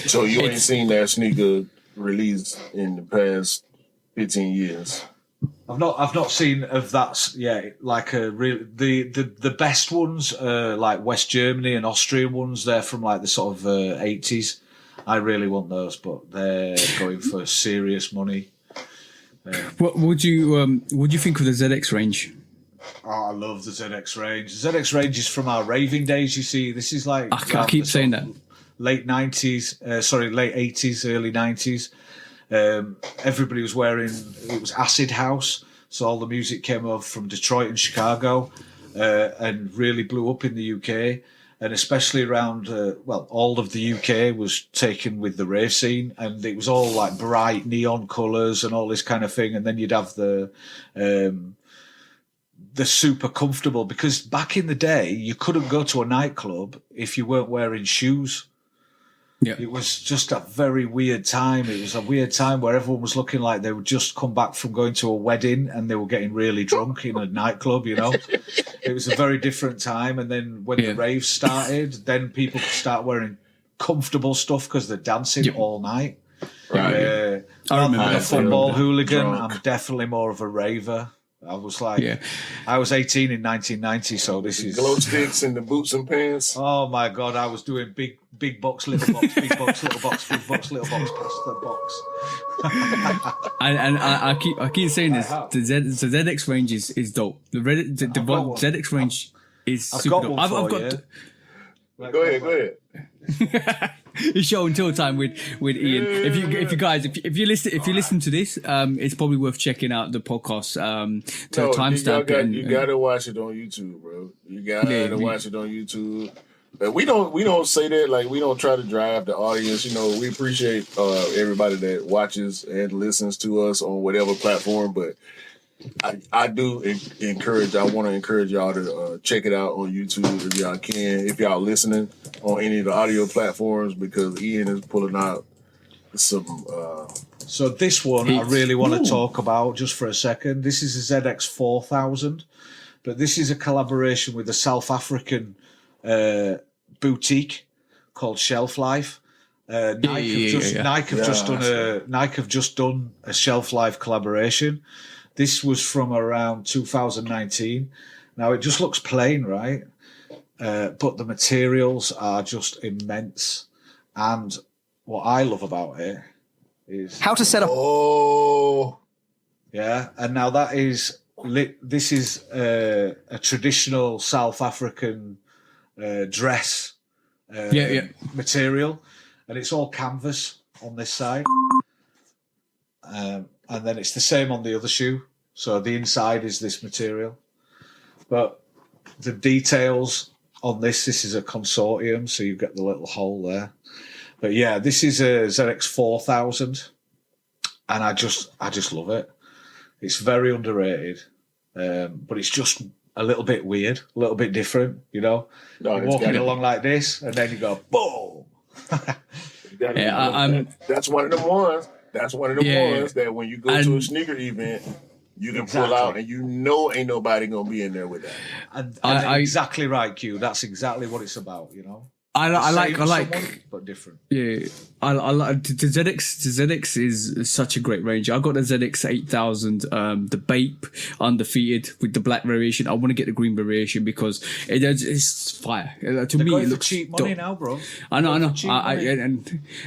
So you ain't seen that sneaker release in the past 15 years? I've not seen of that. Yeah, like the best ones are like West Germany and Austrian ones. They're from like the sort of 80s. I really want those, but they're going for serious money. What would you think of the ZX range? Oh, I love the ZX range. The ZX range is from our raving days. You see, this is like I keep saying that. Late 80s, early 90s. Everybody was wearing. It was acid house, so all the music came over from Detroit and Chicago, and really blew up in the UK. And especially around, all of the UK was taken with the rave scene, and it was all like bright neon colours and all this kind of thing. And then you'd have the super comfortable, because back in the day you couldn't go to a nightclub if you weren't wearing shoes. Yeah. It was just a very weird time. It was a weird time where everyone was looking like they would just come back from going to a wedding and they were getting really drunk in a nightclub, you know. It was a very different time. And then when the raves started, then people could start wearing comfortable stuff because they're dancing all night. Right. I remember I'm a football hooligan. Drunk. I'm definitely more of a raver. I was like, I was 18 in 1990, so this is glow sticks and the boots and pants. Oh my God, I was doing big box, little box, big box, little box, big box, little box, past the box. and I keep saying this. The ZX range is dope. The ZX range is super dope. I've got. Go ahead. It's show and tell time with Ian. If you listen to this, it's probably worth checking out the podcast. Timestamp. You gotta watch it on YouTube, bro. You gotta watch it on YouTube. But we don't say that, like, we don't try to drive the audience. You know, we appreciate everybody that watches and listens to us on whatever platform. But I do encourage. I want to encourage y'all to check it out on YouTube if y'all can. If y'all listening on any of the audio platforms, because Ian is pulling out some. So this one I really want to talk about just for a second. This is a ZX 4000, but this is a collaboration with a South African boutique called Shelf Life. Nike have just done a Shelf Life collaboration. This was from around 2019. Now it just looks plain, right? But the materials are just immense. And what I love about it is How to set up. Oh, yeah. And now that is this is a traditional South African dress material, and it's all canvas on this side. And then it's the same on the other shoe. So the inside is this material. But the details on this is a consortium, so you've got the little hole there. But yeah, this is a ZX 4000, and I just love it. It's very underrated, but it's just a little bit weird, a little bit different, you know? You're walking along like this, and then you go, boom! That's one of them ones. That's one of them ones that when you go to a sneaker event, you can pull out, and you know ain't nobody gonna be in there with that. And exactly right, Q. That's exactly what it's about, you know. I like, someone, but different. Yeah, I like the ZX. The ZX is such a great range. I got the ZX 8000, the Bape undefeated with the black variation. I want to get the green variation because it's fire. To me, it looks cheap money now, bro. I know. And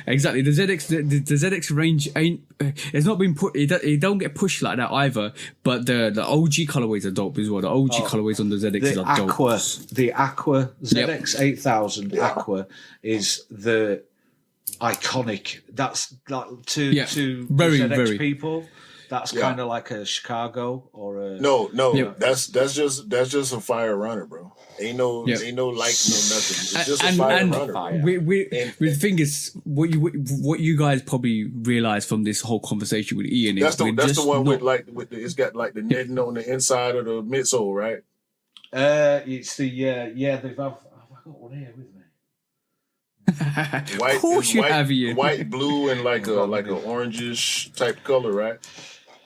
exactly the ZX. The ZX range ain't. It's not been put. It don't get pushed like that either. But the OG colorways are dope as well. The OG colorways on the ZX are dope. The Aqua ZX 8000 Aqua is the iconic. That's like to very ZX people. That's kind of like a Chicago or a no. That's just a fire runner, bro. Ain't no like no nothing. It's just a fire runner. The thing is, what you guys probably realize from this whole conversation with Ian is that's the one with it's got like the netting on the inside of the midsole, right? It's the I've got one here with me. White, of course you have, Ian. White, blue, and like a orangish type color, right?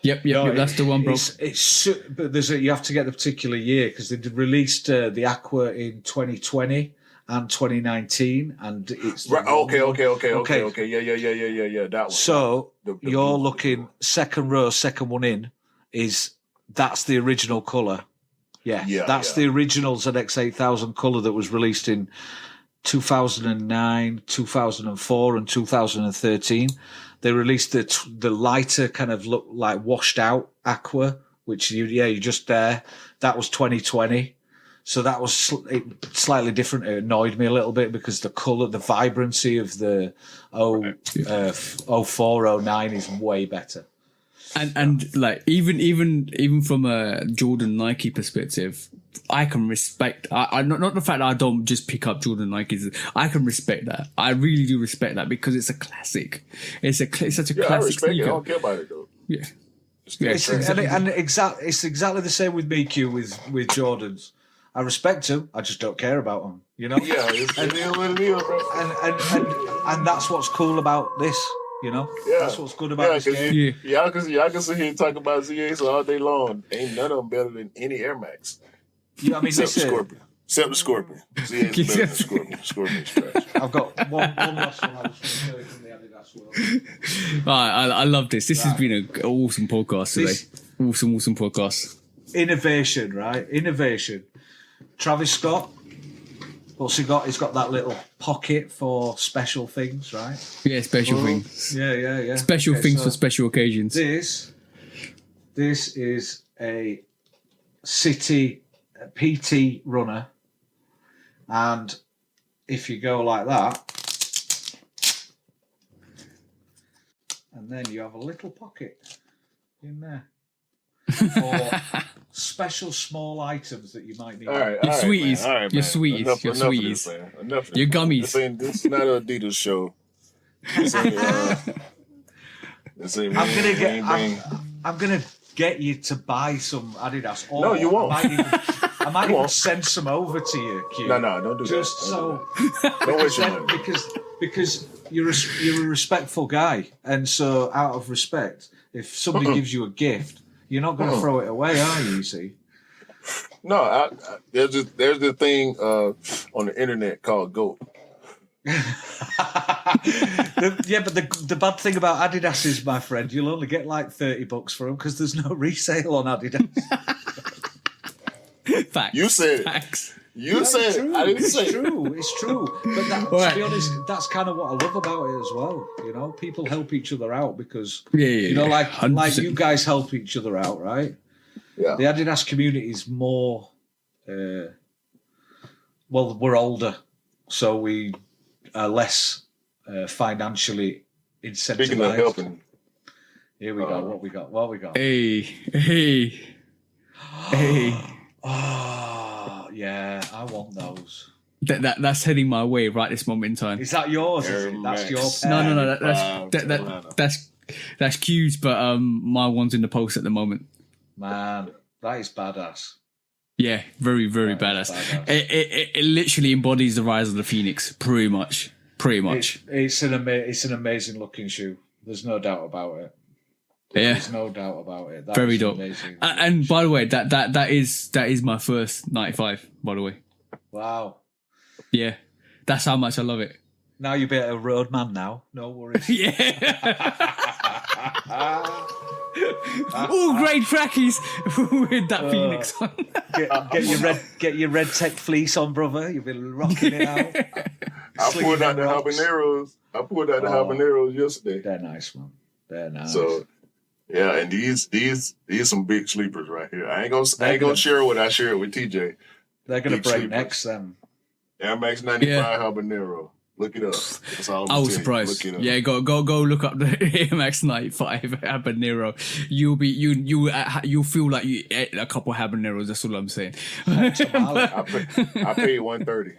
Yep, that's the one, bro. But you have to get the particular year because they released the Aqua in 2020 and 2019, and it's right. Okay. Yeah. That one. So you're looking second row, second one in that's the original color. That's the original ZX 8000 color that was released in 2009, 2004, and 2013. They released the lighter kind of look like washed out Aqua, which you just there. That was 2020. So that was slightly different. It annoyed me a little bit because the color, the vibrancy of the 04, 09 is way better. And like even from a Jordan Nike perspective, I can respect. I not the fact that I don't just pick up Jordan Nikes. I can respect that. I really do respect that because it's a classic. It's such a classic. I respect sneaker. it. I don't care about it though. Yeah. It's exactly the same with me, Q, with Jordans. I respect them. I just don't care about them. You know. Yeah, it is what it is, bro. And that's what's cool about this. You know, that's what's good about this game. Y'all can sit here and talk about ZAs all day long. Ain't none of them better than any Air Max. Yeah, I mean, except the Scorpion. Except the Scorpion. ZAs better than the Scorpion. Scorpion's trash. I've got one last one I was going to tell you from the Adidas world. I love this. This has been an awesome podcast today. Awesome podcast. Innovation, right? Innovation. Travis Scott. What's he got? He's got that little pocket for special things, right? Yeah, special things. Yeah. Special things for special occasions. This is a city PT runner, and if you go like that, and then you have a little pocket in there for special small items that you might need. All right, your sweeties. Man. All right, your man. sweeties. Enough your sweeties. Enough your gummies. This is not an Adidas show. I'm gonna get you to buy some Adidas. Or no, you won't. I might even send some over to you, Q. No, don't do Just that. so Don't waste your money. because you're a respectful guy, and so out of respect, if somebody gives you a gift, you're not going to throw it away, are you? You see? No, there's this thing on the internet called GOAT. But the bad thing about Adidas is, my friend, you'll only get like $30 for them because there's no resale on Adidas. Facts. You said it. Facts. You said it. I didn't say it. It's true. But to be honest, that's kind of what I love about it as well. You know, people help each other out because like 100%. you guys help each other out, right? Yeah. The Adidas community is more. We're older, so we are less financially incentivized. Speaking of helping, Here we go. What we got? Hey. Oh, yeah, I want those. That's heading my way right this moment in time. Is that yours? Is it? That's your pair. No, that's Q's, but my one's in the post at the moment. Man, that is badass. Yeah, very, very badass. It literally embodies the rise of the Phoenix, pretty much. It's an amazing looking shoe. There's no doubt about it. Yeah, There's no doubt about it. That very is dope. amazing. And by the way, that is my first 95. By the way, Wow. yeah, that's how much I love it. Now you're a bit of a road man now. No worries. Yeah. All great trackies with that Phoenix on. Get your red tech fleece on, brother. You've been rocking it out. I pulled out the habaneros. Habaneros yesterday. They're nice, man. They're nice. So yeah, and these some big sleepers right here. I ain't gonna share what I shared with TJ. They're gonna big break sleepers. necks then. Air Max 95 habanero. Look it up. That's all I'm I was telling you. surprised. Look it up. Yeah, go look up the Air Max 95 habanero. You'll feel like you ate a couple habaneros. That's all I'm saying. I paid $130.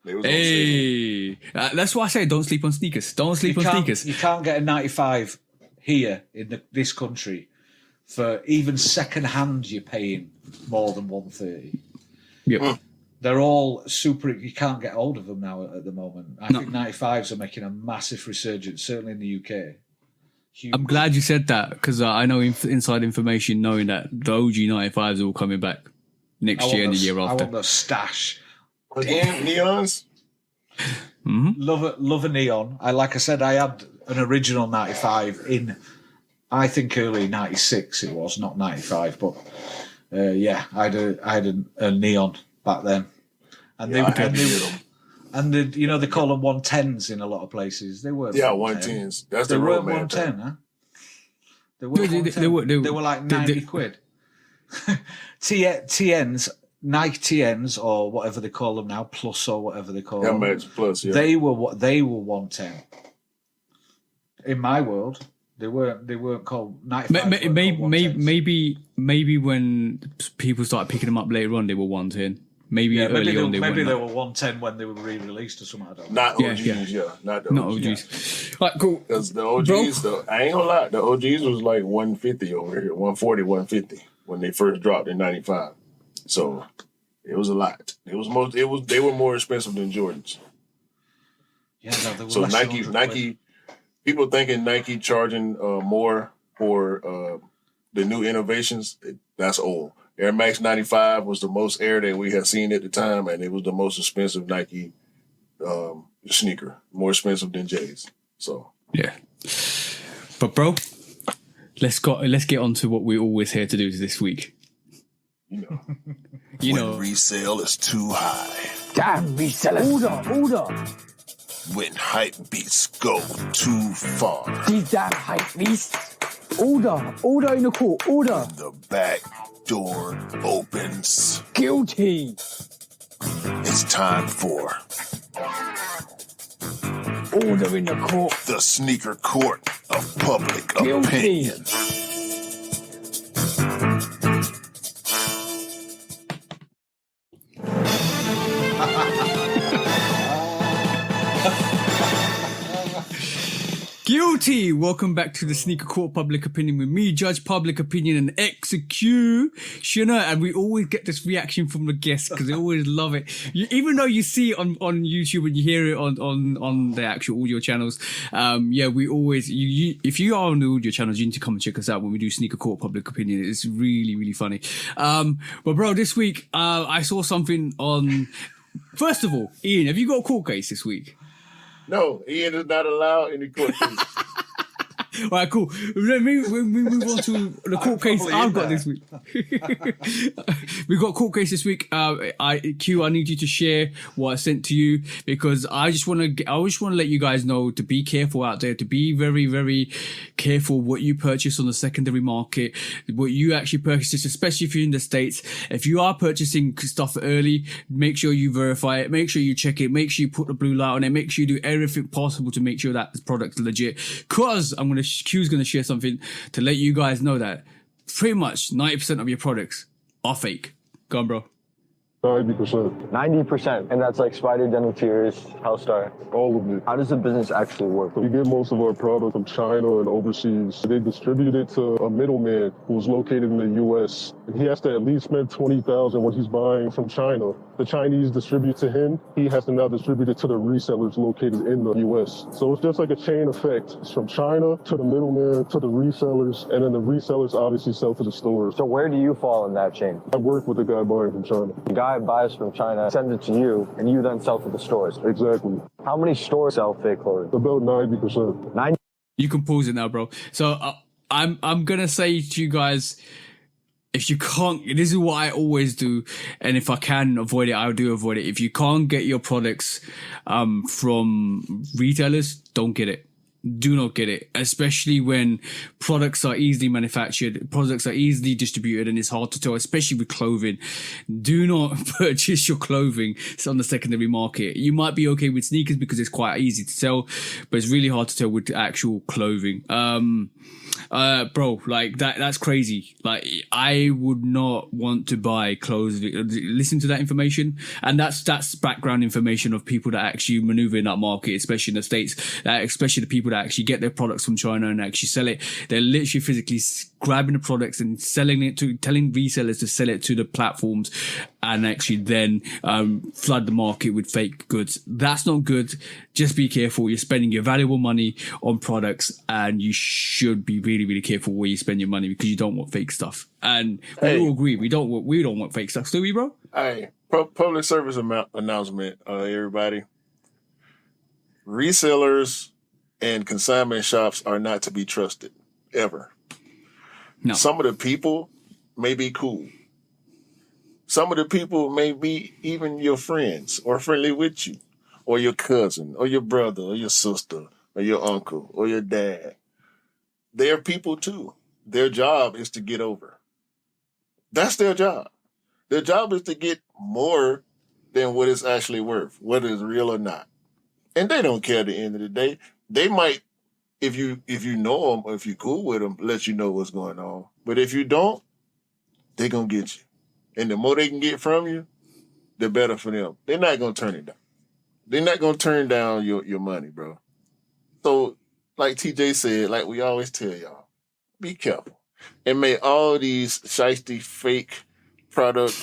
They was on sale. Hey, that's why I say don't sleep on sneakers. Don't sleep on sneakers. You can't get a 95 here in this country for even second hand. You're paying more than 130. Yep. They're all super. You can't get hold of them now at the moment. I think 95s are making a massive resurgence, certainly in the UK. Huge. I'm glad you said that because I know inside information knowing that the OG 95s are all coming back next year and the year I after. want the stash. Again, neons. Love a neon. Like I said, I had an original 95 in, I think early 96 it was, not 95, but I had a neon back then. And they call them 110s in a lot of places. They were 110s. That's they the weren't road man. 110, huh? They were they were like 90 quid. TNs, Nike TNs or whatever they call them now, Plus or whatever they call them. Max Plus, yeah. They were 110. In my world, they weren't called 95. Maybe when people started picking them up later on, they were 110. Maybe early on they were 110 when they were re-released or something. I don't know. Not OGs, Not the OGs. Right, cool. Because the OGs, though, I ain't gonna lie, the OGs was like 150 over here, 140, 150 when they first dropped in 95. So it was a lot. They were more expensive than Jordans. Yeah, no, they were so less than 100 Nike, people thinking Nike charging more for the new innovations, that's old. Air Max 95 was the most air that we had seen at the time, and it was the most expensive Nike sneaker, more expensive than J's. So yeah, but bro, let's get on to what we're always here to do this week. When resale is too high. Damn resellers. Order. When hype beats go too far. These damn hype beasts. Order in the court. Order. The back door opens. Guilty. It's time for Order in the court. the sneaker court of public Guilty. opinion. Guilty! Welcome back to the Sneaker Court Public Opinion with me, Judge Public Opinion and Executioner. And we always get this reaction from the guests because they always love it. Even though you see it on YouTube and you hear it on the actual audio channels, we always, if you are on the audio channels, you need to come and check us out when we do Sneaker Court Public Opinion. It's really, really funny. But bro, this week, I saw something on First of all, Ian, have you got a court case this week? No, Ian is not allowed in the court case. All right, cool. Let me move on to the court case I've got this week. We've got a court case this week. I need you to share what I sent to you because I just want to let you guys know to be careful out there, to be very, very careful what you purchase on the secondary market, what you actually purchase, especially if you're in the States. If you are purchasing stuff early, make sure you verify it, make sure you check it, make sure you put the blue light on it, make sure you do everything possible to make sure that the product's legit. Cause Q's going to share something to let you guys know that pretty much 90% of your products are fake. Go on, bro. 90%. 90%. And that's like Spider, Dental Tears, Hellstar. All of it. How does the business actually work? We get most of our product from China and overseas. They distribute it to a middleman who's located in the U.S. And he has to at least spend $20,000 when he's buying from China. The Chinese distribute to him. He has to now distribute it to the resellers located in the U.S. So it's just like a chain effect. It's from China to the middleman to the resellers, and then the resellers obviously sell to the stores. So where do you fall in that chain? I work with the guy buying from China. The guy buys from China, sends it to you, and you then sell to the stores. Exactly. How many stores sell fake clothing? About 90%. 90. You can pause it now, bro. So I'm gonna say to you guys, if you can't, this is what I always do, and if I can avoid it, I do avoid it. If you can't get your products from retailers, don't get it. Do not get it, especially when products are easily manufactured, products are easily distributed, and it's hard to tell, especially with clothing. Do not purchase your clothing on the secondary market. You might be okay with sneakers because it's quite easy to tell, but it's really hard to tell with actual clothing. Bro, like that's crazy. Like, I would not want to buy clothes. Listen to that information, and that's background information of people that actually maneuver in that market, especially in the States, especially the people that actually get their products from China and actually sell it. They're literally physically grabbing the products and selling it telling resellers to sell it to the platforms, and actually then flood the market with fake goods. That's not good. Just be careful. You're spending your valuable money on products, and you should be really, really careful where you spend your money because you don't want fake stuff. And we all agree we don't want fake stuff, do we, bro? Hey, public service announcement, everybody. Resellers and consignment shops are not to be trusted ever. No. Some of the people may be cool. Some of the people may be even your friends or friendly with you, or your cousin, or your brother, or your sister, or your uncle, or your dad. They're people too. Their job is to get over. That's their job. Their job is to get more than what it's actually worth, whether it's real or not. And they don't care at the end of the day. They might, if you know them or if you're cool with them, let you know what's going on. But if you don't, they're going to get you. And the more they can get from you, the better for them. They're not going to turn it down. They're not going to turn down your money, bro. So, like TJ said, like we always tell y'all, be careful. And may all these shiesty, fake product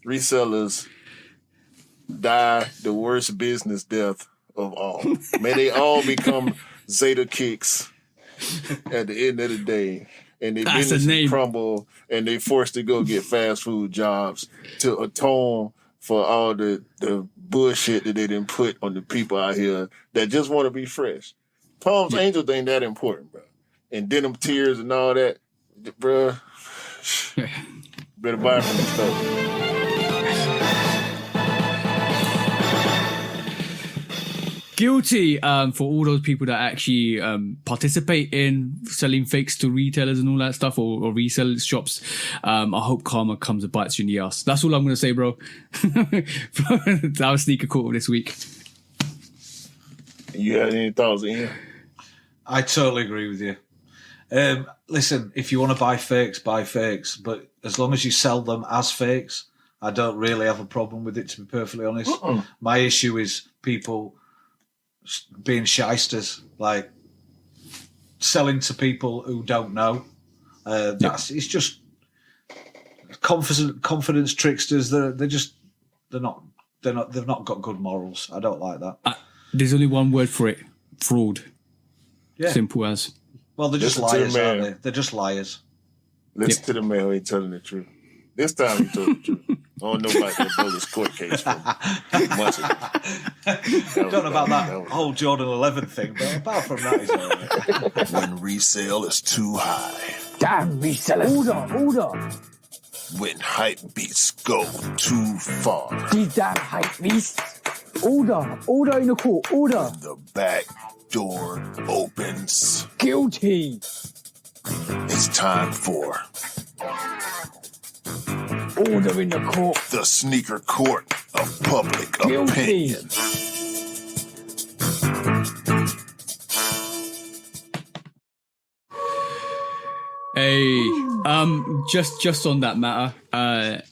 resellers die the worst business death of all. May they all become Zeta Kicks at the end of the day. And their business crumble, and they forced to go get fast food jobs to atone for all the bullshit that they didn't put on the people out here that just want to be fresh. Palms Angels ain't that important, bro. And denim tears and all that, bro. Better buy from the store. Guilty for all those people that actually participate in selling fakes to retailers and all that stuff, or resell shops. I hope karma comes and bites you in the ass. That's all I'm going to say, bro. That was Sneaker Quarter this week. You had any thoughts, Ian? I totally agree with you. Listen, if you want to buy fakes, buy fakes. But as long as you sell them as fakes, I don't really have a problem with it, to be perfectly honest. My issue is people being shysters, like selling to people who don't know. It's just confidence tricksters. They've not got good morals. I don't like that. There's only one word for it: fraud. Yeah. Simple as. Well, they're just liars, aren't they? They're just liars. Listen to the man who ain't telling the truth. This time he told the truth. I don't know about that bogus court case from months ago. Don't know about that whole Jordan 11 thing, but apart from that, he's all right. When resale is too high. Damn resellers. Order. When hype beats go too far. These damn hype beasts. Order in the court. Order. The back door opens. Guilty. It's time for Order in the court. the sneaker court of public Guilty. opinion. Hey, just on that matter, I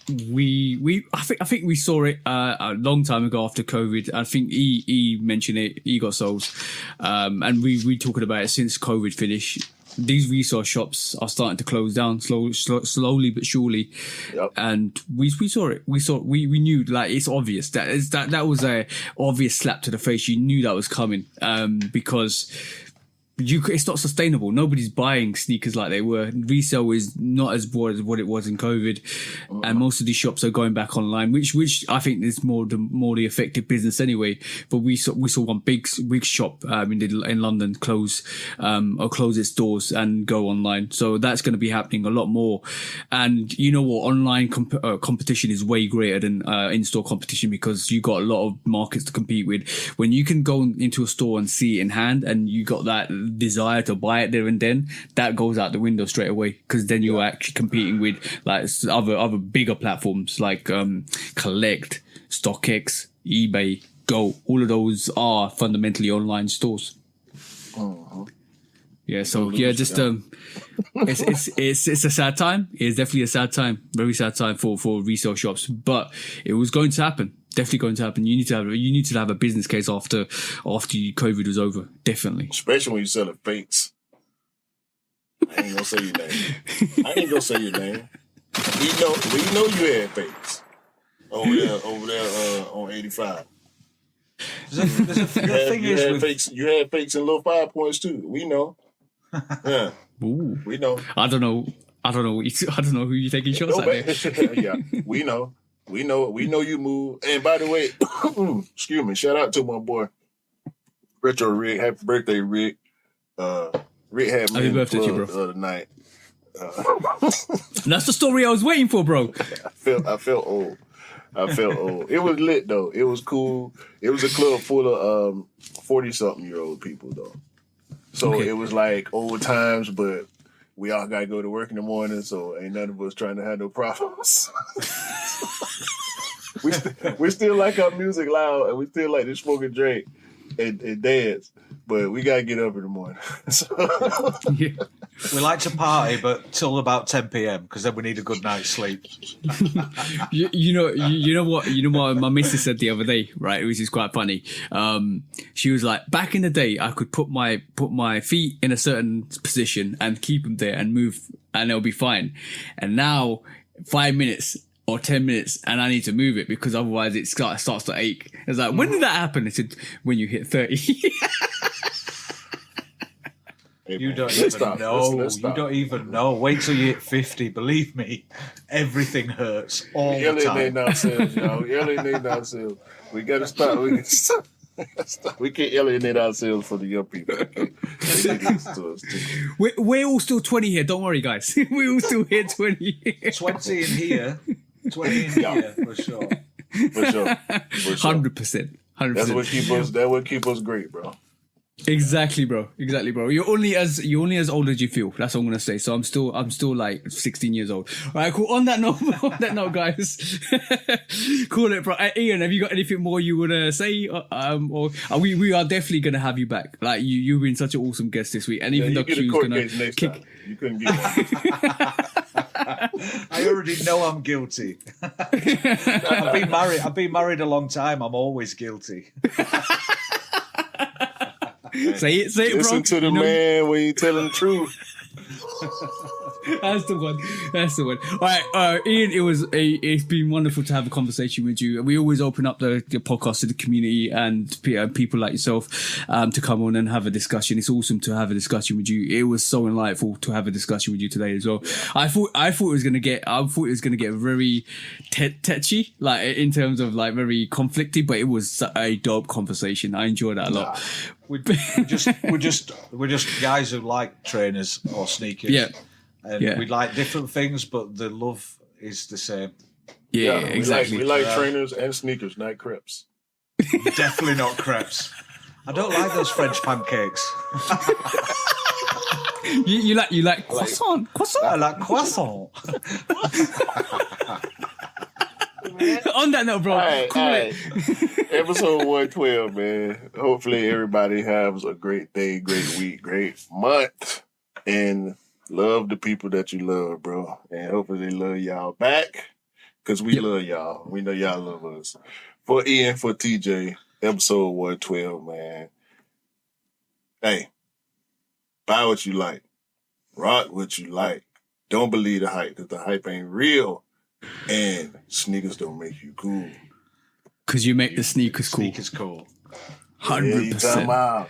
think we saw it a long time ago after COVID. I think he mentioned it. He got sold, and we talking about it since COVID finished. These resale shops are starting to close down slowly but surely. Yep. And we saw it. We knew, like, it's obvious that was a obvious slap to the face. You knew that was coming, because it's not sustainable. Nobody's buying sneakers like they were. Resale is not as broad as what it was in COVID, and most of these shops are going back online, which I think is more the effective business anyway. But we saw one big shop in London close its doors and go online. So that's going to be happening a lot more. And you know what? Online competition is way greater than in-store competition, because you got a lot of markets to compete with. When you can go into a store and see it in hand, and you got that desire to buy it there and then, that goes out the window straight away, because then you're actually competing with like other bigger platforms like Collect, StockX, eBay, Go. All of those are fundamentally online stores. Yeah, so yeah, just it's a sad time. It's definitely a sad time, very sad time for resale shops. But it was going to happen. Definitely going to happen. You need to have a business case after COVID was over. Definitely. Especially when you're selling fakes. I ain't gonna say your name. We know you had fakes over there on 85. You had fakes in low 5 points too. We know. Yeah. Ooh. We know. I don't know who you're taking shots at there. Yeah, we know. We know you move. And by the way, excuse me, shout out to my boy Retro Rick. Happy birthday, Rick. Rick had me Happy in the birthday to you, club bro. the other night. That's the story I was waiting for, bro. I felt old. It was lit though. It was cool. It was a club full of 40-something-year-old people though. So Okay. It was like old times, but we all gotta go to work in the morning, so ain't none of us trying to have no problems. we still like our music loud, and we still like to smoke and drink and dance, but we gotta get up in the morning. Yeah. We like to party, but till about 10 p.m. because then we need a good night's sleep. You know what my missus said the other day, right? Which is quite funny. She was like, back in the day, I could put my feet in a certain position and keep them there and move, and it'll be fine. And now, 5 minutes or 10 minutes, and I need to move it because otherwise it starts to ache. It's like, when did that happen? It said, when you hit 30. You don't even know. You don't even know. Wait till you hit 50. Believe me, everything hurts all the time. Alienate ourselves. We gotta stop. We can't alienate ourselves for the young people. We're all still 20 here. Don't worry, guys. We're all still here 20. 20 in here. 20 in here, for sure. For sure. 100%. That's what keep us great, bro. Exactly, bro. You're only as old as you feel. That's what I'm gonna say. So I'm still like 16 years old. All right, cool. On that note, guys, cool it, bro. Ian, have you got anything more you wanna say? Or we are definitely gonna have you back. Like you've been such an awesome guest this week, and even though Q's gonna kick. You couldn't get one. I already know I'm guilty. I've been married a long time. I'm always guilty. Say it, bro. Listen to the man when you telling the truth. That's the one. That's the one. All right, Ian. It's been wonderful to have a conversation with you. We always open up the podcast to the community and people like yourself to come on and have a discussion. It's awesome to have a discussion with you. It was so enlightful to have a discussion with you today as well. I thought it was gonna get very tetchy, like in terms of like very conflicted, but it was a dope conversation. I enjoyed that a lot. We're just guys who like trainers or sneakers. Yeah. And we like different things, but the love is the same. Yeah, exactly. We like trainers and sneakers, not crepes. Definitely not crepes. I don't like those French pancakes. you like croissant? I like croissant. On that note, bro. All right. Episode 112, man. Hopefully everybody has a great day, great week, great month, and love the people that you love, bro. And hopefully they love y'all back, because we love y'all. We know y'all love us. For Ian, for TJ, episode 112, man. Hey, buy what you like. Rock what you like. Don't believe the hype, because the hype ain't real. And sneakers don't make you cool. Because you make the sneakers cool. Sneakers cool. 100%.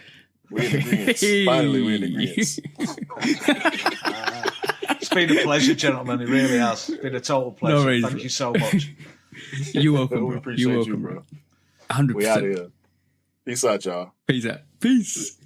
We're in agreement. Finally, we're in agreement. It's been a pleasure, gentlemen. It really has. It's been a total pleasure. No worries, Thank bro. you so much. You're welcome, bro. We appreciate you, bro. 100%. We out of here. Peace out, y'all. Peace out. Peace.